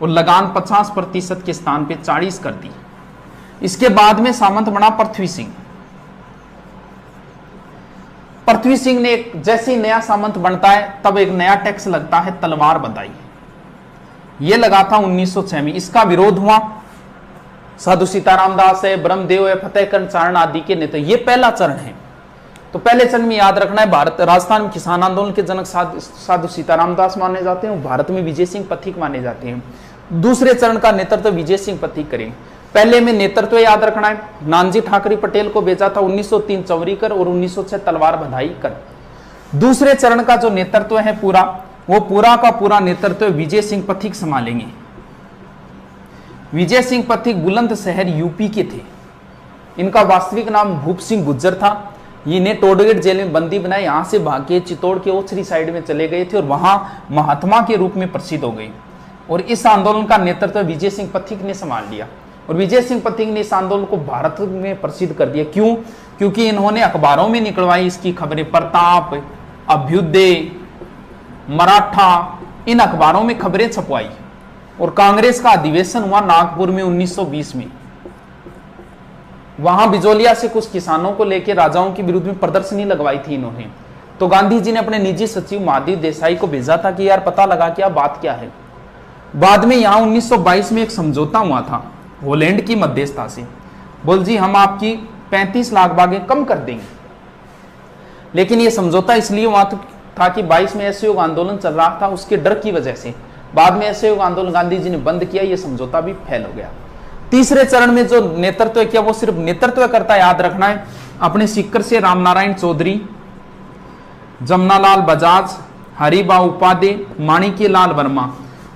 और लगान 50% के स्थान पे 40 कर दी। इसके बाद में सामंत बना पृथ्वी सिंह। पृथ्वी सिंह ने जैसे ही नया सामंत बनता है तब एक नया टैक्स लगता है तलवार बंधाई। यह लगा था 1906 में। इसका विरोध हुआ। साधु सीताराम दास है, ब्रह्मदेव है, फतेहकरण चारण आदि के नेता। ये पहला चरण है। तो पहले चरण में याद रखना है, भारत राजस्थान में किसान आंदोलन के जनक साधु सीताराम दास माने जाते हैं, भारत में विजय सिंह पथिक माने जाते हैं। दूसरे चरण का नेतृत्व विजय सिंह पथिक करेंगे। पहले में नेतृत्व याद रखना है, नानजी ठाकरे पटेल को भेजा था 1903 चौरी कर और 1906 तलवार बंधाई कर। दूसरे चरण का जो नेतृत्व है पूरा, वो पूरा का पूरा नेतृत्व विजय सिंह पथिक संभालेंगे। विजय सिंह पथिक बुलंदशहर यूपी के थे। इनका वास्तविक नाम भूप सिंह गुज्जर था। ये इन्हें टोडगेट जेल में बंदी बनाए, यहां से भाग के चित्तौड़ के ओछरी साइड में चले गए थे और वहां महात्मा के रूप में प्रसिद्ध हो गए। और इस आंदोलन का नेतृत्व विजय सिंह पथिक ने संभाल लिया और विजय सिंह पथिक ने इस आंदोलन को भारत में प्रसिद्ध कर दिया। क्यों? क्योंकि इन्होंने अखबारों में निकलवाई इसकी खबरें। प्रताप, अभ्युदय, मराठा, इन अखबारों में खबरें छपवाई। और कांग्रेस का अधिवेशन हुआ नागपुर में 1920 में। वहां बिजोलिया से कुछ किसानों को लेकर राजाओं के विरुद्ध में प्रदर्शनी लगवाई थी इन्होंने। तो गांधी जी ने अपने निजी सचिव महादेव देसाई को भेजा था कि यार पता लगा क्या बात क्या है। बाद में यहां 1922 में एक समझौता हुआ था हॉलैंड की मध्यस्थता से। बोल जी हम आपकी 35 लाख बागें कम कर देंगे। लेकिन यह समझौता इसलिए हुआ था कि 22 में असहयोग आंदोलन चल रहा था, उसके डर की वजह से बाद में असहयोग आंदोलन गांधी जी ने बंद किया, यह समझौता भी फेल हो गया। तीसरे चरण में जो नेतृत्व किया वो सिर्फ नेतृत्व करता, याद रखना है, अपने सीकर से रामनारायण चौधरी, जमनालाल बजाज, हरिबाऊ उपाध्याय, माणिक्यलाल वर्मा।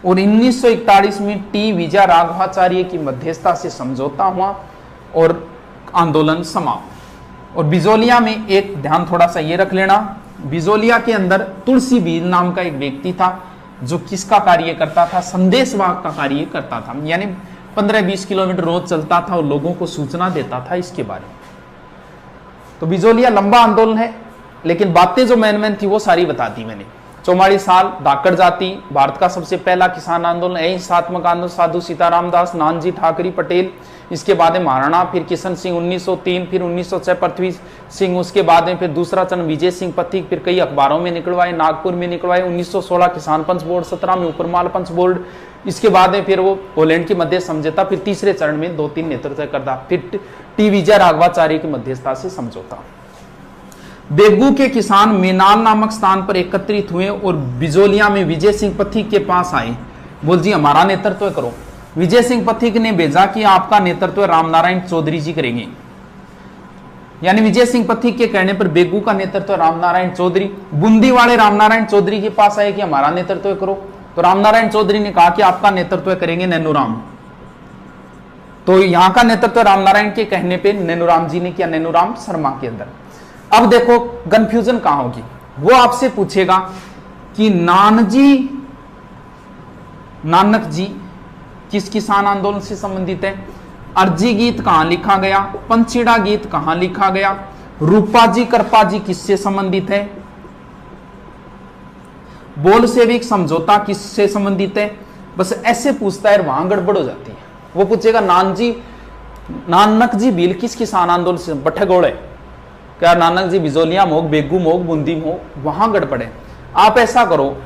और 1941 में टी विजय राघवाचार्य की मध्यस्थता से समझौता हुआ और आंदोलन समाप्त। और बिजोलिया में एक ध्यान थोड़ा सा ये रख लेना, बिजोलिया के अंदर तुलसी बील नाम का एक व्यक्ति था जो किसका कार्य करता था? संदेशवाहक का कार्य करता था। यानी 15-20 किलोमीटर रोज चलता था और लोगों को सूचना देता था इसके बारे में। तो बिजोलिया लंबा आंदोलन है, लेकिन बातें जो मेन थी वो सारी बता दी मैंने। 44 साल, धाकड़ जाति, भारत का सबसे पहला किसान आंदोलन, अहिंसात्मक आंदोलन, साधु सीताराम दास, नानजी ठाकरे पटेल, इसके बाद में महाराणा, फिर किशन सिंह 1903, फिर 1906 पृथ्वी सिंह, उसके बाद में फिर दूसरा चरण विजय सिंह पथिक, फिर कई अखबारों में निकलवाए, नागपुर में निकलवाए, 1916 किसान पंच बोर्ड, 17 में उपरमाल पंच बोर्ड, इसके बाद में फिर वो हॉलैंड की मध्य समझौता, फिर तीसरे चरण में 2-3 नेतृत्व करता, फिर टी विजय राघवाचार्य की मध्यस्थता से समझौता। बेगू के किसान मेनाल नामक स्थान पर एकत्रित हुए और बिजोलिया में विजय सिंह पथिक के पास आए। बोल जी हमारा नेतृत्व करो। विजय सिंह पथिक ने भेजा कि आपका नेतृत्व रामनारायण चौधरी जी करेंगे। यानी विजय सिंह पथिक के कहने पर बेगू का नेतृत्व रामनारायण चौधरी, बूंदी वाले रामनारायण चौधरी के पास आए कि हमारा नेतृत्व करो। तो रामनारायण चौधरी ने कहा कि आपका नेतृत्व करेंगे नैनूराम। तो यहां का नेतृत्व रामनारायण के कहने पर नैनूराम जी ने किया, नैनूराम शर्मा के अंदर। अब देखो कंफ्यूजन कहां होगी, वो आपसे पूछेगा कि नानक जी किस किसान आंदोलन से संबंधित है, अर्जी गीत कहां लिखा गया, पंचीड़ा गीत कहां लिखा गया, रूपा जी कृपा जी किससे संबंधित है, बोलशेविक समझौता किससे संबंधित है। बस ऐसे पूछता है, वहां गड़बड़ हो जाती है। वो पूछेगा नानक जी भील किस किसान आंदोलन से, बठेगोड़ है क्या, नानक जी बिजोलिया मोग, बेगू मोग, बूंदी मोग, वहां गड़बड़े। आप ऐसा करो,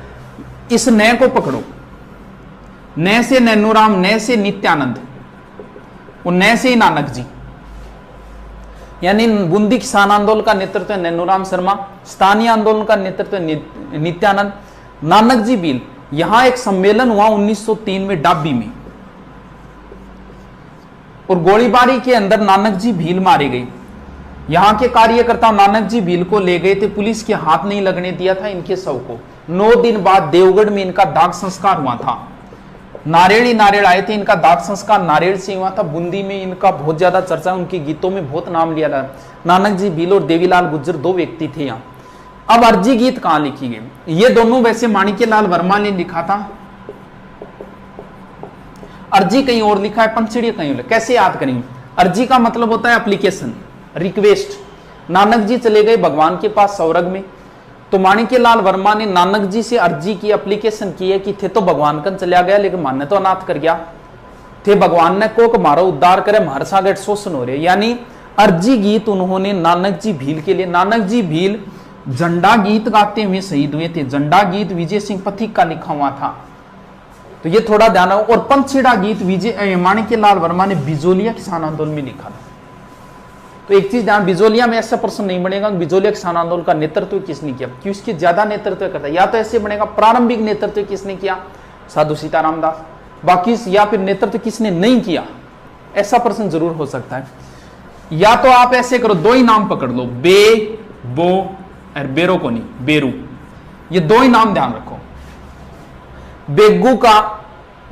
इस नए को पकड़ो, नए से नैनूराम, नए से नित्यानंद और नए से ही नानक जी। यानी बूंदी किसान आंदोलन का नेतृत्व नैनूराम शर्मा, स्थानीय आंदोलन का नेतृत्व नित्यानंद, नानक जी भील। यहां एक सम्मेलन हुआ 1903 में डाबी में और गोलीबारी के अंदर नानक जी भील मारे गए। यहां के कार्यकर्ता नानक जी भील को ले गए थे, पुलिस के हाथ नहीं लगने दिया था इनके शव को। 9 दिन बाद देवगढ़ में इनका दाग संस्कार हुआ था। नारेड़ आए थे, इनका दाग संस्कार नारेड़ से हुआ था। बूंदी में इनका बहुत ज्यादा चर्चा, उनके गीतों में बहुत नाम लिया था। नानक जी भील और देवीलाल गुज्जर 2 व्यक्ति थे यहाँ। अब अर्जी गीत कहां लिखी गई, ये दोनों वैसे माणिक्यलाल वर्मा ने लिखा था, अर्जी कहीं और लिखा है, पंचड़ी कहीं और। कैसे याद करेंगे, अर्जी का मतलब होता है एप्लीकेशन, रिक्वेस्ट। नानक जी चले गए भगवान के पास स्वर्ग में, तो माणिक्यलाल वर्मा ने नानक जी से अर्जी की, एप्लीकेशन की है कि थे तो भगवान कन चला गया लेकिन माने तो अनाथ कर गया थे, भगवान ने को मारो उद्धार करे, हमारे साथ शोषण हो रहे। यानी अर्जी गीत उन्होंने नानक जी भील के लिए, नानक जी भील झंडा गीत गाते हुए शहीद हुए थे। झंडा गीत विजय सिंह पथिक का लिखा हुआ था, तो ये थोड़ा ध्यान रखो। और पंचछेड़ा गीत विजय माणिक्यलाल वर्मा ने बिजोलिया किसान आंदोलन में लिखा था। तो एक चीज ध्यान, बिजोलिया में ऐसा प्रश्न नहीं बनेगा बिजोलिया किसान आंदोलन का नेतृत्व किसने किया, क्यों इसके ज्यादा नेतृत्व करता है। या तो ऐसे बनेगा प्रारंभिक नेतृत्व किसने किया, साधु सीताराम दास, बाकी या फिर नेतृत्व किसने नहीं किया, ऐसा प्रश्न जरूर हो सकता है। या तो आप ऐसे करो, दो ही नाम पकड़ लो, बे बो और बेरो को नहीं, बेरू, ये दो ही नाम ध्यान रखो। बेगू का,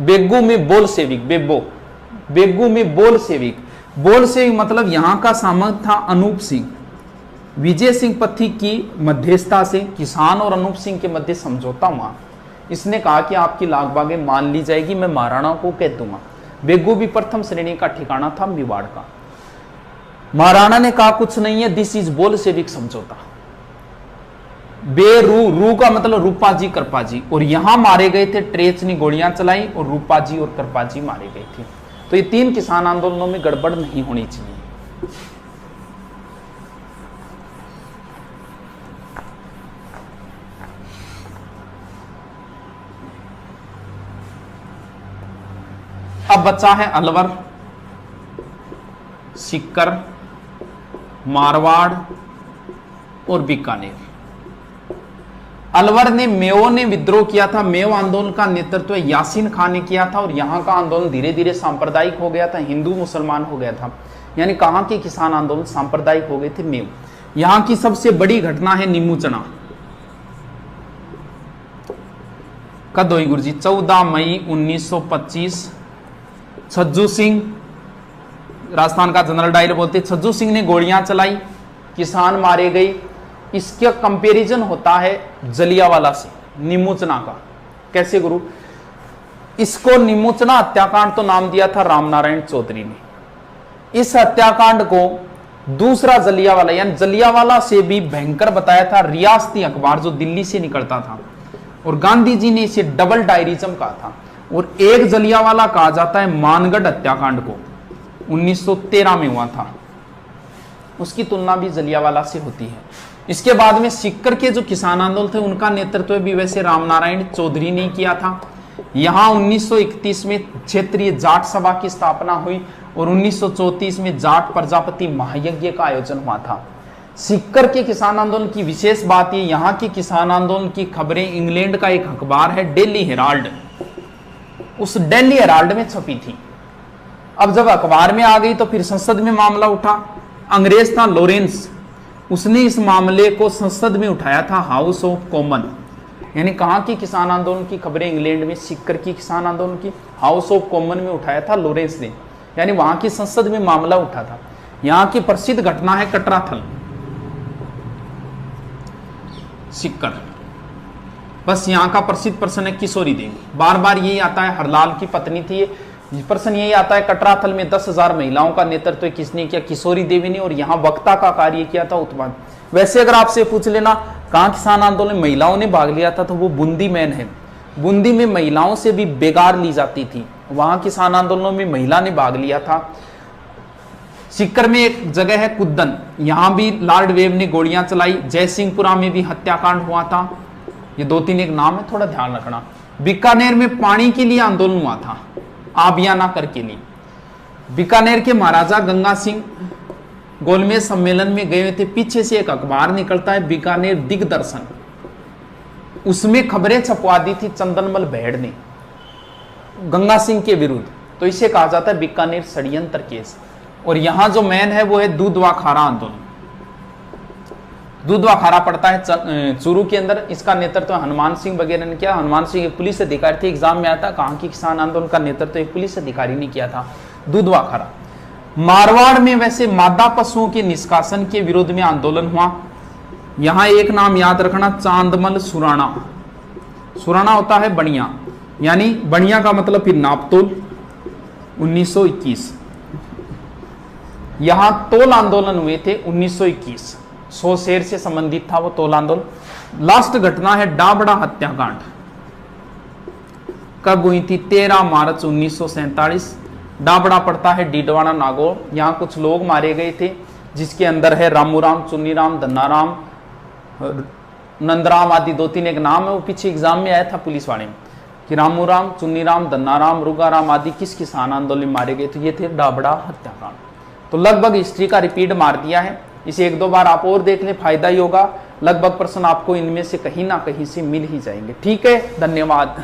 बेगू में बोल सेविक, बेबो, बेगू में बोल सेविक, बोल सेविक मतलब यहां का सामंत था अनूप सिंह। विजय सिंह पथिक की मध्यस्थता से किसान और अनूप सिंह के मध्य समझौता हुआ। इसने कहा कि आपकी लागबागे मान ली जाएगी, मैं महाराणा को कह दूंगा। बेगू भी प्रथम श्रेणी का ठिकाना था मेवाड़ का। महाराणा ने कहा कुछ नहीं है, दिस इज बोल सेविक समझौता। बेरू, रू का मतलब रूपा जी कृपा जी, और यहां मारे गए थे, ट्रेच ने गोलियां चलाई और रूपा जी और कृपा जी मारे गए थे। तो ये तीन किसान आंदोलनों में गड़बड़ नहीं होनी चाहिए। अब बचा है अलवर, सीकर, मारवाड़ और बीकानेर। अलवर ने मेयो ने विद्रोह किया था, मेयो आंदोलन का नेतृत्व यासीन खान ने किया था, और यहां का आंदोलन धीरे धीरे सांप्रदायिक हो गया था, हिंदू मुसलमान हो गया था। यानी कहां के किसान आंदोलन सांप्रदायिक हो गए थे, मेयो। यहां की सबसे बड़ी घटना है निमुचना। कद हुई गुरुजी, 14 मई 1925। छज्जू सिंह, राजस्थान का जनरल डायर बोलते, छज्जू सिंह ने गोलियां चलाई, किसान मारे गए। इसका कंपैरिजन होता है जलियावाला से, निमुचना का। कैसे गुरु, इसको निमुचना हत्याकांड तो नाम दिया था रामनारायण चौधरी ने। इस हत्याकांड को दूसरा जलियावाला, यानी जलियावाला से भी भयंकर बताया था रियासती अखबार जो दिल्ली से निकलता था, और गांधी जी ने इसे डबल डायरिज्म कहा था। और एक जलियावाला कहा जाता है मानगढ़ हत्याकांड को, 1913 में हुआ था, उसकी तुलना भी जलियावाला से होती है। इसके बाद में सीकर के जो किसान आंदोलन थे उनका नेतृत्व भी वैसे रामनारायण चौधरी ने किया था। यहां 1931 में क्षेत्रीय जाट सभा की स्थापना हुई और 1934 में जाट प्रजापति महायज्ञ का आयोजन हुआ था। सीकर के किसान आंदोलन की विशेष बात ये, यहां के किसान आंदोलन की खबरें इंग्लैंड का एक अखबार है डेली हेराल्ड, उस डेली हेराल्ड में छपी थी। अब जब अखबार में आ गई तो फिर संसद में मामला उठा। अंग्रेज था लॉरेंस, उसने इस मामले को संसद में उठाया था, हाउस ऑफ कॉमन। यानी कहां की किसान आंदोलन की खबरें इंग्लैंड में, सीकर की किसान आंदोलन की हाउस ऑफ कॉमन में उठाया था लॉरेंस ने, यानी वहां की संसद में मामला उठा था। यहां की प्रसिद्ध घटना है कटराथल, सीकर। बस यहां का प्रसिद्ध प्रश्न है किशोरी देवी, बार बार यही आता है, हरलाल की पत्नी थी। प्रश्न यही आता है कटराथल में 10,000 महिलाओं का नेतृत्व किसने किया, किशोरी देवी ने, और यहां वक्ता का कार्य किया था उत्तम। वैसे अगर आपसे पूछ लेना कहां किसान आंदोलन में महिलाओं ने भाग लिया था, तो वो बूंदी मैन है। बूंदी में महिलाओं से भी बेगार ली जाती थी, वहां किसान आंदोलनों में महिला ने भाग लिया था। सीकर में एक जगह है कुद्दन, यहां भी लॉर्ड वेव ने गोलियां चलाई। जयसिंहपुरा में भी हत्याकांड हुआ था। ये 2-3 एक नाम है, थोड़ा ध्यान रखना। बीकानेर में पानी के लिए आंदोलन हुआ था, आबियाना कर के लिए। बीकानेर के महाराजा गंगा सिंह गोलमेज सम्मेलन में गए थे। पीछे से एक अखबार निकलता है बीकानेर दिग्दर्शन, उसमें खबरें छपवा दी थी चंदनमल भेड़ ने गंगा सिंह के विरुद्ध। तो इसे कहा जाता है बीकानेर षड्यंत्र केस। और यहां जो मैन है वो है दूधवा खारा आंदोलन। दूधवा खारा पड़ता है चूरू के अंदर। इसका नेतृत्व हनुमान सिंह वगैरह ने किया। हनुमान सिंह एक पुलिस अधिकारी थे, एग्जाम में आया था, कहां की किसान आंदोलन का नेतृत्व एक पुलिस अधिकारी ने किया था, दूधवा खारा। मारवाड़ में वैसे मादा पशुओं के निष्कासन के विरोध में आंदोलन हुआ। यहां एक नाम याद रखना, चांदमल सुराणा। सुराणा होता है बनिया, यानी बनिया का मतलब फिर नापतोल, 1921। यहां तोल आंदोलन हुए थे 1921, 100 शेर से संबंधित था वो तोल आंदोलन। लास्ट घटना है डाबड़ा हत्याकांड, कब हुई थी? 13 मार्च 1947। डाबड़ा पड़ता है डीडवाना नागौर। यहां कुछ लोग मारे गए थे, जिसके अंदर है रामूराम, चुन्नीराम, धन्नाराम, नंदराम आदि 2-3 एक नाम है, वो पीछे एग्जाम में आया था पुलिस वाले में कि रामूराम, चुन्नीराम, धन्नाराम, रुगाराम आदि किस किसान आंदोलन में मारे गए। तो ये थे डाबड़ा हत्याकांड। तो लगभग हिस्ट्री का रिपीट मार दिया है, इसे 1-2 बार आप और देख लें, फायदा ही होगा। लगभग प्रश्न आपको इनमें से कहीं ना कहीं से मिल ही जाएंगे। ठीक है, धन्यवाद।